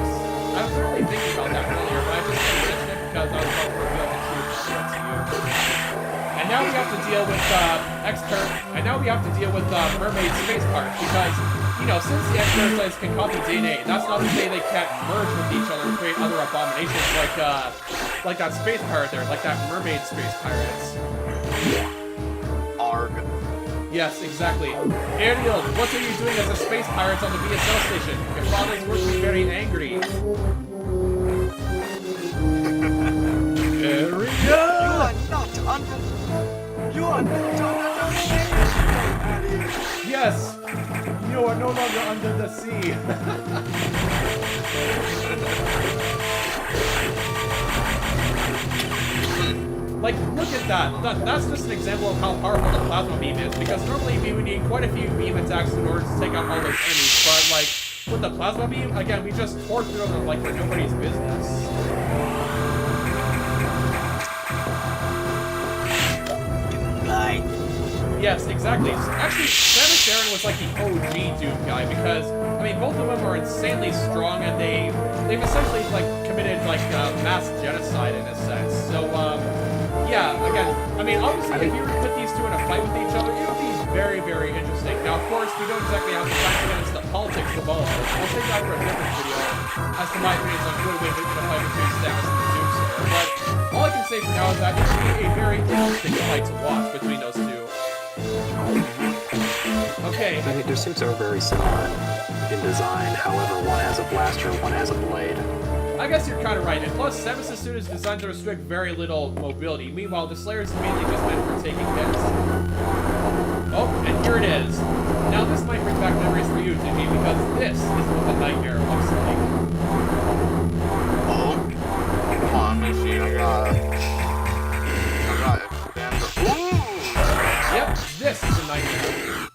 I was really thinking about that earlier, but I just didn't mention it because I was about to reveal the truth to you. And now we have to deal with and now we have to deal with mermaid space parts because, you know, since the X-parasites can copy DNA, that's not to say they can't merge with each other and create other abominations like that space pirate there, like that mermaid space pirates. Arg. Yes, exactly. Ariel, what are you doing as a space pirate on the Bsl station? Your father's working very angry. Ariel! You are not under Yes! You are no longer under the sea. Like, look at that. That's just an example of how powerful the plasma beam is, because normally we would need quite a few beam attacks in order to take out all those enemies, but like, with the plasma beam, again, we just tore through them like they're nobody's business. Yes, exactly. Actually, Samus Aran was like the OG Doom guy because, I mean, both of them are insanely strong and they've essentially like committed like mass genocide in a sense. So, yeah, again, I mean, obviously if you were to put these two in a fight with each other, it would be very, very interesting. Now, of course, we don't exactly have the time to get into the politics of all of this. We'll take that for a different video as to my opinions on who would win in a fight between Samus and the Doom Slayer. But all I can say for now is that it should be a very interesting fight to watch between those two. Okay. I mean, their suits are very similar in design. However, one has a blaster, one has a blade. I guess you're kind of right. And plus, Samus' suit is designed to restrict very little mobility. Meanwhile, the Slayer is mainly just meant for taking hits. Oh, and here it is. Now, this might bring back memories for you, Jimmy, because this is what the nightmare looks like. Oh, come on, let me see. I got it. Ooh! Yep, this is the nightmare.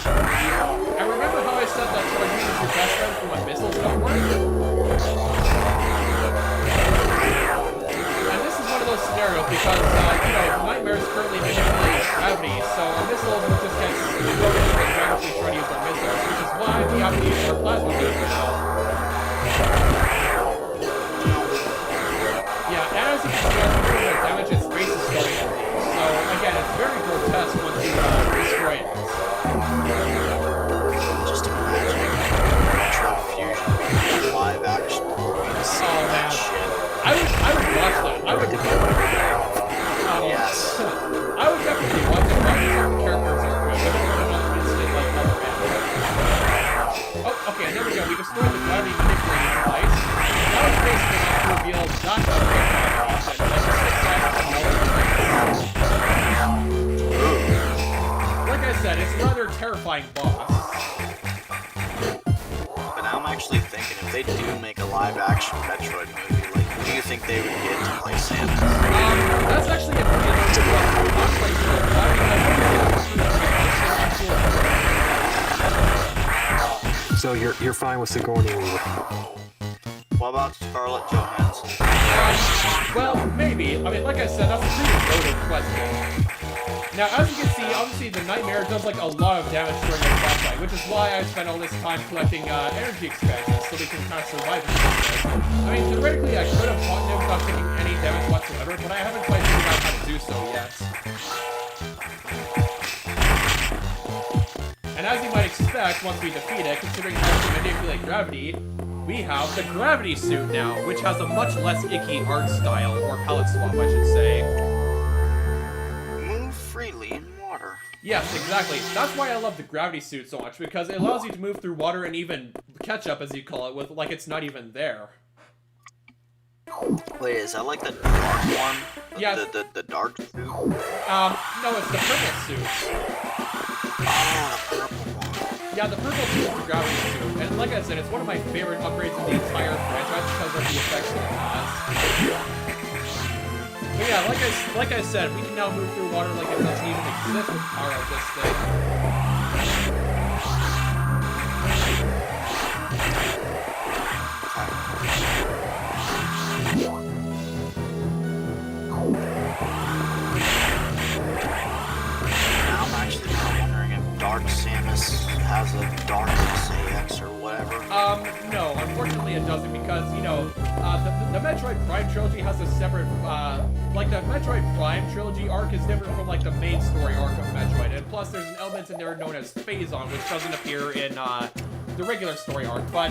And remember how I said that Troy is your best friend for when missiles don't work? And this is one of those scenarios because, you know, Nightmare is currently manipulating gravity, so our missiles will just get thrown into the gravity trying to use our missiles, which is why we have to use our plasma laser now. Yeah, and as you can see, I'm doing more damage, its face is starting to leak. So, again, it's very grotesque once you destroy it. Just imagine Metroid Fusion live action. Oh, man. I would watch that. I would Yes. I would definitely watch it, but some characters are good. I don't want to instantly like other animals. Oh, okay, and there we go. We destroyed the gravity manipulating device. Now it's basically enough to reveal not just the option, but the 6 sides of the like I said, it's a rather terrifying boss. But now I'm actually thinking, if they do make a live-action Metroid movie, like, who do you think they would get to play Samus? That's actually a pretty interesting question. I'm not quite sure. So you're fine with Sigourney Weaver? What about Scarlett Johansson? Well, maybe. I mean, like I said, that's a pretty loaded question. Now, as you can see, obviously the Nightmare does like a lot of damage during the boss fight, which is why I spent all this time collecting energy expansions so we can kind of survive this. I mean, theoretically, I could have fought him without taking any damage whatsoever, but I haven't quite figured out how to do so yet. And as you might expect, once we defeat it, considering how to manipulate gravity, we have the gravity suit now, which has a much less icky art style, or palette swap, I should say. Move freely in water. Yes, exactly. That's why I love the gravity suit so much, because it allows you to move through water and even catch up, as you call it, with like it's not even there. Wait, is that like the dark one? Yeah. The dark suit? No, it's the purple suit. Oh, the purple one. Yeah, the purple suit is the gravity suit, and like I said, it's one of my favorite upgrades in the entire franchise because of the effects that it has. But yeah, like I said, we can now move through water like it doesn't even exist with the power of this thing. Now I'm actually kind of wondering if Dark Samus has a Darkness AX or whatever. No, unfortunately it doesn't because, you know, the Metroid Prime trilogy has a separate, like the Metroid Prime trilogy arc is different from like the main story arc of Metroid, and plus there's an element in there known as Phazon, which doesn't appear in, the regular story arc, but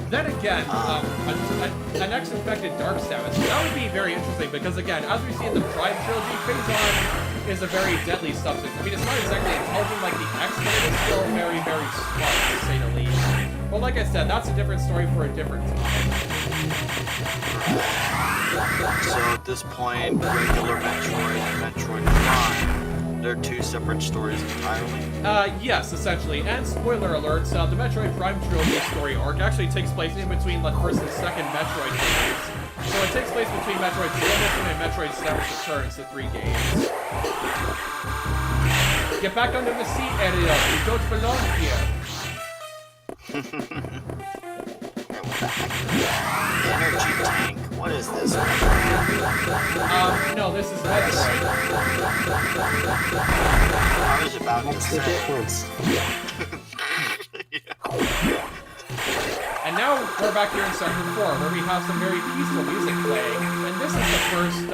then again, an X-infected Dark Samus, that would be very interesting because again, as we see in the Prime trilogy, Phazon is a very deadly substance. I mean, it's not exactly intelligent like the X, but it is still very, very smart, to say the least. But like I said, that's a different story for a different time. So at this point, regular Metroid and Metroid Prime, they're two separate stories entirely? Yes, essentially. And spoiler alerts, the Metroid Prime trilogy story arc actually takes place in between the first and second Metroid games. So it takes place between Metroid Zero Mission and Metroid Samus Returns, the 3 games. Get back under the seat, Ariel. You don't belong here. Energy tank? What is is this? No, this is Metroid. I was about to What's the say. difference? And now we're back here in Sector 4, where we have some very peaceful music playing. And this is the first,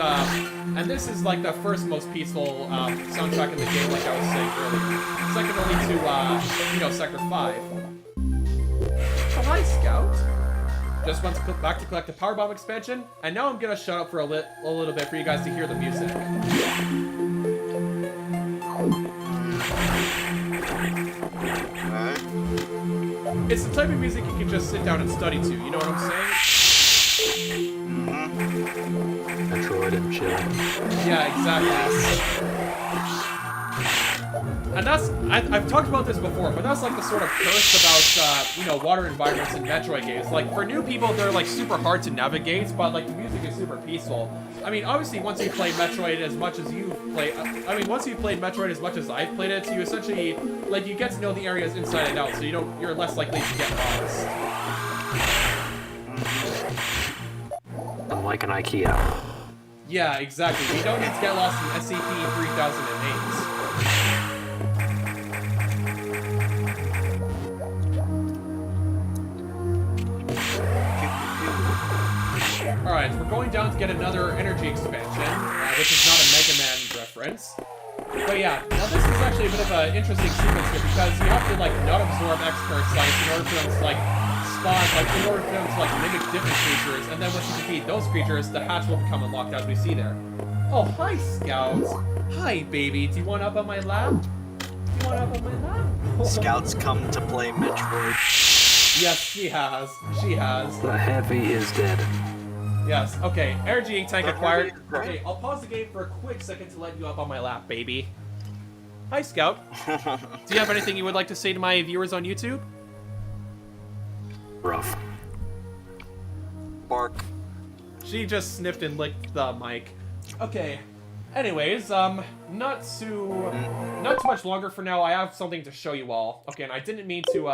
and this is like the first most peaceful soundtrack in the game, like I was saying earlier. Second only to, Sector 5. Oh, hi, Scout. Just went back to collect the Power Bomb expansion, and now I'm gonna shut up for a little bit for you guys to hear the music. It's the type of music you can just sit down and study to, you know what I'm saying? Metroid and chill. Yeah, exactly. And that's, I've talked about this before, but that's like the sort of curse about, water environments in Metroid games. Like, for new people, they're like super hard to navigate, but like the music is super peaceful. I mean, obviously, once you play Metroid as much as you play, once you've played Metroid as much as I've played it, you essentially, like, you get to know the areas inside and out, so you're less likely to get lost. Unlike an IKEA. Yeah, exactly. You don't need to get lost in SCP-3008. Alright, we're going down to get another energy expansion, which is not a Mega Man reference. But yeah, now this is actually a bit of an interesting sequence here, because you have to, like, not absorb X-parasites in order for them to, like, spawn, like, in order for them to, like, mimic different creatures, and then once you defeat those creatures, the hatch will become unlocked, as we see there. Oh, hi, Scout. Hi, baby. Do you want up on my lap? Do you want up on my lap? Scout's come to play Metroid. Yes, she has. She has. The heavy is dead. Yes, okay. Energy tank acquired. Okay, I'll pause the game for a quick second to let you up on my lap, baby. Hi, Scout. Do you have anything you would like to say to my viewers on YouTube? Rough. Bark. She just sniffed and licked the mic. Okay. Anyways, not too much longer for now. I have something to show you all. Okay, and I didn't mean to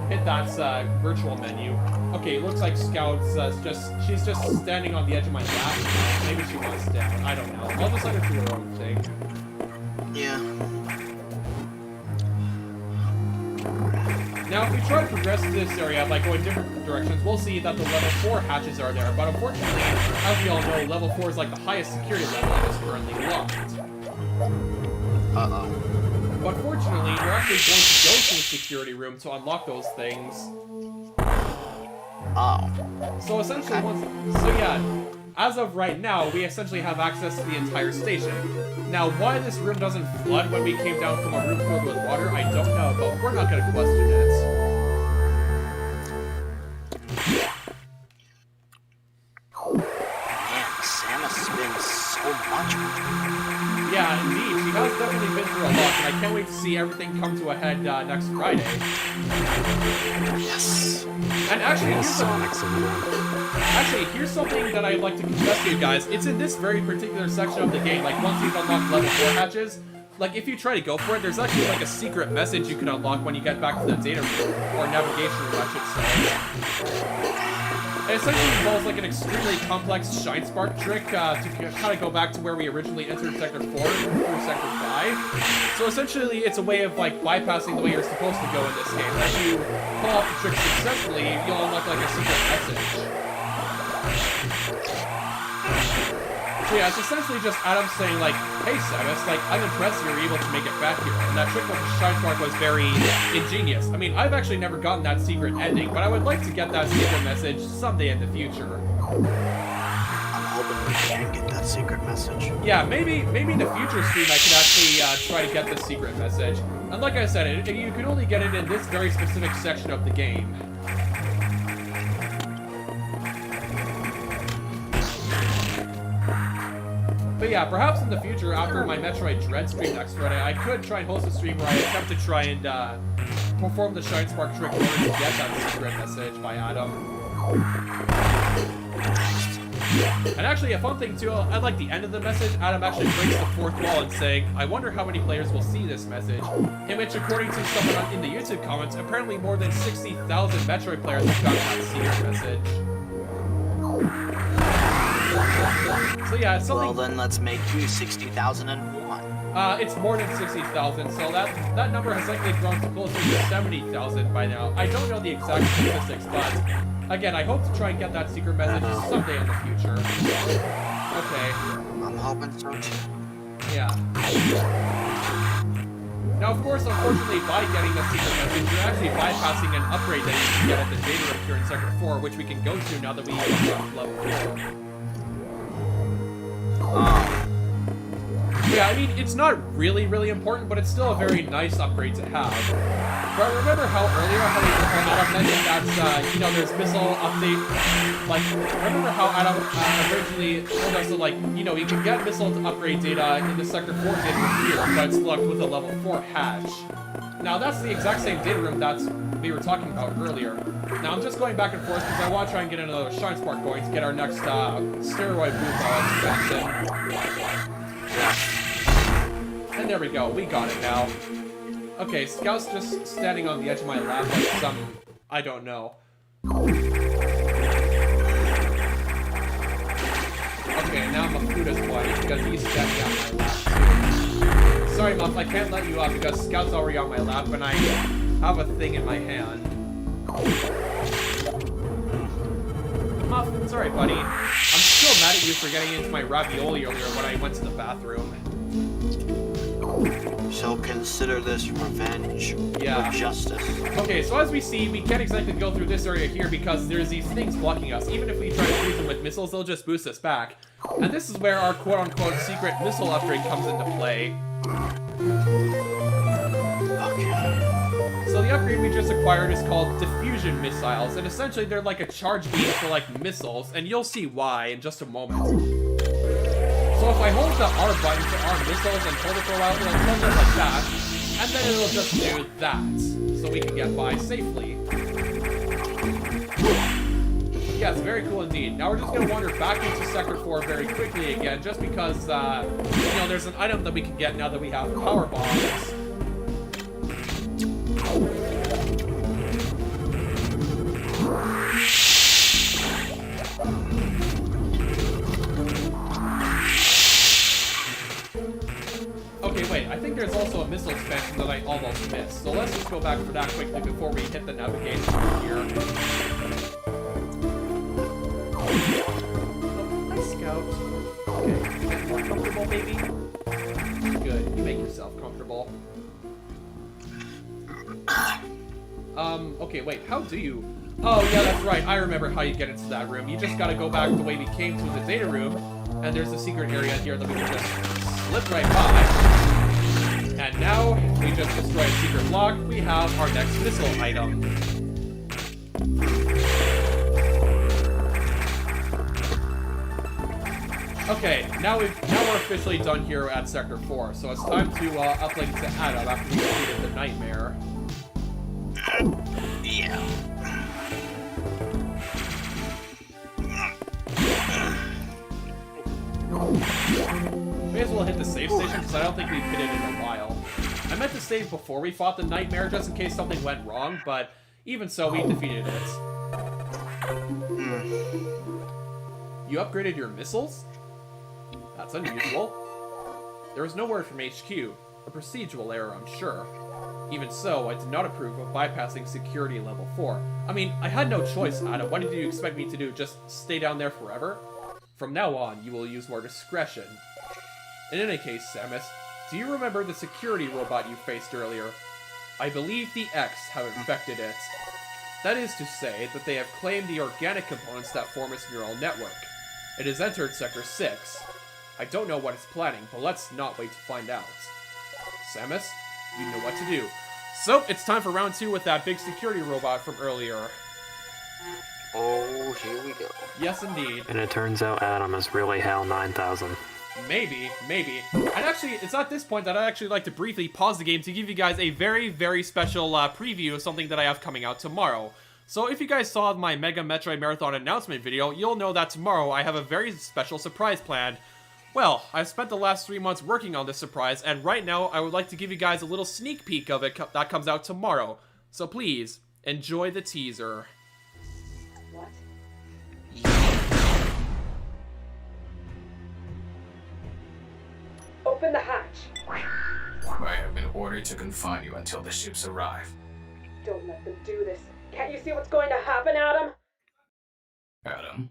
hit that virtual menu. Okay, it looks like Scout's she's just standing on the edge of my lap. Maybe she wants down. I don't know. I'll just let her do her own thing. Yeah. Now, if we try to progress to this area by going different directions, we'll see that the level 4 hatches are there, but unfortunately, as we all know, level 4 is like the highest security level and is currently locked. Uh-oh. But fortunately, we're actually going to go to the security room to unlock those things. Oh. So essentially, as of right now, we essentially have access to the entire station. Now, why this room doesn't flood when we came down from a room filled with water, I don't know, but we're not going to question it. Man, Samus spins so much. Yeah, indeed, she has definitely been through a lot, and I can't wait to see everything come to a head next Friday. Yes. And actually, here's something that I'd like to confess to you guys. It's in this very particular section of the game, like once you've unlocked level 4 hatches, like if you try to go for it, there's actually like a secret message you can unlock when you get back to the data room, or navigation room, I should say. It essentially involves like an extremely complex shine spark trick to kind of go back to where we originally entered Sector 4 through Sector 5. So essentially, it's a way of like bypassing the way you're supposed to go in this game. If you pull off the trick successfully, you'll unlock like a secret message. So yeah, it's essentially just Adam saying like, hey Samus, like, I'm impressed you were able to make it back here. And that trick with the shine spark was very ingenious. I mean, I've actually never gotten that secret ending, but I would like to get that secret message someday in the future. I'm hoping we can get that secret message. Yeah, maybe in the future stream I could actually try to get this secret message. And like I said, you can only get it in this very specific section of the game. But yeah, perhaps in the future, after my Metroid Dread stream next Friday, I could try and host a stream where I attempt to try and perform the Shine Spark trick in order to get that secret message by Adam. And actually, a fun thing too, at like the end of the message, Adam actually breaks the fourth wall and saying, I wonder how many players will see this message. In which, according to someone in the YouTube comments, apparently more than 60,000 Metroid players have gotten that secret message. So yeah, it's something. Well, then let's make you 60,001. It's more than 60,000, so that number has likely grown to closer to 70,000 by now. I don't know the exact statistics, but again, I hope to try and get that secret message someday in the future. Okay. I'm hoping so too. Yeah. Now, of course, unfortunately, by getting the secret message, you're actually bypassing an upgrade that you can get at the data room here in Sector 4, which we can go to now that we have level 4. Yeah, I mean, it's not really important, but it's still a very nice upgrade to have. But remember how earlier Adam mentioned that, you know, there's missile update, like, remember how Adam originally told us that, like, you know, you can get missile upgrade data in the Sector 4 data room here, but it's locked with a level 4 hatch. Now, that's the exact same data room that we were talking about earlier. Now, I'm just going back and forth because I want to try and get another Shine Spark going to get our next steroid booth expansion. And there we go, we got it now. Okay, Scout's just standing on the edge of my lap like some... I don't know. Okay, now Mafuda's white because he's standing on my lap too. Sorry, Muff, I can't let you up because Scout's already on my lap and I have a thing in my hand. Muff, sorry, buddy. I'm still mad at you for getting into my ravioli earlier when I went to the bathroom. So consider this revenge or justice. Okay, so as we see, we can't exactly go through this area here because there's these things blocking us. Even if we try to freeze them with missiles, they'll just boost us back. And this is where our quote-unquote secret missile upgrade comes into play. Okay. So the upgrade we just acquired is called Diffusion Missiles, and essentially they're like a charge beam for like missiles, and you'll see why in just a moment. So if I hold the R button to arm missiles and hold it for a while, it'll come just like that, and then it'll just do that, so we can get by safely. Yeah, it's very cool indeed. Now we're just gonna wander back into Sector 4 very quickly again, just because, you know, there's an item that we can get now that we have power bombs. Okay, wait, I think there's also a missile expansion that I almost missed, so let's just go back for that quickly before we hit the navigation here. Oh, hi, Scout. Okay, get more comfortable, baby? Good, you make yourself comfortable. Okay, wait, how do you... Oh, yeah, that's right, I remember how you get into that room. You just gotta go back the way we came to the data room, and there's a secret area here that we can just slip right by. And now, we just destroy a secret block, we have our next missile item. Okay, now we're officially done here at Sector 4, so it's time to uplink to Adam after we defeated the nightmare. Yeah. May as well hit the save station because I don't think we've hit it in a while. I meant to save before we fought the nightmare just in case something went wrong, but even so, we defeated it. You upgraded your missiles? That's unusual. There was no word from HQ. A procedural error, I'm sure. Even so, I did not approve of bypassing security level 4. I mean, I had no choice, Ada. What did you expect me to do? Just stay down there forever? From now on, you will use more discretion. In any case, Samus, do you remember the security robot you faced earlier? I believe the X have infected it. That is to say that they have claimed the organic components that form its neural network. It has entered Sector 6. I don't know what it's planning, but let's not wait to find out. Samus, you know what to do. So, it's time for round 2 with that big security robot from earlier. Oh, here we go. Yes, indeed. And it turns out Adam is really HAL 9000. Maybe. And actually, it's at this point that I'd actually like to briefly pause the game to give you guys a very, very special preview of something that I have coming out tomorrow. So if you guys saw my Mega Metroid Marathon announcement video, you'll know that tomorrow I have a very special surprise planned. Well, I've spent the last 3 months working on this surprise, and right now I would like to give you guys a little sneak peek of it that comes out tomorrow. So please, enjoy the teaser. What? ordered to confine you until the ships arrive. Don't let them do this. Can't you see what's going to happen, Adam? Adam?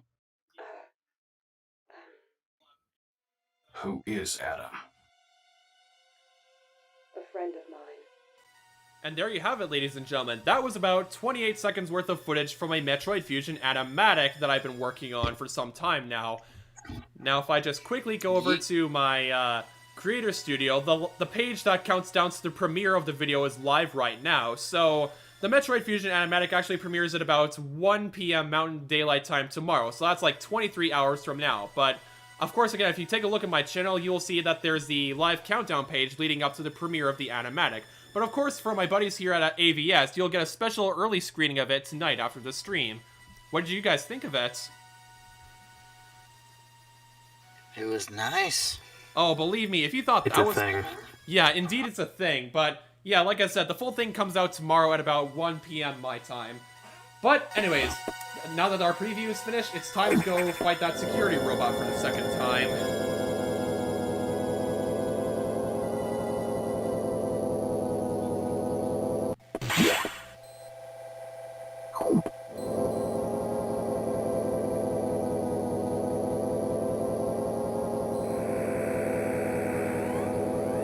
Who is Adam? A friend of mine. And there you have it, ladies and gentlemen. That was about 28 seconds worth of footage from a Metroid Fusion animatic that I've been working on for some time now. Now, if I just quickly go over to my Creator Studio, the page that counts down to the premiere of the video is live right now. So, the Metroid Fusion animatic actually premieres at about 1 p.m. Mountain Daylight Time tomorrow. So that's like 23 hours from now. But, of course, again, if you take a look at my channel, you will see that there's the live countdown page leading up to the premiere of the animatic. But of course, for my buddies here at AVS, you'll get a special early screening of it tonight after the stream. What did you guys think of it? It was nice. Oh, believe me, if you thought It's that a was... thing. Yeah, indeed it's a thing, but yeah, like I said, the full thing comes out tomorrow at about 1 p.m. my time. But anyways, now that our preview is finished, it's time to go fight that security robot for the second time.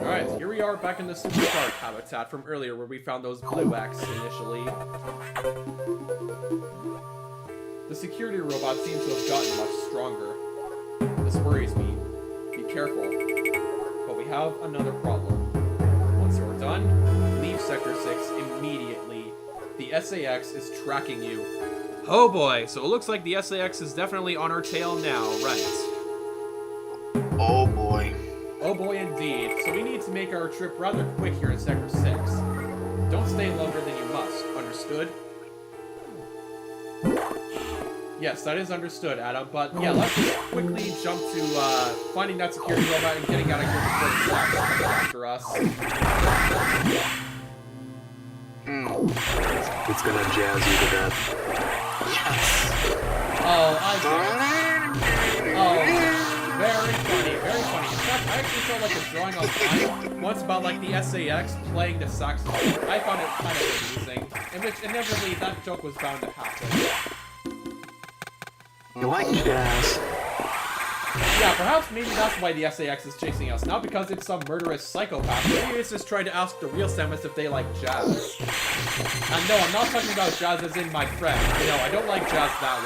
Alright, here we are back in the Super Shark habitat from earlier where we found those blue X initially. The security robot seems to have gotten much stronger. This worries me. Be careful. But we have another problem. Once you're done, leave Sector 6 immediately. The SAX is tracking you. Oh boy, so it looks like the SAX is definitely on our tail now, right? Oh boy. Oh boy indeed, so we need to make our trip rather quick here in Sector 6. Don't stay longer than you must, understood? Yes, that is understood, Adam, but yeah, let's just quickly jump to finding that security robot and getting out of here before the cops come after us. It's gonna jazz you to death. Oh, I get it. Oh, very funny, very funny. In fact, I actually saw like a drawing online once about like the SAX playing the saxophone. I found it kind of amusing, in which inevitably that joke was bound to happen. You like jazz? Yeah, perhaps maybe that's why the SAX is chasing us. Not because it's some murderous psychopath. Maybe it's just trying to ask the real Samus if they like jazz. And no, I'm not talking about jazz as in my friend. No, I don't like jazz that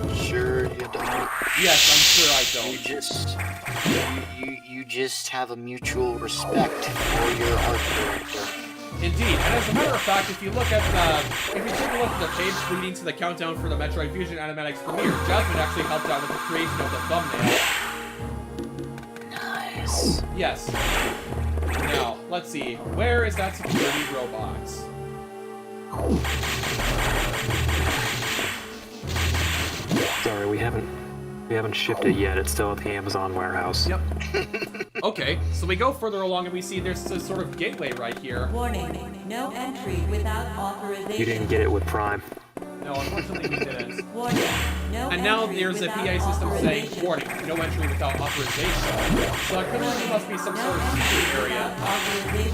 way. Sure you don't. Yes, I'm sure I don't. You just have a mutual respect for your art director. Indeed, and as a matter of fact, if you look at if you take a look at the page leading to the countdown for the Metroid Fusion animatics premiere, Jasmine actually helped out with the creation of the thumbnail. Nice. Yes. Now, let's see. Where is that security robot? Sorry, we haven't shipped it yet. It's still at the Amazon warehouse. Yep. Okay, so we go further along and we see there's a sort of gateway right here. Warning, no entry without authorization. You didn't get it with Prime. No, unfortunately we didn't. Warning, no And now entry there's a without PA system saying, authorization. warning, no entry without authorization. So it clearly must be some sort of secret area. Warning,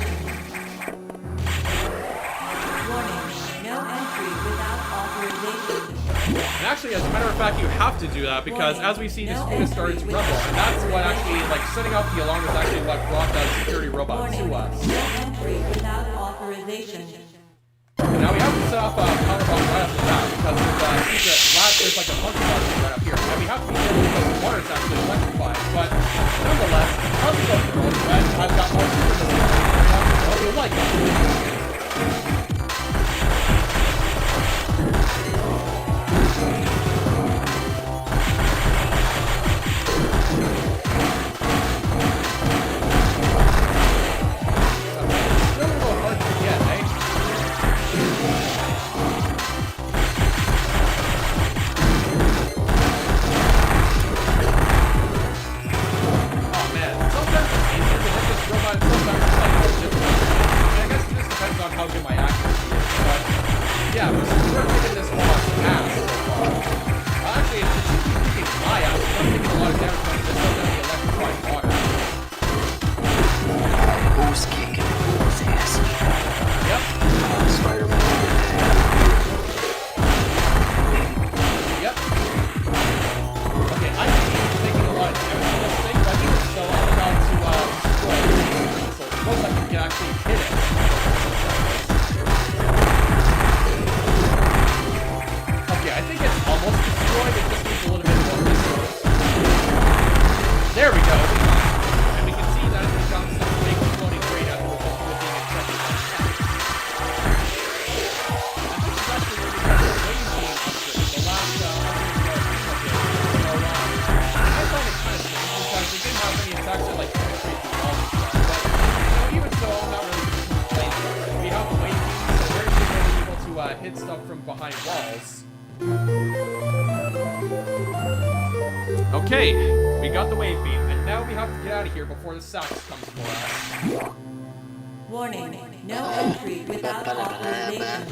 no entry without authorization. And actually, as a matter of fact, you have to do that because as we see, the students started to rumble, and that's what actually, like, setting off the alarm is actually what brought that security robot Warning, to us. no entry without authorization. Now we have to set off a power bomb right off the bat because there's a secret lab, there's like a bunch of boxes right up here. And we have to be careful because the water is actually electrified. But nonetheless, how's it going, Metroid Dread? I've got more secrets to I hope you like it. we can actually hit it. Okay, I think it's almost destroyed. It just needs a little bit more resource. There we go. And we can see that it becomes some big floating crate as a result of it being infected by cats. And this is actually where we got the wave being upgrade. The last I find it kind of strange because it didn't have any attacks that like penetrate through walls and stuff. But even so, I'm not really complaining. We have the wave beams, so we're really able to hit stuff from behind walls. Okay, we got the wave beam, and now we have to get out of here before the Sax comes for us. Warning, no entry without authorization.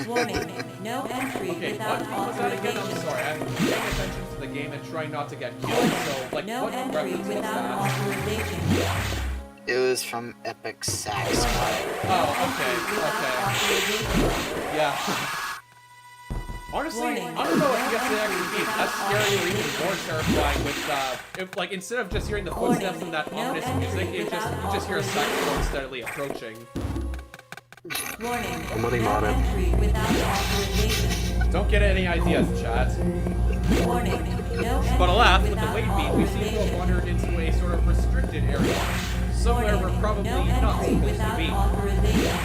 Warning, no entry Okay, without what was that again? I'm authorization. sorry, I'm paying attention to the game and trying not to get killed, so, like, No what entry reference was without that? authorization. It was from Epic Sax. Oh, okay. Yeah. Honestly, Warning. I don't know if you guys actually be less scary or even more terrifying with, if, like, instead of just hearing the footsteps and that ominous music, you just hear a saxophone steadily approaching. Warning, Somebody no mod it. entry without authorization. Don't get any ideas, chat. Warning, no entry But alas, with the without wave beam, we seem to have authorization. wandered into a sort of restricted area. Somewhere we're probably no not entry supposed to without be. authorization.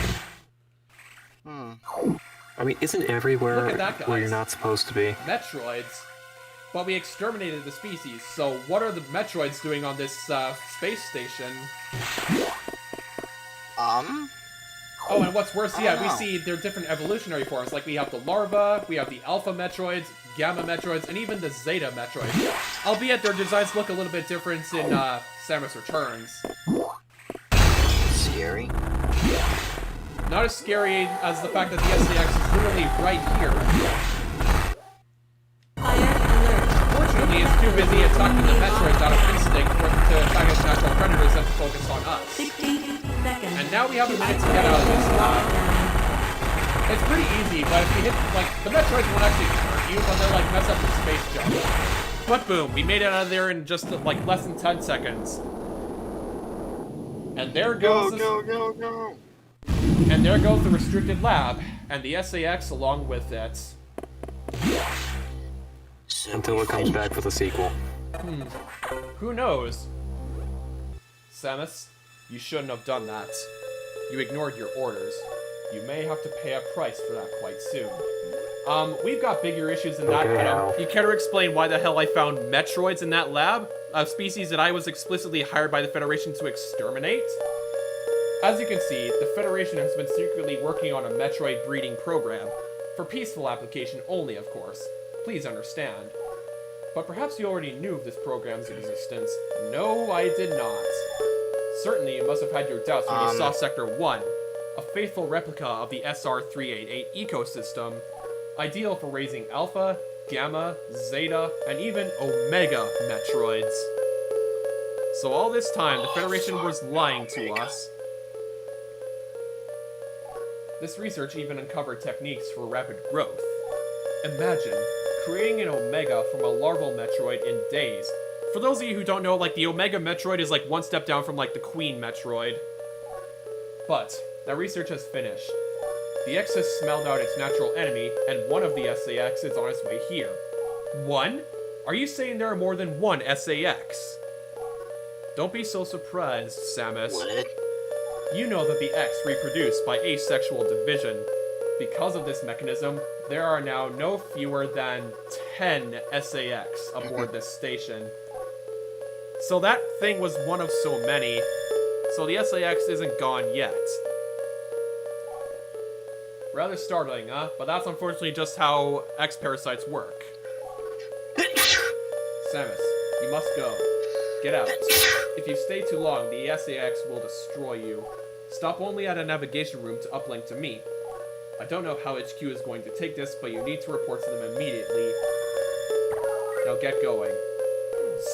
I mean, isn't Look everywhere at that, where you're guys. not supposed to be? Metroids. But we exterminated the species, so what are the Metroids doing on this space station? Oh, and what's worse, yeah, we see their different evolutionary forms. Like, we have the larva, we have the alpha Metroids, gamma Metroids, and even the zeta Metroids. Albeit their designs look a little bit different in Samus Returns. Scary. Not as scary as the fact that the SAX is literally right here. Fire alert. Fortunately, it's too busy attacking the Metroids out of instinct to attack its natural predators and to focus on us. 60 seconds. And now we have a minute to get out of this lab. It's pretty easy, but if you hit, like, the Metroids won't actually hurt you, but they'll, like, mess up your space jump. But boom, we made it out of there in just, like, less than 10 seconds. And there goes Go. And there goes the restricted lab, and the SAX along with it. Until it comes back for the sequel. Who knows? Samus, you shouldn't have done that. You ignored your orders. You may have to pay a price for that quite soon. We've got bigger issues than that, Okay, but Al. you care to explain why the hell I found Metroids in that lab? A species that I was explicitly hired by the Federation to exterminate? As you can see, the Federation has been secretly working on a Metroid breeding program. For peaceful application only, of course. Please understand. But perhaps you already knew of this program's existence. No, I did not. Certainly you must have had your doubts when you saw Sector 1, a faithful replica of the SR-388 ecosystem, ideal for raising Alpha, Gamma, Zeta, and even Omega Metroids. So all this time, the Federation was lying to us. This research even uncovered techniques for rapid growth. Imagine creating an Omega from a larval Metroid in days. For those of you who don't know, like, the Omega Metroid is like one step down from, like, the Queen Metroid. But that research has finished. The X has smelled out its natural enemy, and one of the SAX is on its way here. One? Are you saying there are more than one SAX? Don't be so surprised, Samus. What? You know that the X reproduce by asexual division. Because of this mechanism, there are now no fewer than 10 SAX aboard this station. So that thing was one of so many, so the SAX isn't gone yet. Rather startling, huh? But that's unfortunately just how X-parasites work. Samus, you must go. Get out. If you stay too long, the SAX will destroy you. Stop only at a navigation room to uplink to me. I don't know how HQ is going to take this, but you need to report to them immediately. Now get going.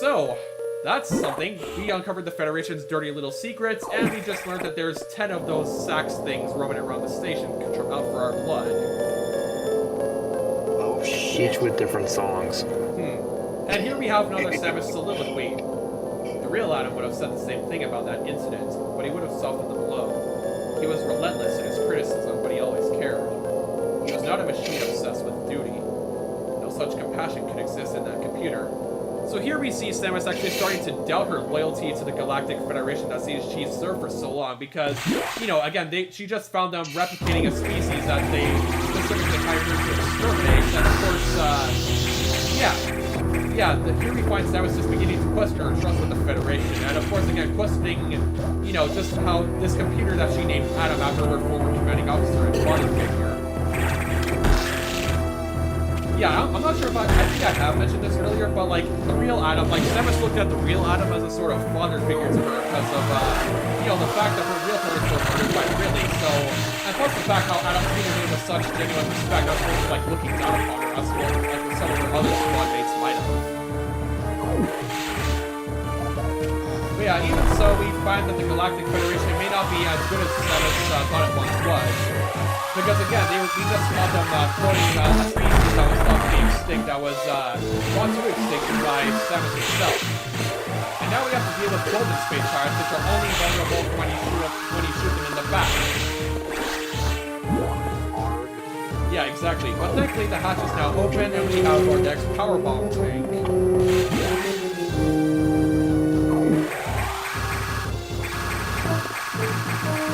So, that's something. We uncovered the Federation's dirty little secrets, and we just learned that there's 10 of those sax things roaming around the station, out for our blood. Oh shit. Each with different songs. And here we have another Samus soliloquy. The The real Adam would have said the same thing about that incident, but he would have softened the blow. He was relentless in his criticism, but he always cared. He was not a machine obsessed with duty. No such compassion could exist in that computer. So here we see Samus actually starting to doubt her loyalty to the Galactic Federation that she's served for so long because, you know, again, she just found them replicating a species that they specifically hired her to exterminate, and of course, here we find Samus just beginning to question her trust with the Federation, and of course, again, questioning, you know, just how this computer that she named Adam after her former commanding officer and father figure. Yeah, I'm not sure if I think I have mentioned this earlier, but like the real Adam, like Samus looked at the real Adam as a sort of father figure to her because of, you know, the fact that her real parents were murdered by Ridley. So, and plus the fact how Adam treated her with such genuine respect, as opposed to like looking down upon her as well, like some of her other squad mates might have. But yeah, even so, we find that the Galactic Federation may not be as good as Samus thought it once was. Because again, we just caught them quoting a species that was thought to be extinct, that was brought to extinction by Samus herself. And now we have to deal with golden space pirates, which are only vulnerable when you shoot them in the back. Yeah, exactly. But thankfully the hatch is now open and we have our next power bomb tank.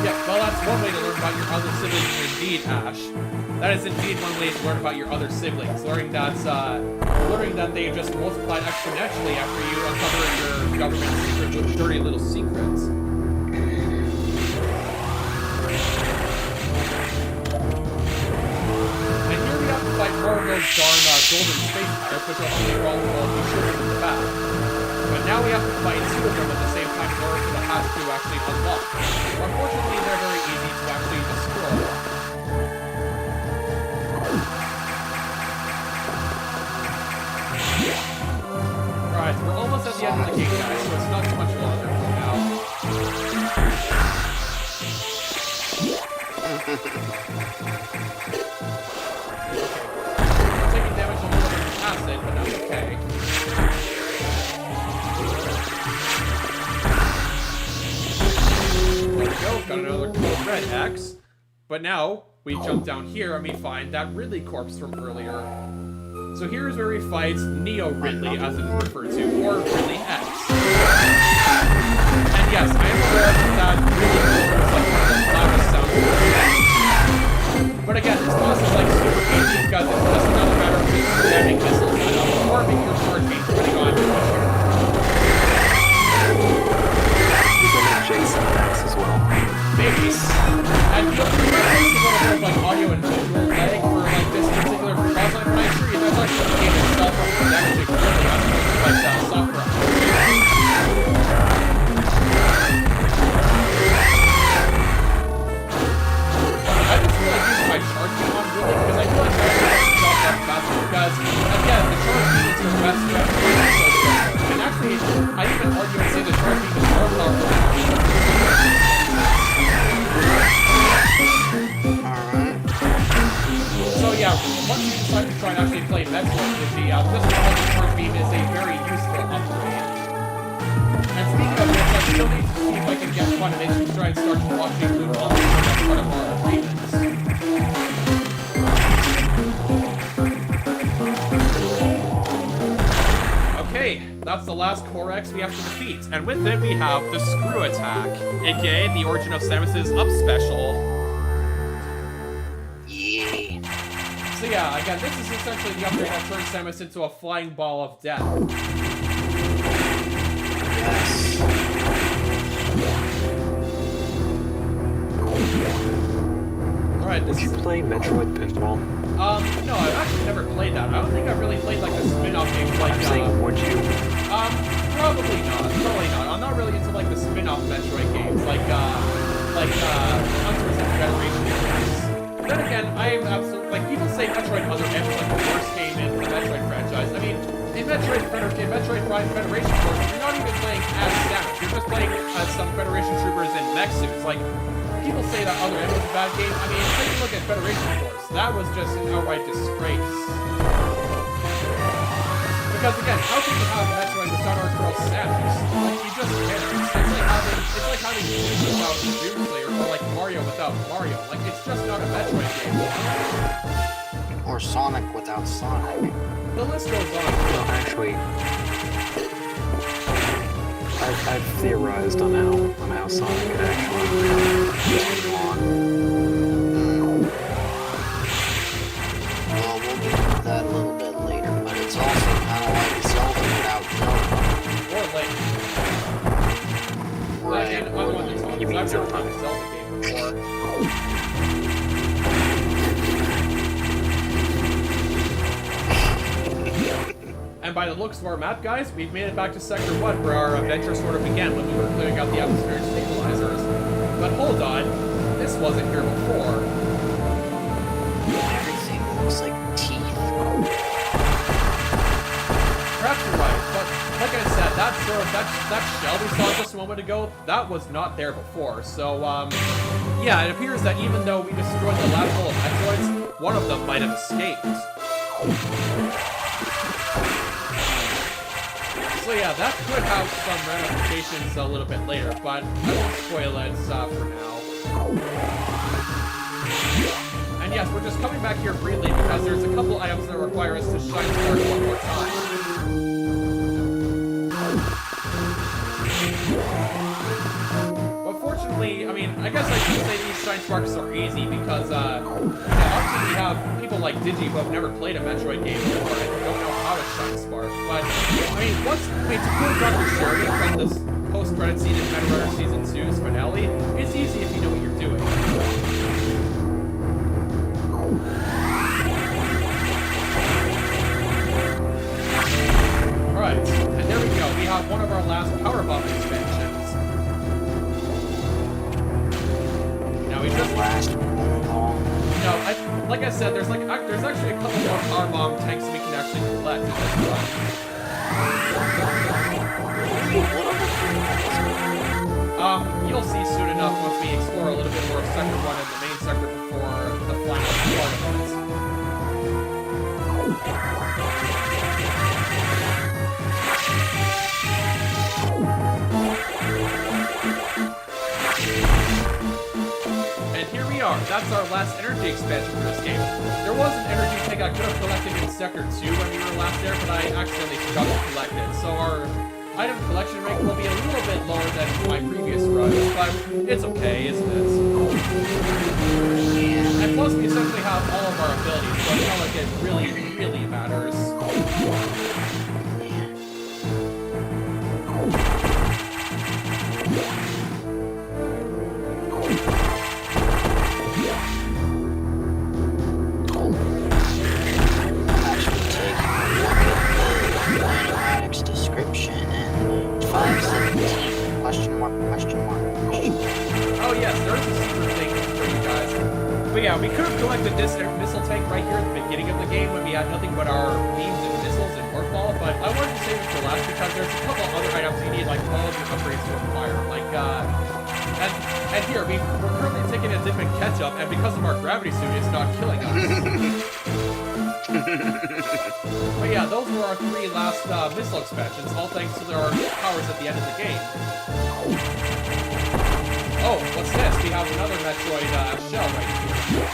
Yeah, well, that's one way to learn about your other siblings, indeed, Ash. That is indeed one way to learn about your other siblings. Learning that they just multiplied exponentially after you uncover your government secret with dirty little secrets. And here we have to fight more of those darn golden space pirates, which are only vulnerable if you shoot them in the back. But now we have to fight two of them at the same time in order for the hatch to actually unlock. Unfortunately, they're very easy to actually destroy. Alright, we're almost at the end of the game, guys, so it's not too much longer from now. I'm taking damage a little bit from acid, but that's okay. There we go, got another Code Red X. But now, we jump down here and we find that Ridley corpse from earlier. So here's where we fight Neo Ridley, as it is referred to, or Ridley X. And yes, I am aware that Ridley is like one of the loudest sounds. But again, this boss is like super easy because it's just another matter of just jamming missiles at them, or making your charge beam depending on which Jason X as well. maybe. And you might use a little bit of like audio and visual lag for like this particular boss line, but I assure you that's actually the game itself or the damage really as opposed to like software. I just feel like using my charge beam on really because I feel like I actually have to drop that faster because again the charge beam is your best weapon. And actually I even argue and say the charge beam is more powerful than so yeah, once you decide to try and actually play Metroid with the this charge beam is a very useful upgrade. And speaking of which, I still need to see if I can get Funimation to try and start watching Loot Monsters as part of our agreements. Okay, that's the last Core X we have to defeat, and with it we have the Screw Attack, aka the origin of Samus's Up Special. So yeah, again, this is essentially the upgrade that turns Samus into a flying ball of death. Alright, Did you play Metroid Pinball? No, I've actually never played that. I don't think I've really played like the spin-off games like, I'm saying, would you? Probably not. I'm not really into like the spin-off Metroid games, like Hunters and Federation games. Then again, I am absolutely, like, people say Metroid Other M is like the worst game in the Metroid franchise. I mean, in Metroid Prime Federation Force, you're not even playing as Samus, you're just playing as some Federation troopers in mech suits. Like, people say that Other M was a bad game. I mean, take a look at Federation Force. That was just an outright disgrace. Because again, how can you have Metroid without our girl Samus? Like, you just can't. It's like having Peach without Doom Slayer, or like Mario without Mario. Like, it's just not a Metroid game. Or Sonic without Sonic. The list goes on. Well, actually, I've theorized on how Sonic could actually just go on. Well, we'll get into that a little bit later, but it's also kind of like Zelda without Zelda. Or Link. Right. Again, I'm one of the You mean I've never Zelda? played a Zelda game before. And by the looks of our map, guys, we've made it back to Sector 1, where our adventure sort of began when we were clearing out the atmospheric stabilizers. But hold on, this wasn't here before. Everything looks like teeth. Perhaps you're right, but like I said, that shell we saw just a moment ago, that was not there before. So, yeah, it appears that even though we destroyed the lab full of Metroids, one of them might have escaped. So yeah, that could have some ramifications a little bit later, but I won't spoil it for now. And yes, we're just coming back here briefly because there's a couple items that require us to shine spark one more time. But fortunately, I mean, I guess I should say these shine sparks are easy because, yeah, obviously we have people like Digi who have never played a Metroid game before and don't know how to shine spark. But, I mean, to quote Dr. Sheridan from this post-credit scene in Metroid Season 2's finale, it's easy if you know what you're doing. Alright, and there we go. We have one of our last power bomb expansions. Now we just no, like I said, there's actually a couple more power bomb tanks we can actually collect in this run. You'll see soon enough once we explore a little bit more of Sector 1 and the main sector before the final part of it. And here we are. That's our last energy expansion for this game. There was an energy tank I could have collected in Sector 2 when we were last there, but I accidentally forgot to collect it. So our item collection rate will be a little bit lower than my previous runs, but it's okay, isn't it? And plus, we essentially have all of our abilities, so it's not like it really matters. Description and 517 question mark. Oh yes, there's a secret thing for you guys. But yeah, we could have collected this missile tank right here at the beginning of the game when we had nothing but our beams and missiles and warp ball, but I wanted to save it for last because there's a couple other items you need, like all of your upgrades to acquire. Like, and here, we're currently taking a dip in ketchup, and because of our gravity suit, it's not killing us. But yeah, those were our three last missile expansions, all thanks to our powers at the end of the game. Oh, what's this? We have another Metroid shell right here.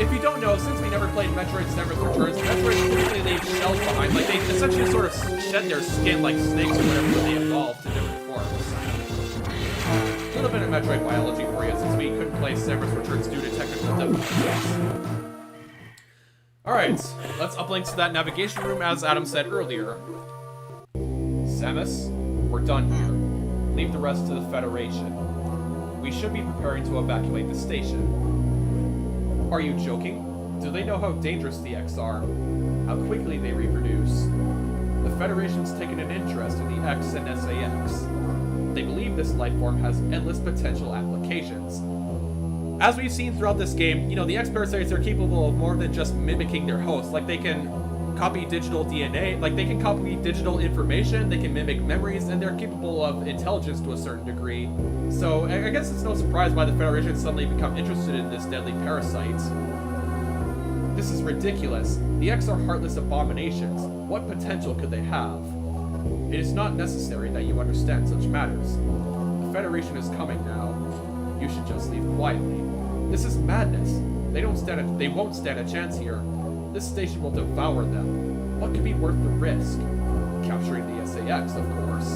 If you don't know, since we never played Metroid Samus Returns, Metroid typically leave shells behind. Like, they essentially sort of shed their skin like snakes or whatever when they evolve to different forms. A little bit of Metroid biology for you, since we couldn't play Samus Returns due to technical difficulties. Alright, let's uplink to that navigation room as Adam said earlier. Samus, we're done here. Leave the rest to the Federation. We should be preparing to evacuate the station. Are you joking? Do they know how dangerous the X are? How quickly they reproduce? The Federation's taken an interest in the X and SAX. They believe this lifeform has endless potential applications. As we've seen throughout this game, you know, the X-Parasites are capable of more than just mimicking their hosts. Like, they can copy digital DNA, like, they can copy digital information, they can mimic memories, and they're capable of intelligence to a certain degree. So, I guess it's no surprise why the Federation suddenly become interested in this deadly parasite. This is ridiculous. The X are heartless abominations. What potential could they have? It is not necessary that you understand such matters. The Federation is coming now. You should just leave quietly. This is madness. They won't stand a chance here. This station will devour them. What could be worth the risk? Capturing the SAX, of course.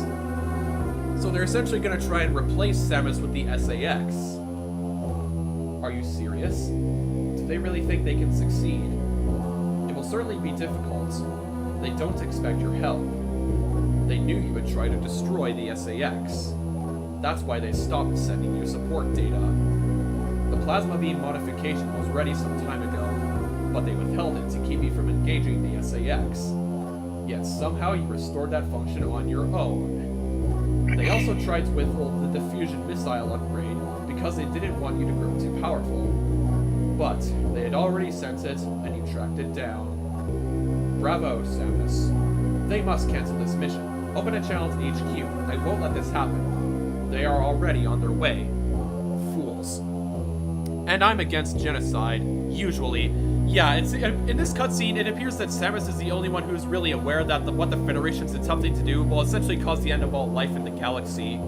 So they're essentially going to try and replace Samus with the SAX. Are you serious? Do they really think they can succeed? It will certainly be difficult. They don't expect your help. They knew you would try to destroy the SAX. That's why they stopped sending you support data. The plasma beam modification was ready some time ago, but they withheld it to keep you from engaging the SAX. Yet somehow you restored that function on your own. They also tried to withhold the Diffusion Missile upgrade because they didn't want you to grow too powerful. But they had already sent it, and you tracked it down. Bravo, Samus. They must cancel this mission. Open a channel to HQ. I won't let this happen. They are already on their way. Fools. And I'm against genocide, usually. Yeah, in this cutscene, it appears that Samus is the only one who's really aware that what the Federation's attempting to do will essentially cause the end of all life in the galaxy.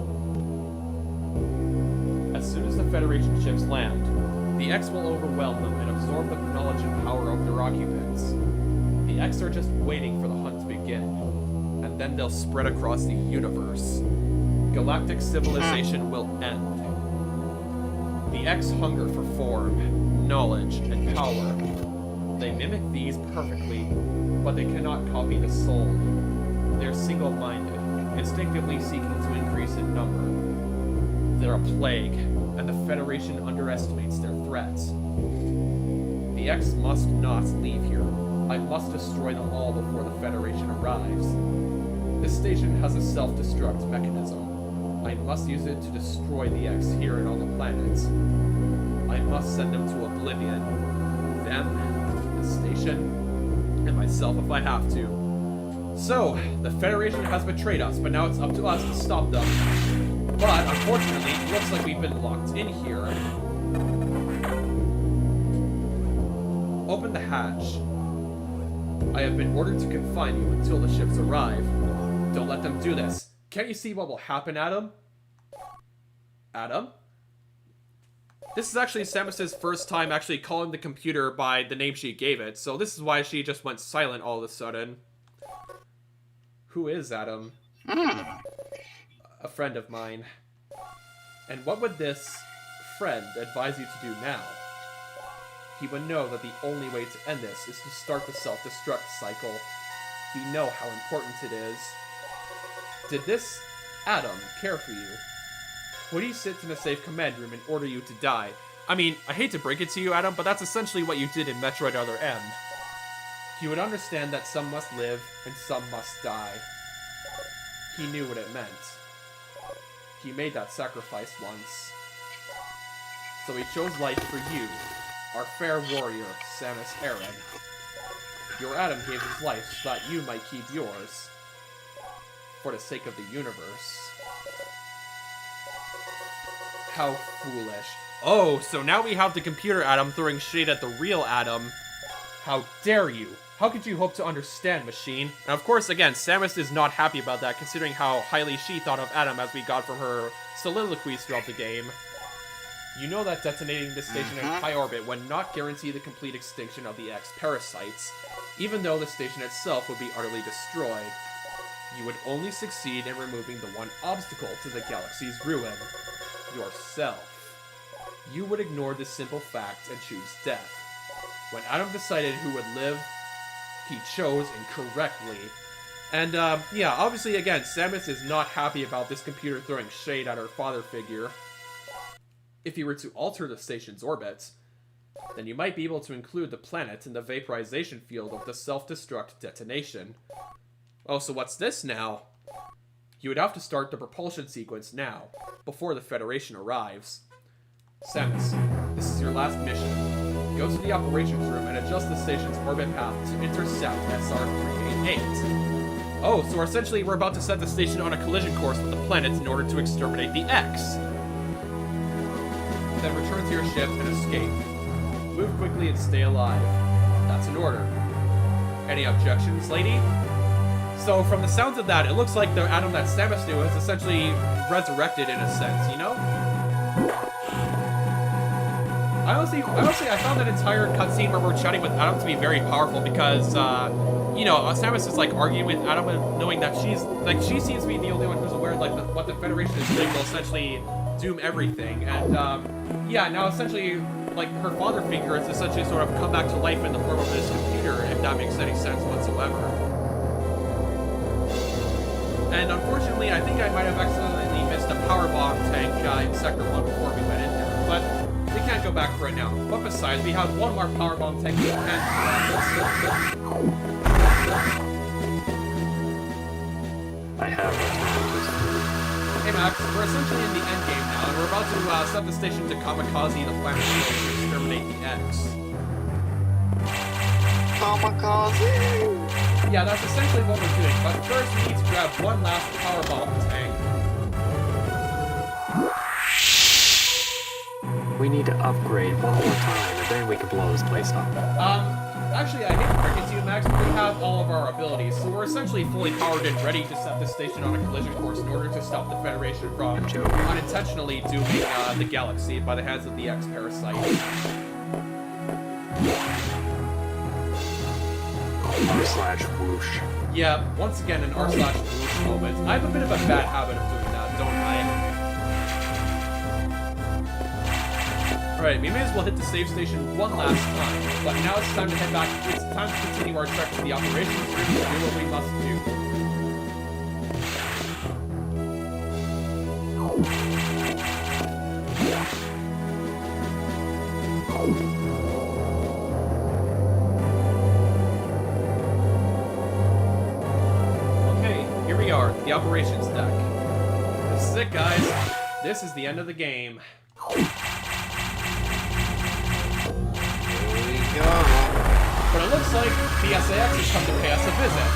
As soon as the Federation ships land, the X will overwhelm them and absorb the knowledge and power of their occupants. The X are just waiting for the hunt to begin, and then they'll spread across the universe. Galactic civilization will end. The X hunger for form, knowledge, and power. They mimic these perfectly, but they cannot copy the soul. They're single-minded, instinctively seeking to increase in number. They're a plague, and the Federation underestimates their threats. The X must not leave here. I must destroy them all before the Federation arrives. This station has a self-destruct mechanism. I must use it to destroy the X here and on the planets. I must send them to oblivion. Them, the station, and myself if I have to. So, the Federation has betrayed us, but now it's up to us to stop them. But, unfortunately, it looks like we've been locked in here. Open the hatch. I have been ordered to confine you until the ships arrive. Don't let them do this. Can't you see what will happen, Adam? Adam? This is actually Samus's first time actually calling the computer by the name she gave it, so this is why she just went silent all of a sudden. Who is Adam? A friend of mine. And what would this friend advise you to do now? He would know that the only way to end this is to start the self-destruct cycle. We know how important it is. Did this Adam care for you? Would he sit in a safe command room and order you to die? I mean, I hate to break it to you, Adam, but that's essentially what you did in Metroid Other M. He would understand that some must live and some must die. He knew what it meant. He made that sacrifice once. So he chose life for you, our fair warrior, Samus Aran. Your Adam gave his life so that you might keep yours. For the sake of the universe. How foolish. Oh, so now we have the computer Adam throwing shade at the real Adam. How dare you? How could you hope to understand, machine? And of course, again, Samus is not happy about that, considering how highly she thought of Adam as we got from her soliloquies throughout the game. You know that detonating this station in high orbit would not guarantee the complete extinction of the X parasites, even though the station itself would be utterly destroyed. You would only succeed in removing the one obstacle to the galaxy's ruin. Yourself. You would ignore this simple fact and choose death. When Adam decided who would live, he chose incorrectly. And, yeah, obviously, again, Samus is not happy about this computer throwing shade at her father figure. If you were to alter the station's orbit, then you might be able to include the planet in the vaporization field of the self-destruct detonation. Oh, so what's this now? You would have to start the propulsion sequence now, before the Federation arrives. Samus, this is your last mission. Go to the operations room and adjust the station's orbit path to intercept SR-388. Oh, so essentially we're about to set the station on a collision course with the planet in order to exterminate the X. Then return to your ship and escape. Move quickly and stay alive. That's an order. Any objections, lady? So from the sounds of that, it looks like the Adam that Samus knew has essentially resurrected in a sense, you know? Honestly, I found that entire cutscene where we're chatting with Adam to be very powerful because, you know, Samus is like arguing with Adam and knowing that she seems to be the only one who's aware like what the Federation is doing will essentially doom everything. And yeah, now essentially like her father figure has essentially sort of come back to life in the form of this computer, if that makes any sense whatsoever. And unfortunately, I think I might have accidentally missed a power bomb tank in Sector 1 before we went in there, but we can't go back for it now. But besides, we have one more power bomb tank we can. I have returned. Hey Max, we're essentially in the end game now, and we're about to set the station to kamikaze the planet to exterminate the X. Kamikaze! Yeah, that's essentially what we're doing, but first we need to grab one last power bomb tank. We need to upgrade one more time, and then we can blow this place up. Actually, I hate to break it to you, Max, but we have all of our abilities, so we're essentially fully powered and ready to set the station on a collision course in order to stop the Federation from unintentionally dooming the galaxy by the hands of the X-Parasite. R/whoosh. Yeah, once again, an R/whoosh moment. I have a bit of a bad habit of doing that, don't I? Alright, we may as well hit the save station one last time, but now it's time to head back. It's time to continue our trek to the operations room to do what we must do. Okay, here we are, the operations deck. This is it, guys. This is the end of the game. But it looks like the SAS has come to pay us a visit.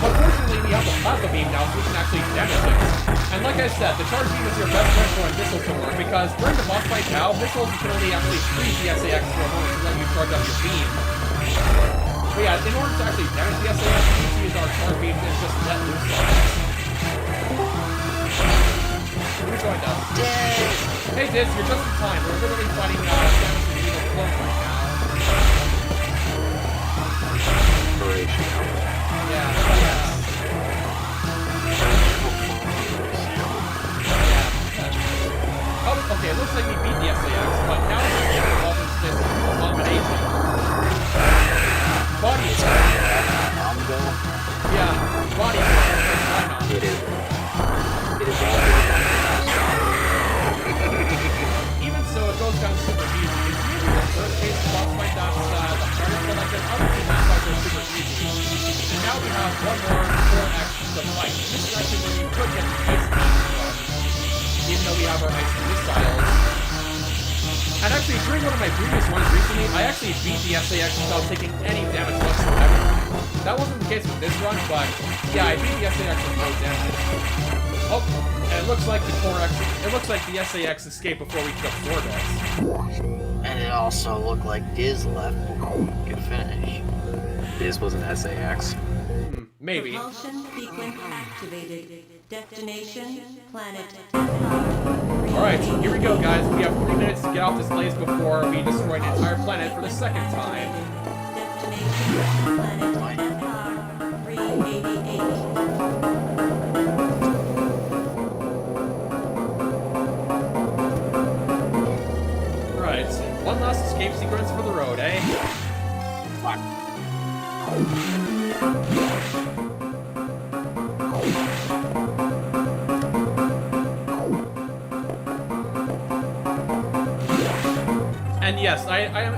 Unfortunately, we have the plasma beam now, so we can actually damage it. And like I said, the charge beam is your best friend for when missiles can work, because during the boss fight now, missiles can only actually freeze the SAS for a moment to let you charge up your beam. But yeah, in order to actually damage the SAS, we need to use our charge beam and just let loose on it. Who joined us? Hey Diz, you're just in time. We're literally fighting Samus and Evil Clone right now. Oh, okay, it looks like we beat the SAS, but now we're going to get involved in this abomination. Body attack. Yeah, body attack. Why not? It is Even so, it goes down super easy. It's usually the first case boss fight that's the hardest, but like the other two boss fights are super easy. And now we have one more 4X to fight. This is actually where you could get the ice beam from, even though we have our ice missiles. And actually, during one of my previous ones recently, I actually beat the SAS without taking any damage whatsoever. That wasn't the case with this run, but yeah, I beat the SAS with no damage. Oh, and it looks like the SAX escaped before we could absorb it. And it also looked like Diz left before we could finish. Diz was an SAX. Maybe. Propulsion sequence activated. Destination, planet. Alright, here we go, guys. We have 3 minutes to get off this place before we destroy an entire planet for the second time. Destination, planet. 388. One last escape sequence for the road, eh? Fuck. And yes, I am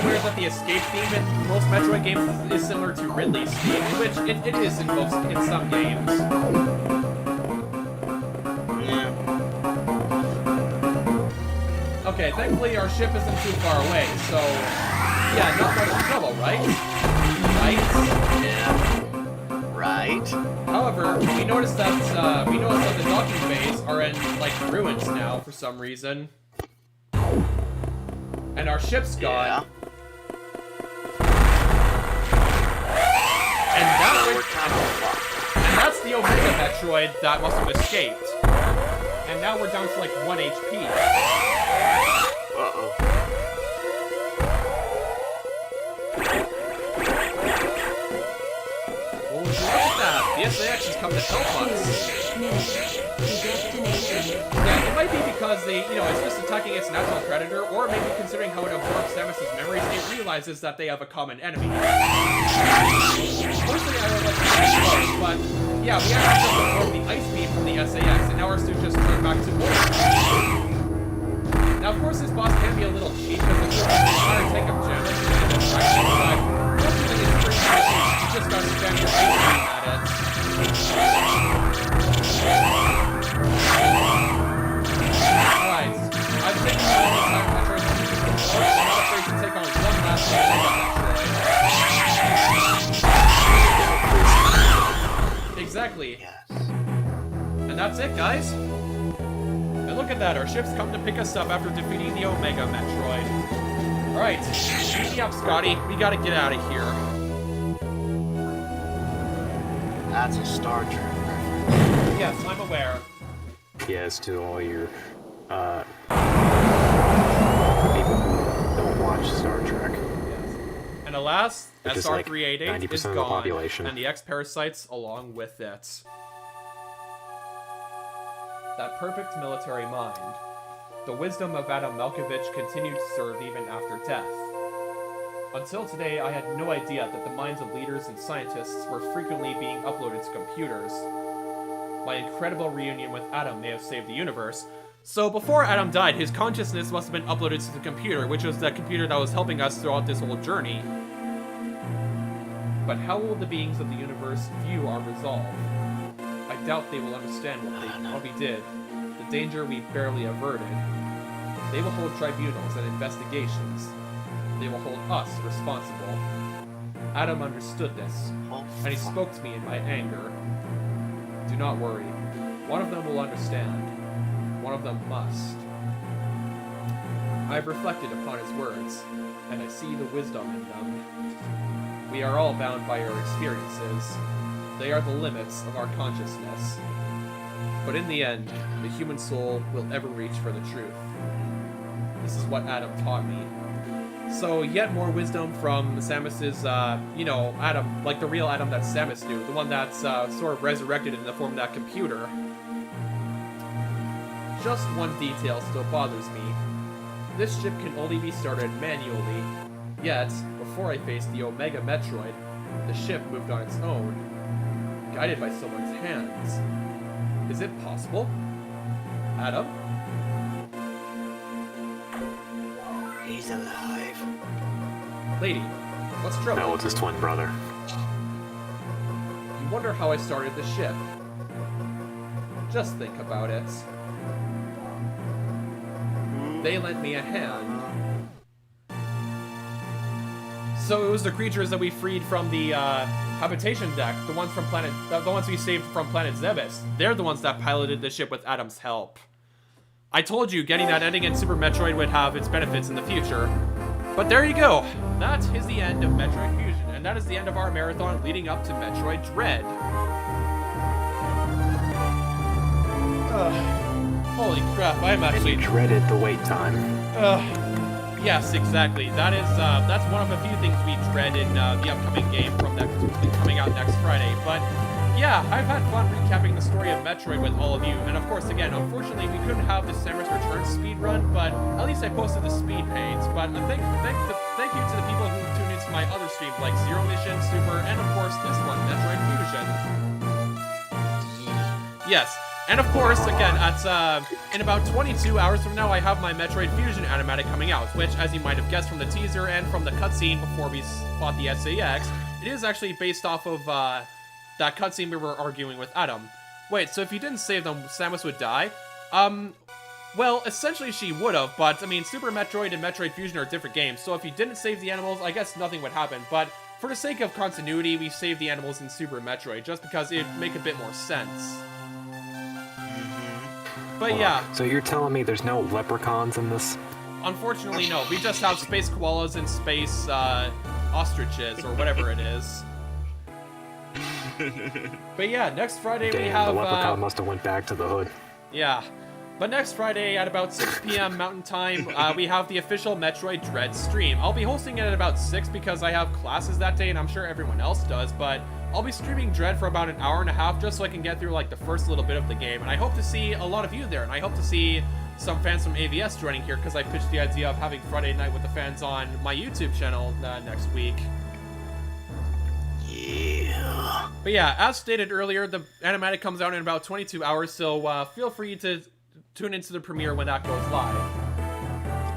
aware that the escape theme in most Metroid games is similar to Ridley's theme, which it is in some games. Okay, thankfully our ship isn't too far away, so yeah, not much trouble, right? Right? Yeah. Right. However, we noticed that the docking bays are in like ruins now for some reason. And our ship's gone. Yeah. And that So would, we're kind of fucked. and that's the Omega Metroid that must have escaped. And now we're down to like 1 HP. Uh-oh. Well, look at that. The SAX has come to help us. Minutes to destination. Yeah, it might be because it's just attacking its natural predator, or maybe considering how it absorbs Samus's memories, it realizes that they have a common enemy. Mostly I would like to say close, but yeah, we actually just absorbed the ice beam from the SAX, and now our suit just turned back to normal. Now, of course, this boss can be a little cheap because it gives us an entire tank of gems and a fraction, but ultimately it's pretty much you just gotta spam your ice beam at it. Alright, I've taken on the entire Metroid Fusion before, I'm not afraid to take on one last Metroid. Exactly. Yes. And that's it, guys. And look at that, our ship's come to pick us up after defeating the Omega Metroid. Alright, beat me up, Scotty. We gotta get out of here. That's a Star Trek reference. Yes, I'm aware. Yes, to all your people who don't watch Star Trek. Yes. And alas, Which is like SR388 is 90% of the gone, population. and the X-Parasites along with it. That perfect military mind. The wisdom of Adam Malkovich continued to serve even after death. Until today, I had no idea that the minds of leaders and scientists were frequently being uploaded to computers. My incredible reunion with Adam may have saved the universe. So before Adam died, his consciousness must have been uploaded to the computer, which was the computer that was helping us throughout this whole journey. But how will the beings of the universe view our resolve? I doubt they will understand what we did, the danger we barely averted. They will hold tribunals and investigations. They will hold us responsible. Adam understood this, and he spoke to me in my anger. Do not worry. One of them will understand. One of them must. I have reflected upon his words, and I see the wisdom in them. We are all bound by our experiences. They are the limits of our consciousness. But in the end, the human soul will ever reach for the truth. This is what Adam taught me. So, yet more wisdom from Samus's, Adam, like the real Adam that Samus knew, the one that's sort of resurrected in the form of that computer. Just one detail still bothers me. This ship can only be started manually. Yet, before I faced the Omega Metroid, the ship moved on its own, guided by someone's hands. Is it possible? Adam? He's alive. Lady, what's trouble? No, it's his twin brother. You wonder how I started the ship. Just think about it. They lent me a hand. So it was the creatures that we freed from the habitation deck, the ones we saved from planet Zebes. They're the ones that piloted the ship with Adam's help. I told you getting that ending in Super Metroid would have its benefits in the future. But there you go. That is the end of Metroid Fusion, and that is the end of our marathon leading up to Metroid Dread. Holy crap, I'm actually... And you dreaded the wait time. Yes, exactly. That's one of a few things we dread in the upcoming game coming out next Friday. But yeah, I've had fun recapping the story of Metroid with all of you. And of course, again, unfortunately, we couldn't have the Samus Return speed run, but at least I posted the speed paints. But thank you to the people who tuned into my other streams like Zero Mission, Super, and of course this one, Metroid Fusion. Yes. And of course, again, in about 22 hours from now, I have my Metroid Fusion animatic coming out, which, as you might have guessed from the teaser and from the cutscene before we fought the SAX, it is actually based off of that cutscene we were arguing with Adam. Wait, so if you didn't save them, Samus would die? Well, essentially she would have, but, I mean, Super Metroid and Metroid Fusion are different games, so if you didn't save the animals, I guess nothing would happen, but for the sake of continuity, we saved the animals in Super Metroid, just because it'd make a bit more sense. But yeah. So you're telling me there's no leprechauns in this? unfortunately, no. We just have space koalas and space ostriches, or whatever it is. But yeah, next Friday we Damn, have... the leprechaun must have went back to the hood. Yeah. But next Friday at about 6 p.m. Mountain Time, we have the official Metroid Dread stream. I'll be hosting it at about 6 because I have classes that day, and I'm sure everyone else does, but I'll be streaming Dread for about an hour and a half just so I can get through, like, the first little bit of the game. And I hope to see a lot of you there, and I hope to see some fans from AVS joining here because I pitched the idea of having Friday night with the fans on my YouTube channel next week. Yeah. But yeah, as stated earlier, the animatic comes out in about 22 hours, so feel free to tune into the premiere when that goes live.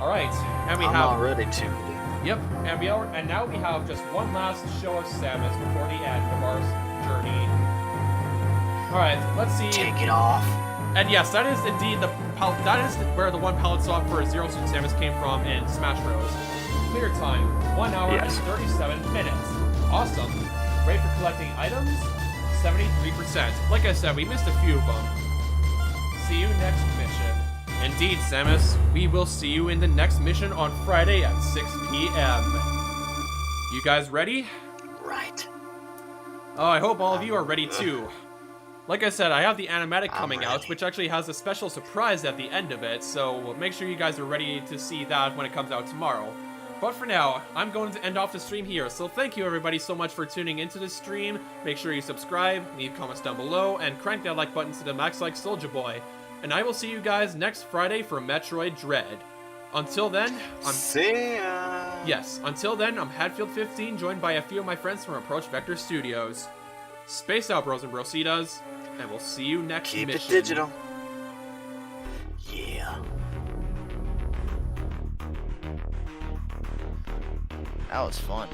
All right, and we I'm have already tuned. Yep, and now we have just one last show of Samus before the end of our journey. All right, let's see. Take it off. And yes, that is indeed that is where the one palette swap for Zero Suit Samus came from in Smash Bros. Clear time, 1 hour Yes. and 37 minutes. Awesome. Rate for collecting items, 73%. Like I said, we missed a few of them. See you next mission. Indeed, Samus, we will see you in the next mission on Friday at 6 p.m. You guys ready? Right. Oh, I hope all of you are ready too. Like I said, I have the animatic I'm coming out, ready. which actually has a special surprise at the end of it, so make sure you guys are ready to see that when it comes out tomorrow. But for now, I'm going to end off the stream here, so thank you everybody so much for tuning into this stream. Make sure you subscribe, leave comments down below, and crank that like button to the max like Soulja Boy. And I will see you guys next Friday for Metroid Dread. Until then, See ya. Yes, until then, I'm Hatfield15, joined by a few of my friends from Approach Vector Studios. Space out, bros and brositas, and we'll see you next Keep mission. it digital. Yeah. That was fun.